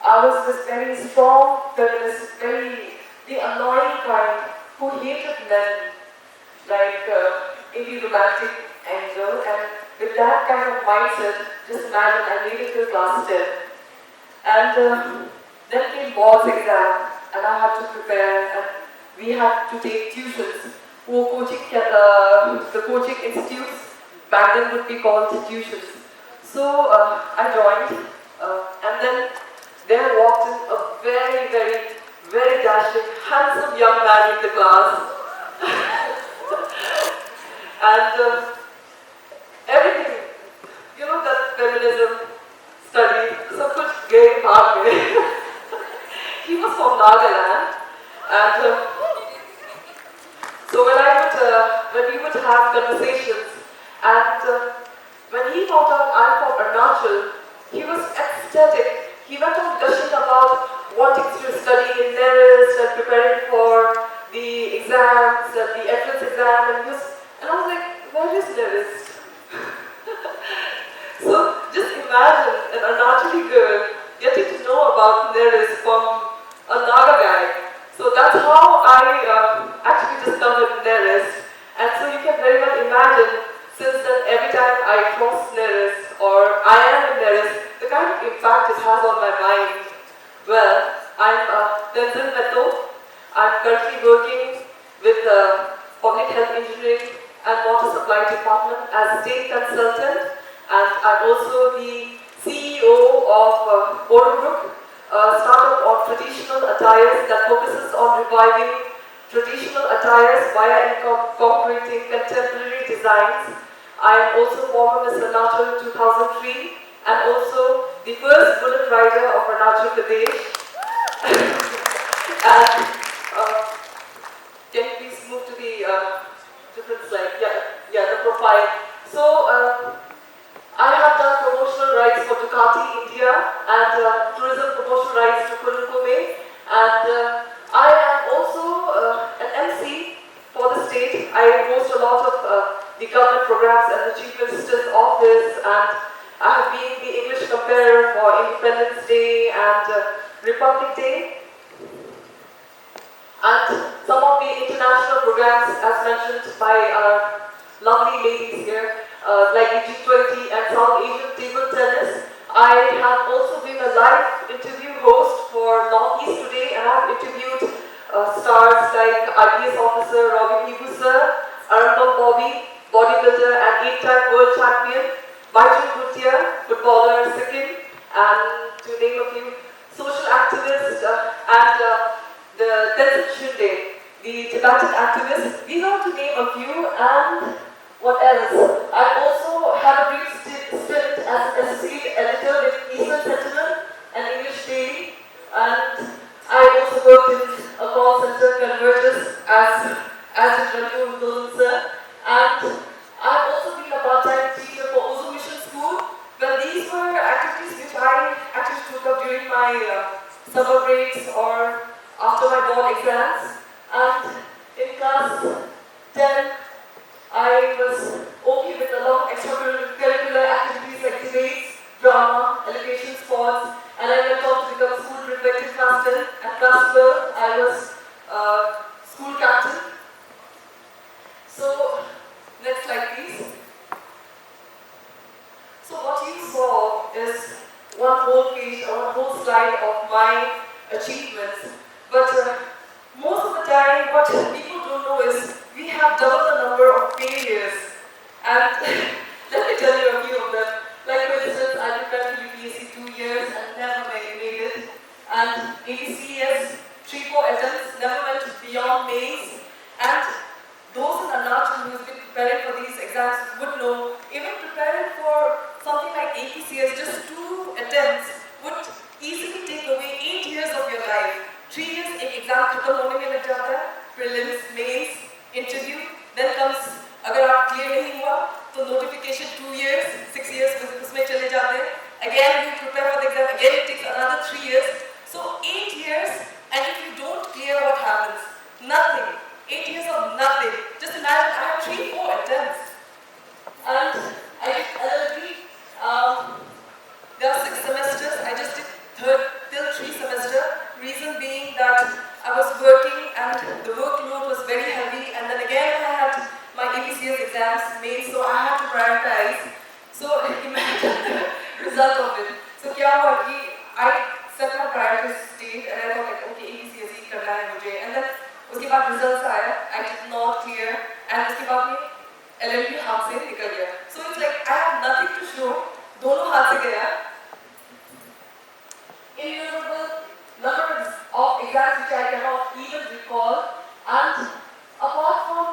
I was this very strong feminist, the annoying kind who hated men, like in the romantic angle, and with that kind of mindset, just imagine I made it till class 10. And then came boards exam, and I had to prepare, and we had to take tuitions. The coaching institutes back then would be called tuitions. So I joined, and then there walked in a very, very, very dashing, handsome young man in the class. And everything, you know, that feminism study, सब कुछ गए भाग में. He was from Nagaland, and so when we would have conversations, and when he found out I'm from Arunachal, he was ecstatic. He went on gushing about wanting to study in NERIST and preparing for the exams and the entrance exam, and I was like, where is NERIST? So just imagine an Arunachali girl getting to know about NERIST from a Naga guy. So that's how I actually discovered NERIST. And so you can very well imagine, since then every time I cross NERIST or I am in NERIST, the kind of impact it has on my mind. Well, I'm Tenzin Metoh. I'm currently working with Public Health Engineering and Water Supply Department as State Consultant, and I'm also the CEO of Oro Bruk, a startup of traditional attires that focuses on reviving traditional attires via incorporating contemporary designs. I am also former Miss Arunachal 2003 and also the first bullet rider of Arunachal Pradesh. And can you please move to the different slide? Yeah, the profile. So I have done promotional rides for Guwahati, India, and tourism promotional rides to 𝘚𝑩𝑚, and I am also an MC for the state. I host a lot of the government programs at the Chief Minister's office, and I have been the English comparer for Independence Day and Republic Day. And some of the international programs, as mentioned by our lovely ladies here, like the G20 and South Asian table tennis. I have also been a live interview host for Northeast Today, and I have interviewed stars like IPS officer Robbie Hibusa, Arunachal Bobby, bodybuilder and 8-time world champion, Michael Gutierrez, footballer, Sikkim, and to name a few, social activist, and the Tenzin Metoh, the Tibetan activist. These are to name a few, and what else? I also had a brief stint as an associate editor with Eastern Sentinel and English Daily, and I also worked in a call center convergence as Ranju Dodum, and I've also been a part-time teacher for Ozu Mission School. Well, these were activities which I actually took up during my summer breaks or after my board exams, and in class 10, I was okay with a lot of extracurricular activities like debates, drama, education, sports, and I went on to become school prefect in class 10. At class 12, I was school captain. So So what you saw is one whole page or one whole slide of my achievements. But most of the time, what people don't know is we have double the number of failures. And let me tell you a few of them. Like for instance, I prepared for UPSC 2 years and never made it. And ACS 3-4 attempts never went beyond mains. And those in Arunachal who have been preparing for these exams would know, even preparing for something like APCS, just 2 attempts would easily take away 8 years of your life. 3 years in exam खत्म होने में लग जाता है, prelims, mains, interview, then comes अगर आप clear नहीं हुआ तो notification 2 years, 6 years उसमें चले जाते हैं. Again you prepare for the exam, again it takes another 3 years. So 8 years, and if you don't clear, what happens? Nothing. 8 years of nothing. Just imagine I have 3-4 attempts. And I did LLB. There are 6 semesters. I just did till 3 semester. Reason being that I was working and the workload was very heavy. And then again I had my APCS exams made, so I had to prioritize. So imagine the result of it. So क्या हुआ कि I set my priorities straight and I thought like, okay, APCS ही करना है मुझे. And then उसके बाद results आया, I did not clear, and उसके बाद में LLB हाथ से निकल गया. So it's like I have nothing to show, दोनों हाथ से गया. Innumerable numbers of exams which I cannot even recall, and apart from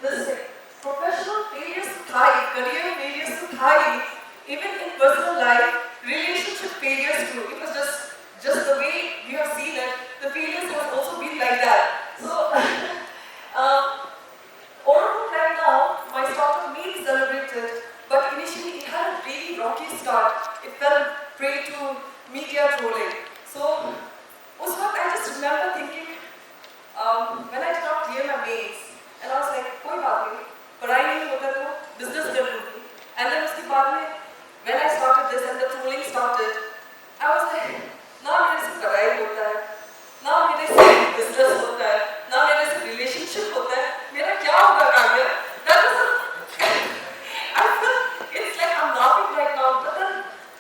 this thing, professional failures to thrive, career failures to thrive, even in personal life, relationship failures too. It was just the way you have seen it, the failures have also been like that. So, Oro Bruk right now, my start was being celebrated, but initially it had a really rocky start. It fell prey to media trolling. So, उस वक्त I just remember thinking, when I did not clear my mains, and I was like, कोई बात नहीं, पढ़ाई नहीं होता तो business कर लूँगी. And then उसके बाद में, when I started this and the trolling started, I was like, ना मेरे से पढ़ाई होता है, ना मेरे से business होता है, ना मेरे से relationship होता है, मेरा क्या होगा Kavya? That was I feel it's like I'm laughing right now, but then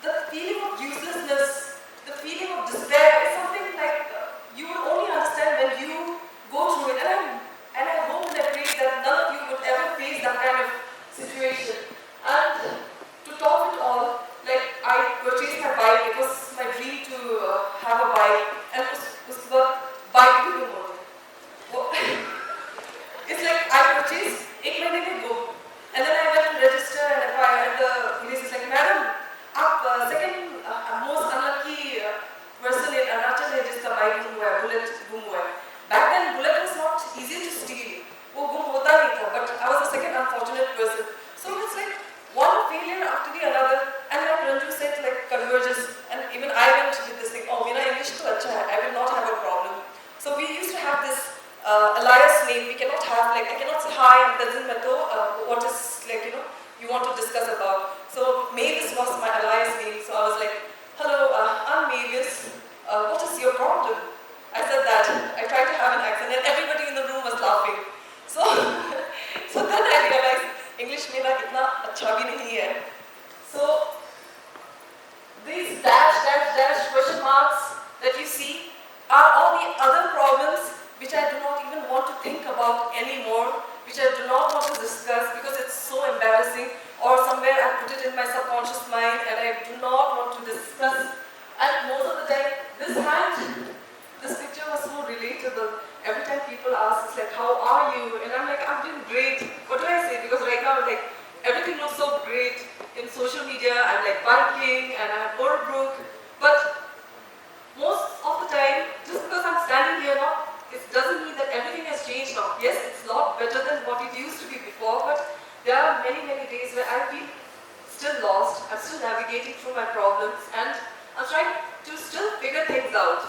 the feeling of uselessness, the feeling of despair is something like you will only understand when you go through it. And I hope and I pray that none of you would ever face that kind of situation. And to top it all, like I purchased my bike. It was my dream to have a bike, and उसके बाद bike भी गुम हो गई. It's like I purchased, 1 महीने में गुम, and then I went to register and the police is like, madam, आप second most unlucky person in Arunachal है जिसका bike गुम हुआ है, bullet गुम हुआ है. Back then bullet was not easy to steal. वो गुम होता नहीं था, but I was the second unfortunate person. So it's like one failure after the another, and like Ranju said, like converges, and even I went with this thing, oh, मेरा English तो अच्छा है, I will not have a problem. So we used to have this alias name. We cannot have like, I cannot say, hi, I'm Tenzin Metoh, what is like, you want to discuss about. So Mavis was my alias name, so I was like, hello, I'm Mavis, what is your problem? I said that, I tried to have an accent and everybody in the room was laughing. So then I realized, English मेरा इतना अच्छा भी नहीं है. So these dash question marks that you see are all the other problems which I do not even want to think about anymore, which I do not want to discuss because it's so embarrassing, or somewhere I put it in my subconscious mind and I do not want to discuss. And most of the time, this picture was so relatable. Every time people ask, it's like, how are you? And I'm like, I'm doing great. What do I say? Because right now, like, everything looks so great. In social media, I'm like biking and I have Oro Bruk. But most of the time, just because I'm standing here now, it doesn't mean that everything has changed now. Yes, it's a lot better than what it used to be before, but there are many, many days where I feel still lost. I'm still navigating through my problems and I'm trying to still figure things out.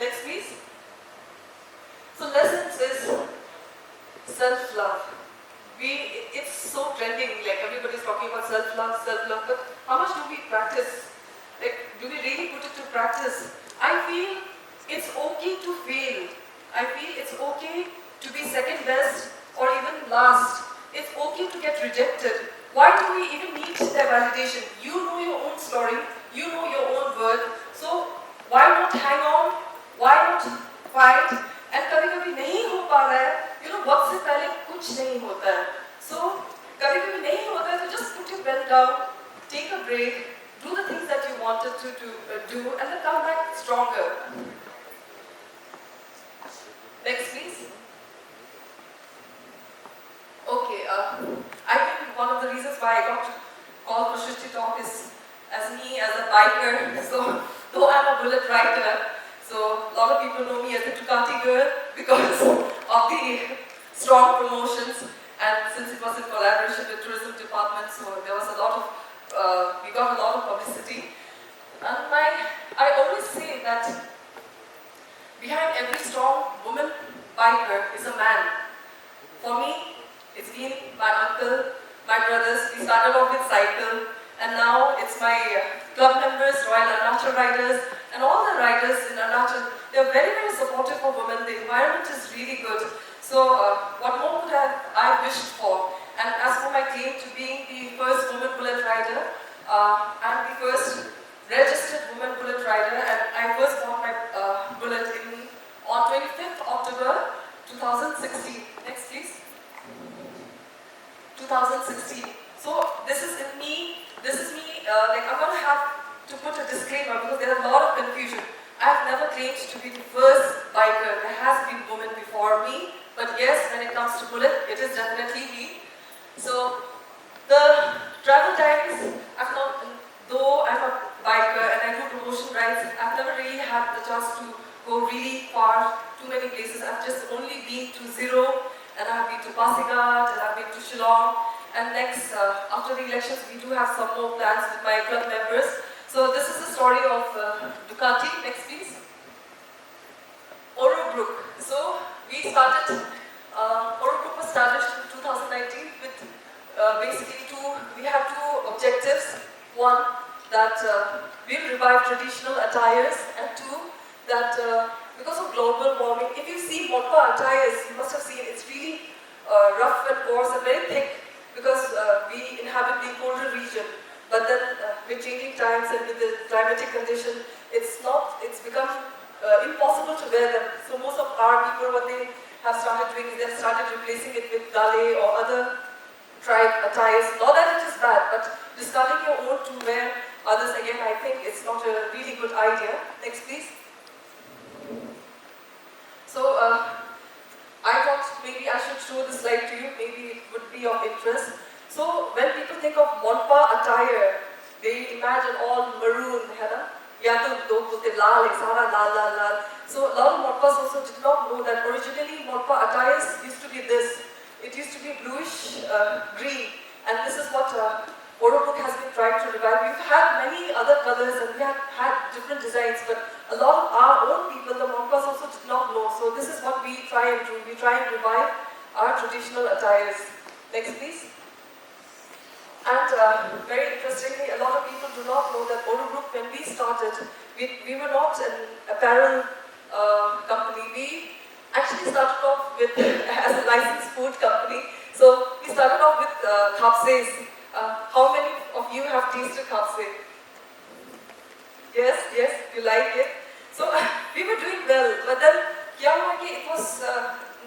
Next, please. So lessons is self-love. It's so trending, like everybody's talking about self-love, but how much do we practice? Like, do we really put it to practice? I feel it's okay to fail. I feel it's okay to be second best or even last. It's okay to get rejected. Why do we even need the validation. You know your own story, you know your own worth, so why not hang on, why not fight? And कभी-कभी नहीं हो पा रहा है, you know, वक्त से पहले कुछ नहीं होता है. So कभी-कभी नहीं होता है, so just put your belt down, take a break, do the things that you wanted to do, and then come back stronger. Next, please. Okay, I think one of the reasons why I got called for Shristi talk is as me as a biker. So, though I'm a bullet rider, so a lot of people know me as the Ducati girl because of the strong promotions, and since it was in collaboration with tourism department, so there was a lot of, we got a lot of publicity. And I always say that behind every strong woman biker is a man. For me, it's been my uncle, my brothers. We started off with cycle, and now it's my club members, Royal Arunachal riders, and all the riders in Arunachal. They're very, very supportive of women. The environment is really good. So, what more could I wished for? And as for my claim to being the first woman bullet rider, I'm the first registered woman bullet rider, and I first bought my bullet on 25th October 2016. Next, please. 2016. So this is in me. This is me. Like I'm gonna have to put a disclaimer because there's a lot of confusion. I've never claimed to be the first biker. There has been women before me, but yes, when it comes to bullet, it is definitely me. So the travel times, I've not. Though I'm a biker and I do promotion rides, I've never really had the chance to go really far, too many places. I've just only been to Zero, and I've been to Pasighat, and I've been to Shillong. And next, after the elections, we do have some more plans with my club members. So this is the story of Ducati. Next, please. Oro Bruk. So we started, Oro Bruk was established in 2019 with basically we have two objectives. One, that we'll revive traditional attires, and two, that because of global warming, if you see Monpa attires, you must have seen it's really rough and coarse and very thick because we inhabit the colder region. But then with changing times and with the climatic condition, it's become impossible to wear them. So most of our people, what they have started doing is they've started replacing it with gale or other tribe attires. Not that it is bad, but discarding your own to wear others, again, I think it's not a really good idea. Next, please. So, I thought maybe I should show this slide to you, maybe it would be of interest. So, when people think of Monpa attire, they imagine all maroon, lal. So, a lot of Monpas also did not know that originally Monpa attires used to be this. It used to be bluish green, and this is what Oro Bruk has been trying to revive. We've had many other colors and we have had different designs, but a lot of our own people, the Monpas, also did not know. So this is what we try and do. We try and revive our traditional attires. Next, please. And very interestingly, a lot of people do not know that Oro Bruk, when we started, we were not an apparel company. We actually started off with as a licensed food company. So we started off with 𝐒𝐡𝐫𝐢𝐬𝐭𝐢. How many of you have tasted 𝐒𝐡𝐫𝐢𝐬𝐭𝐢? Yes, you like it. So we were doing well, but then it was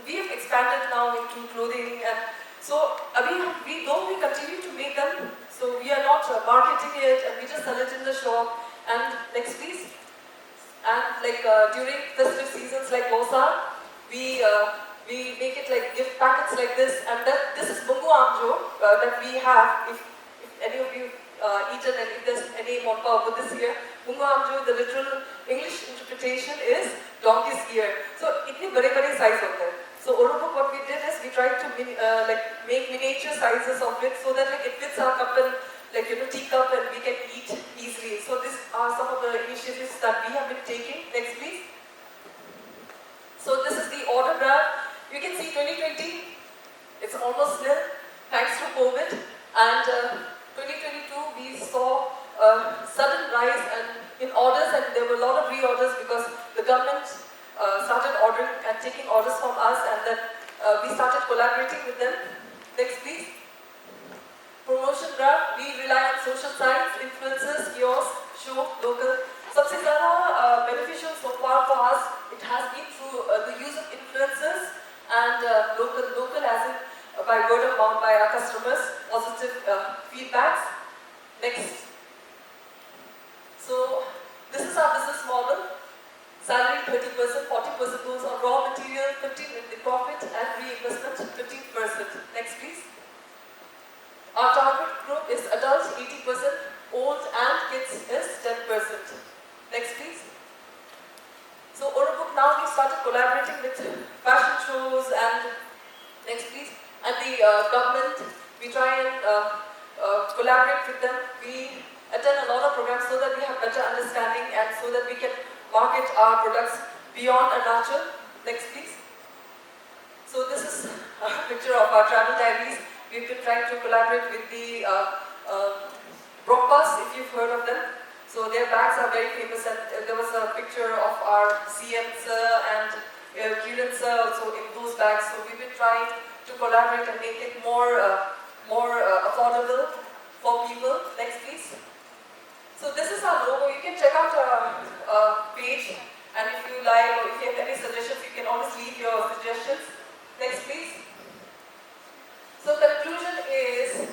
we have expanded now into clothing, and so though we continue to make them, so we are not marketing it, and we just sell it in the shop. And next, please. And like during festive seasons like Bosa, we make it like gift packets like this, and this is 𝐒𝐴𝐬𝐬𝐭𝐢 that we have. If any of you eaten, and if there's any Monpa over this year, 𝐒𝐴𝐬𝐬𝐭𝐢, the literal English interpretation is donkey's ear. So itni bade size hote hain. So Oro Bruk, what we did is we tried to make miniature sizes of it so that it fits our cup and teacup, and we can eat easily. So these are some of the initiatives that we have been taking. Next, please. So this is the order graph. You can see 2020, it's almost nil thanks to COVID, and 2022 we saw a sudden rise in orders, and there were a lot of reorders because the government started ordering and taking orders from us, and then we started collaborating with them. Next, please. Promotion graph, we rely on social science influences yours show local. सबसे ज़्यादा beneficial so far for us, it has been through the use of influencers and local as in by word of mouth by our customers, positive feedbacks. Next. So this is our business model. Salary 30%, 40% goes on raw material, 15% in the profit and reinvestment 15%. Next please. Our target group is adults 80%, old and kids is 10%. Next please. So Oro Bruk now we started collaborating with fashion shows and next please. And the government, we try and collaborate with them. We attend a lot of programs so that we have better understanding and so that we can market our products beyond Arunachal. Next please. So this is a picture of our travel diaries. We've been trying to collaborate with the Brokbus, if you've heard of them. So their bags are very famous and there was a picture of our CM sir and Kiran sir also in those bags. So we've been trying to collaborate and make it more affordable for people. Next please. So this is our logo. You can check out our page and if you like or if you have any suggestions, you can always leave your suggestions. Next please. So conclusion is,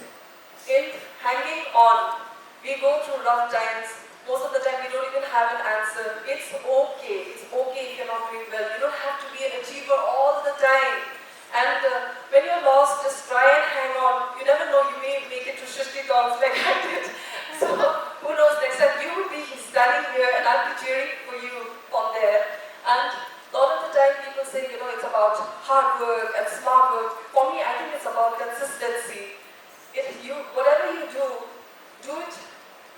in hanging on, we go through rough times. Most of the time we don't even have an answer. It's okay. It's okay if you're not doing well. You don't have to be an achiever all the time. And when you're lost, just try and hang on. You never know, you may make it to Shristi talks like I did. So who knows, next time you will be standing here and I'll be cheering for you on there. And a lot of the time people say, you know, it's about hard work and smart work. For me, I think it's about consistency. Whatever you do it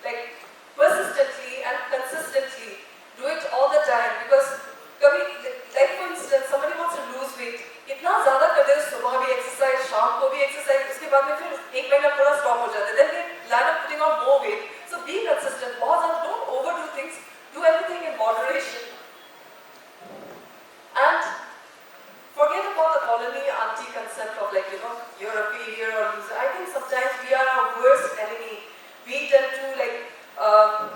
like persistently and consistently. Do it all the time because, like for instance, somebody wants to lose weight. इतना ज़्यादा कर दे सुबह भी exercise, शाम को भी exercise, उसके बाद में फिर एक महीना पूरा stop हो जाता है. Then they land up putting on more weight. So be consistent. बहुत ज़्यादा don't overdo things. Do everything in moderation. And forget about the colony auntie concept of like, you know, you're a failure or loser. I think sometimes we are our worst enemy. We tend to like,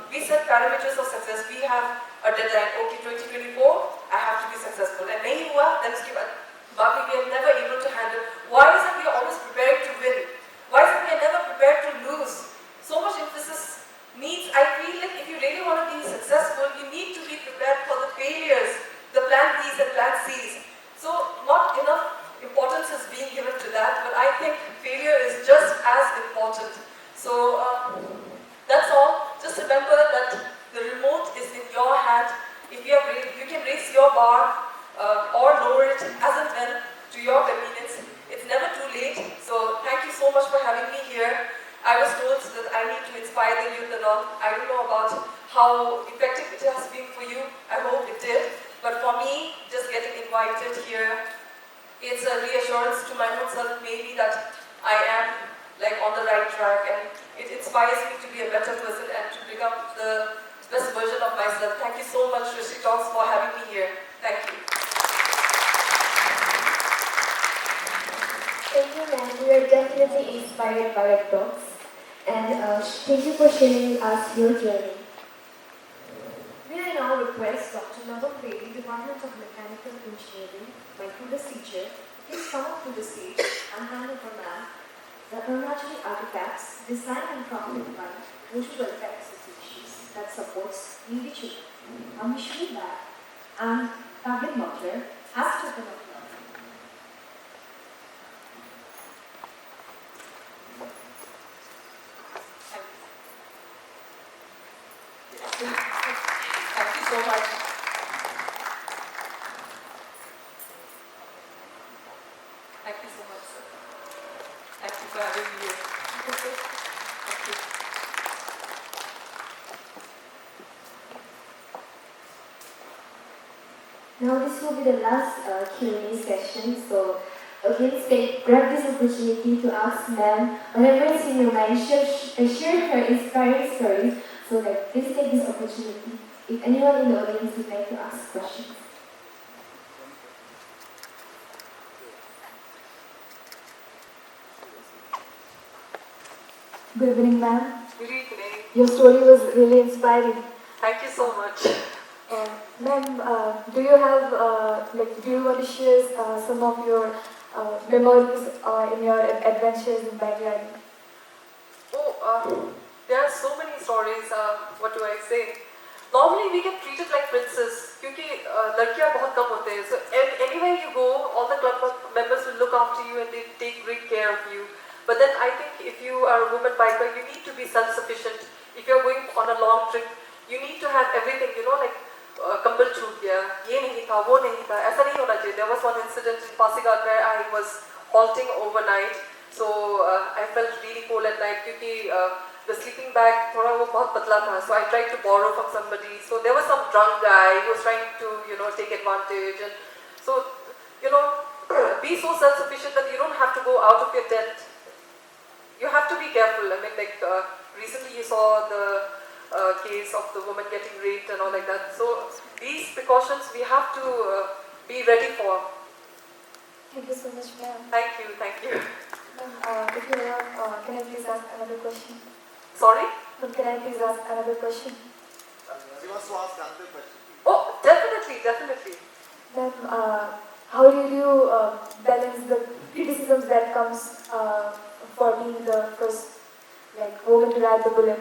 we set parameters of success. We have a deadline. Okay, 2024, I have to be successful. And नहीं हुआ, then उसके बाद we are never able to handle. Why is it we are always prepared to win? Why is it we are never prepared to lose? So much emphasis means, I feel like if you really want to be successful, you need to be prepared for the failures, the plan Bs and plan Cs. So not enough importance is being given to that, but I think failure is just as important. So that's all. Just remember that the remote is in your hand. If you can raise your bar or lower it as and when to your convenience. It's never too late. So thank you so much for having me here. I was told that I need to inspire the youth and all. I don't know about how effective it has been for you. I hope it did. But for me, just getting invited here, it's a reassurance to my own self maybe that I am like on the right track and it inspires me to be a better person and to become the best version of myself. Thank you so much, Shristi Talks, for having me here. Thank you. Thank you, ma'am. We are definitely inspired by your talks. And thank you for sharing with us your journey. May I now request Dr. Navam Bedi, Department of Mechanical Engineering, my previous teacher, please come up to the stage and hand over ma'am the Arunachal artifacts designed and crafted by Ranju Welfare Associations that supports needy children. A missionary bag and fabric muffler has token of love. Thank you so much. Thank you so much, sir. Thank you for having me here. Thank you. Now this will be the last Q&A session. So again, grab this opportunity to ask ma'am whatever is in your mind. Share her inspiring stories. So please take this opportunity. If anyone in the audience would like to ask questions. Good evening, ma'am. Good evening. Your story was really inspiring. Thank you so much. Ma'am, do you have, do you want to share some of your memories in your adventures in bike riding? Oh, there are so many stories. What do I say? Normally we get treated like princes because लड़कियां बहुत कम होते हैं. So anywhere you go, all the club members will look after you and they take great care of you. But then I think if you are a woman biker, you need to be self-sufficient. If you're going on a long trip, you need to have everything. You know, like कंबल छूट गया, ये नहीं था, वो नहीं था. ऐसा नहीं होना चाहिए. There was one incident in Pasighat where I was halting overnight. So I felt really cold at night because the sleeping bag थोड़ा वो बहुत पतला था. So I tried to borrow from somebody. So there was some drunk guy who was trying to take advantage. And so be so self-sufficient that you don't have to go out of your tent. You have to be careful. I mean, recently you saw the case of the woman getting raped and all like that. So these precautions we have to be ready for. Thank you so much, ma'am. Thank you, thank you. If you allow, can I please ask another question? Sorry? Can I please ask another question? She wants to ask another question. Oh, definitely, definitely. Ma'am, how do you balance the criticisms that comes for being the first woman to ride the bullet?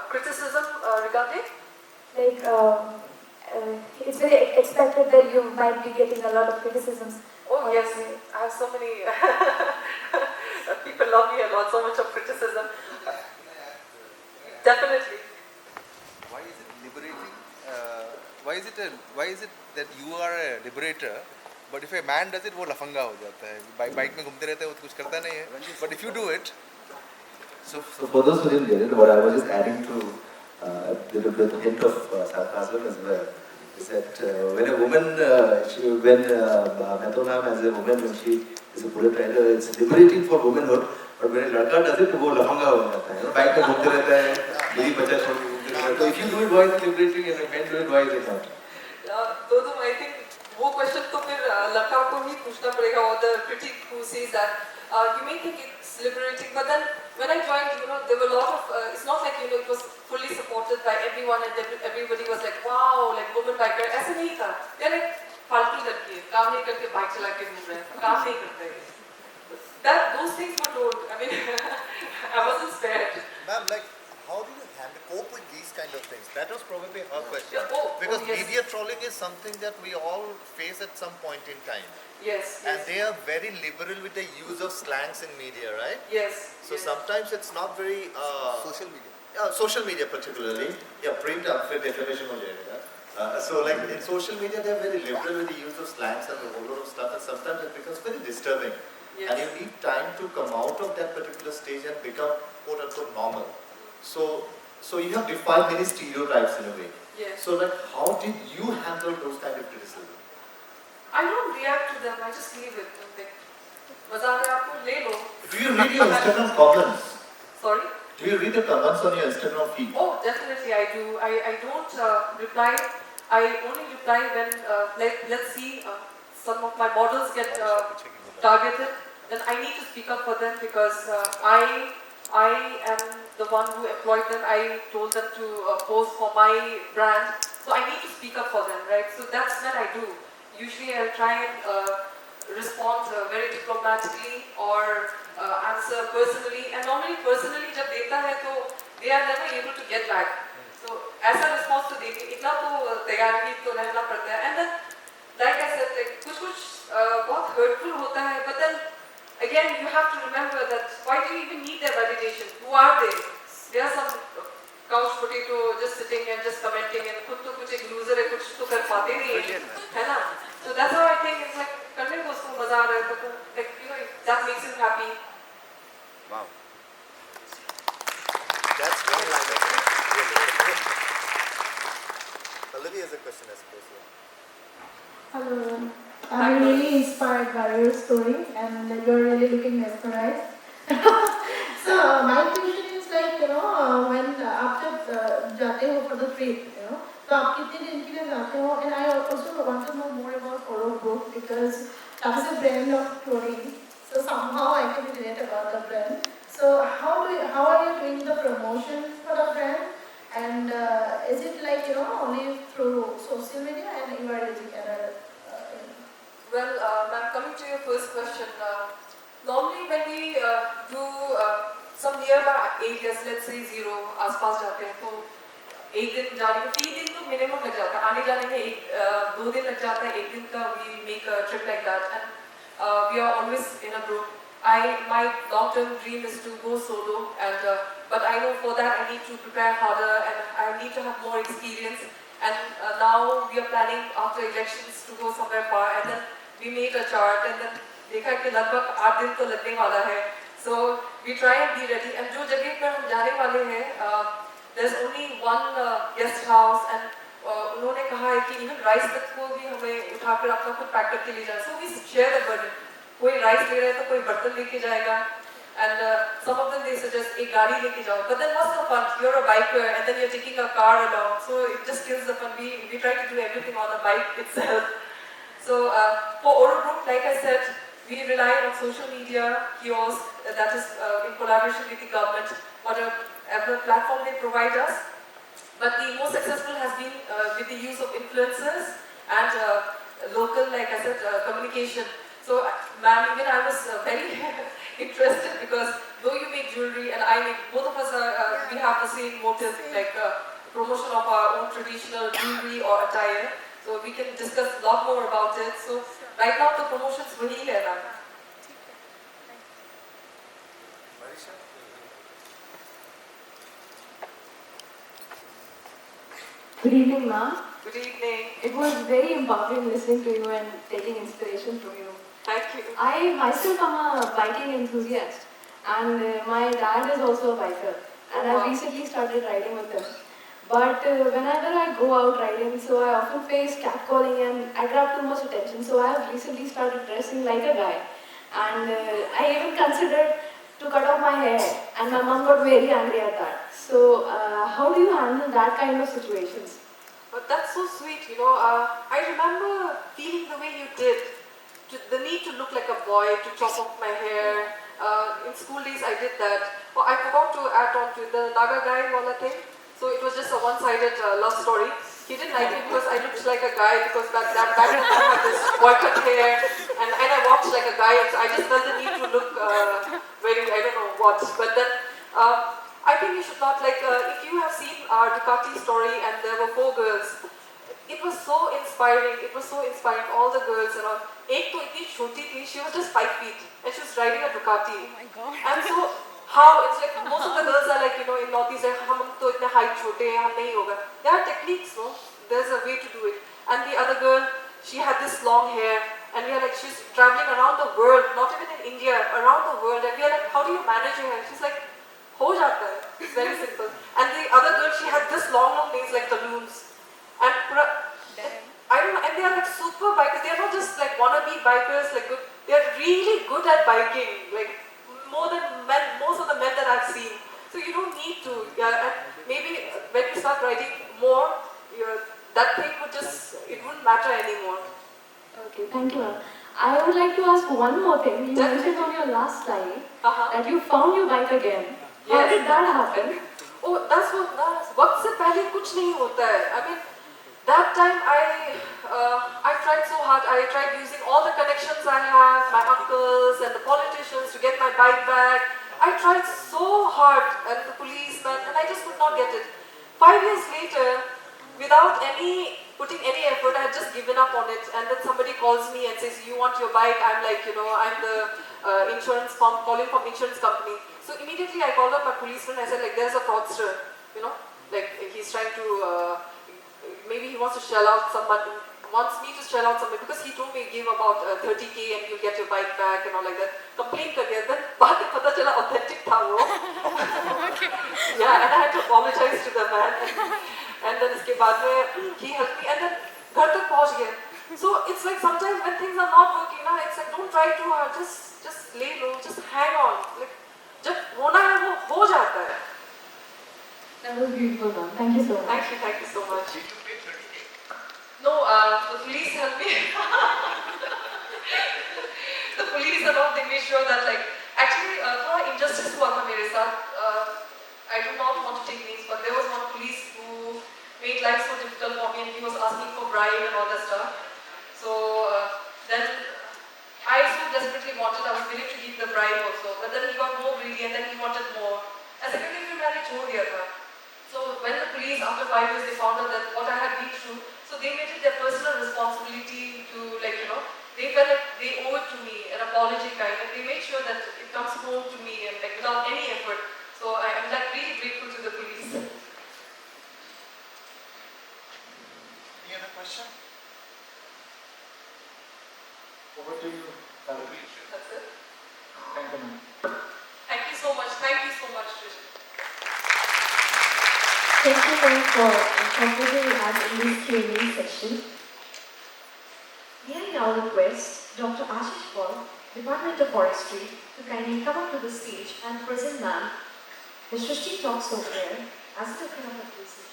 Criticism regarding? It's very expected that you might be getting a lot of criticisms. Oh yes, I have so many people love me a lot, so much of criticism. Definitely. Why is it liberating? Why is it that you are a liberator, but if a man does it, वो लफंगा हो जाता है. Bike में घूमते रहते हैं, वो कुछ करता नहीं है. But if you do it, so for those who didn't get it, what I was just adding to the hint of sarcasm as well is that when a woman, when Metoh ma'am as a woman, when she is a bullet rider, it's liberating for womanhood. But when a लड़का does it, वो लफंगा हो जाता है. Bike में घूमते रहता है, यही बच्चा छोड़ के घूमते रहता है. So if you do it, why is it liberating, and if men do it, why is it not? Dodum, I think वो question तो फिर लड़का को ही पूछना पड़ेगा, or the critic who says that. You may think it's liberating, but then when I joined, there were a lot of, it's not like, it was fully supported by everyone and everybody was like, wow, like woman biker, ऐसा नहीं था. They're like, फालतू लड़की है, काम नहीं करके bike चला के घूम रहे हैं, काम नहीं करते हैं. Those things were told. I mean, I wasn't spared. Ma'am, how do you cope with these kind of things? That was probably her question. Because yes. Media trolling is something that we all face at some point in time. Yes. And they are very liberal with the use of slangs in media, right? Yes. So sometimes it's not very... social media. Social media particularly. Yeah, print and definition of area. So in social media, they are very liberal with the use of slangs and a whole lot of stuff, and sometimes it becomes very disturbing. Yes. And you need time to come out of that particular stage and become quote-unquote normal. So you have defined many stereotypes in a way. Yes. So how did you handle those kind of criticism? I don't react to them, I just leave it. Bazaar mein aapko le lo. Do you read your Instagram comments? Sorry? Do you read the comments on your Instagram feed? Oh, definitely I do. I don't reply. I only reply when, let's see, some of my models get targeted. Then I need to speak up for them because I am the one who employed them. I told them to pose for my brand. So I need to speak up for them, right? So that's what I do. Usually I'll try and respond very diplomatically or answer personally. And normally personally जब देता है तो they are never able to get back. So ऐसा response तो देंगे, इतना तो तैयारी तो रहना पड़ता है. And then like I said, कुछ बहुत hurtful होता है. But then again you have to remember that why do you even need their validation? Who are they? They are some couch potato just sitting and just commenting and खुद तो कुछ एक loser है, कुछ तो कर पाते नहीं है ना? So that's how I think it's like करने को उसको मजा आ रहा है तो that makes him happy. Wow. That's one line. Pallabi has a question, I suppose. Hello. I'm really inspired by your story and you're really looking mesmerized. So my question is when after जाते हो for the trip, तो आप कितने दिन के लिए जाते हो? And I also want to know more about Oro Bruk because that is a brand of clothing. So somehow I can relate about the brand. So how are you doing the promotion coming to your first question, normally when we do some nearby areas, let's say 0 आसपास जाते हैं, तो एक दिन जाने में 3 दिन तो minimum लग जाता है, आने जाने में 2 दिन लग जाता है, 1 दिन का we make a trip like that, and we are always in a group. My long-term dream is to go solo, and but I know for that I need to prepare harder and I need to have more experience. And now we are planning after elections to go somewhere far, and then we made a chart, and then देखा कि लगभग 8 दिन तो लगने वाला है. So we try and be ready. And जो जगह पर हम जाने वाले हैं, there's only one guest house, and उन्होंने कहा है कि even rice तक को भी हमें उठाकर अपना खुद पैक करके ले जाए. So we share the burden. कोई rice ले रहा है तो कोई बर्तन लेके जाएगा, and some of them they suggest एक गाड़ी लेके जाओ. But then what's the fun? You're a biker and then you're taking a car along, so it just kills the fun. We try to do everything on the bike itself. So for Oro Bruk, like I said, we rely on social media, kiosks, that is in collaboration with the government, whatever platform they provide us. But the most successful has been with the use of influencers and local, like I said, communication. So, ma'am, even I was very interested because though you make jewelry and I make, both of us we have the same motive, like promotion of our own traditional jewelry or attire. So we can discuss a lot more about it. So right now the promotions वही है ना. Good evening, ma'am. Good evening. It was very empowering listening to you and taking inspiration from you. Thank you. I myself am a biking enthusiast, and my dad is also a biker, and I've recently started riding with him. But whenever I go out riding, so I often face catcalling and I grab too much attention. So I have recently started dressing like a guy, and I even considered to cut off my hair, and my mom got very angry at that. So how do you handle that kind of situations? That's so sweet, you know. I remember feeling the way you did. The need to look like a boy, to chop off my hair. In school days I did that. Oh, I forgot to add on to the Naga guy wala thing. So it was just a one-sided love story. He didn't like it because I looked like a guy, because back then I had this boy-cut hair and I walked like a guy, and so I just felt the need to look very, I don't know what. But then I think you should not, like, if you have seen our Ducati story and there were 4 girls, it was so inspiring. It was so inspiring. All the girls and all. एक तो इतनी छोटी थी, she was just 5 feet and she was riding a Ducati. Oh my God. And so how it's like most of the girls are like, you know, in Northeast, like हम तो इतने height छोटे हैं, हम नहीं होगा. There are techniques, no? There's a way to do it. And the other girl, she had this long hair, and we are like, she's traveling around the world, not even in India, around the world, and we are like, how do you manage your hair? She's like, हो जाता है. It's very simple. And the other girl, she had this long nails like balloons. And I don't know, and they are like super bikers. They are not just like wannabe bikers, like good. They are really good at biking, like more than most of the men that I've seen. So you don't need to. Yeah, and maybe when you start riding more, that thing would just, it wouldn't matter anymore. Okay, thank you, ma'am. I would like to ask one more thing. You mentioned on your last slide that you found your bike again. How did that happen? Oh, that's what. वक्त से पहले कुछ नहीं होता है. I mean, that time I tried so hard. I tried using all the connections I have, my uncles and the politicians, to get my bike back. I tried so hard, and the policeman, and I just could not get it. 5 years later, without putting any effort, I had just given up on it. And then somebody calls me and says, "You want your bike?" I'm like, you know, I'm the insurance firm, calling from insurance company. So immediately I called up my policeman. I said, like, there's a fraudster, you know, like he's trying to, maybe he wants to shell out somebody, wants me to shell out somebody, because he told me give about 30K and you'll get your bike back and all like that. Complain kar diya. Then baad mein pata chala authentic tha wo. Yeah, and I had to apologize to the man. And then iske baad mein he helped me, and then ghar tak pahunch gaya. So it's like sometimes when things are not working, it's like don't try too hard, just lay low, just hang on. Like, जब होना है वो हो जाता है. That was beautiful, ma'am. Thank you so much. Thank you so much. No, the police helped me. The police and all, they made sure that, like, actually थोड़ा injustice हुआ था मेरे साथ. I do not want to take names, but there was one police who made life so difficult for me, and he was asking for bribe and all that stuff. So then I so desperately wanted, I was willing to give the bribe also, but then he got more greedy and then he wanted more. ऐसे करके फिर मैंने छोड़ दिया था. So when the police, after 5 years, they found out that what I had been through, so they made it their personal responsibility to, like, you know, they felt like they owe it to me, an apology kind, and they made sure that it comes home to me and like without any effort. So I am like really grateful to the police. Any other question? Over to you, Pallabi. That's it. Thank you, ma'am. Thank you so much. Thank you so much, Shristi. Thank you very much for incorporating us in this Q&A session. May I now request Dr. Ashish Paul, Department of Forestry, to kindly come up to the stage and present ma'am the Shristi Talk software as a token of appreciation.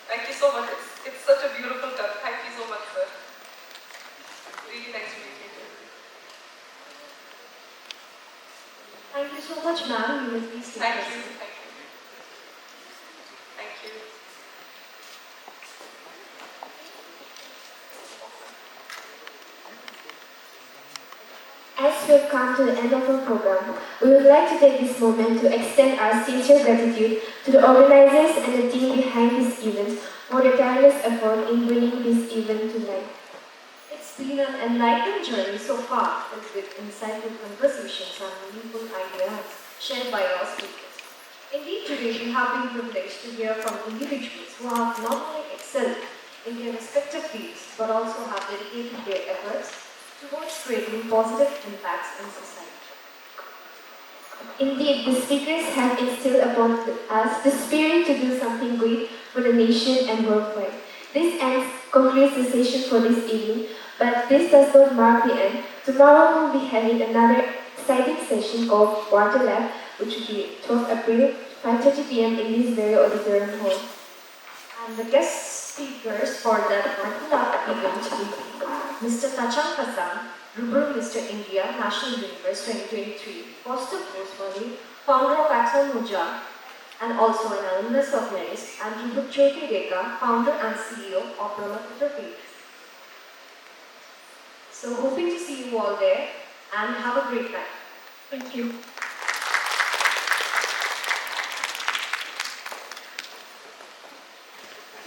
Thank you so much. It's such a beautiful touch. Thank you so much, sir. Really nice to meet you. Thank you so much, ma'am. You will please take Thank your you. seat. Thank you. Thank you. As we have come to the end of our program, we would like to take this moment to extend our sincere gratitude to the organizers and the team behind this event for their tireless effort in bringing this event to life. It's been an enlightening journey so far, filled with insightful conversations and meaningful ideas shared by our speakers. Indeed, today we have been privileged to hear from individuals who have not only excelled in their respective fields, but also have dedicated their efforts towards creating positive impacts in society. Indeed, the speakers have instilled upon us the spirit to do something great for the nation and worldwide. This concludes the session for this evening, but this does not mark the end. Tomorrow we'll be having another exciting session called Water Lab, which will be 12 April, 5:30 p.m. in this very auditorium hall. And the guest speakers for that particular event will be Mr. Tachang Kasam, Rubber Mr. India National Universe 2023, Foster Postmani, founder of Axon Muja, and also an alumnus of NERIST, and 𝐒𝐡𝐫𝐢𝐬𝐭𝐢, founder and CEO of Prajapati. So hoping to see you all there and have a great time. Thank you.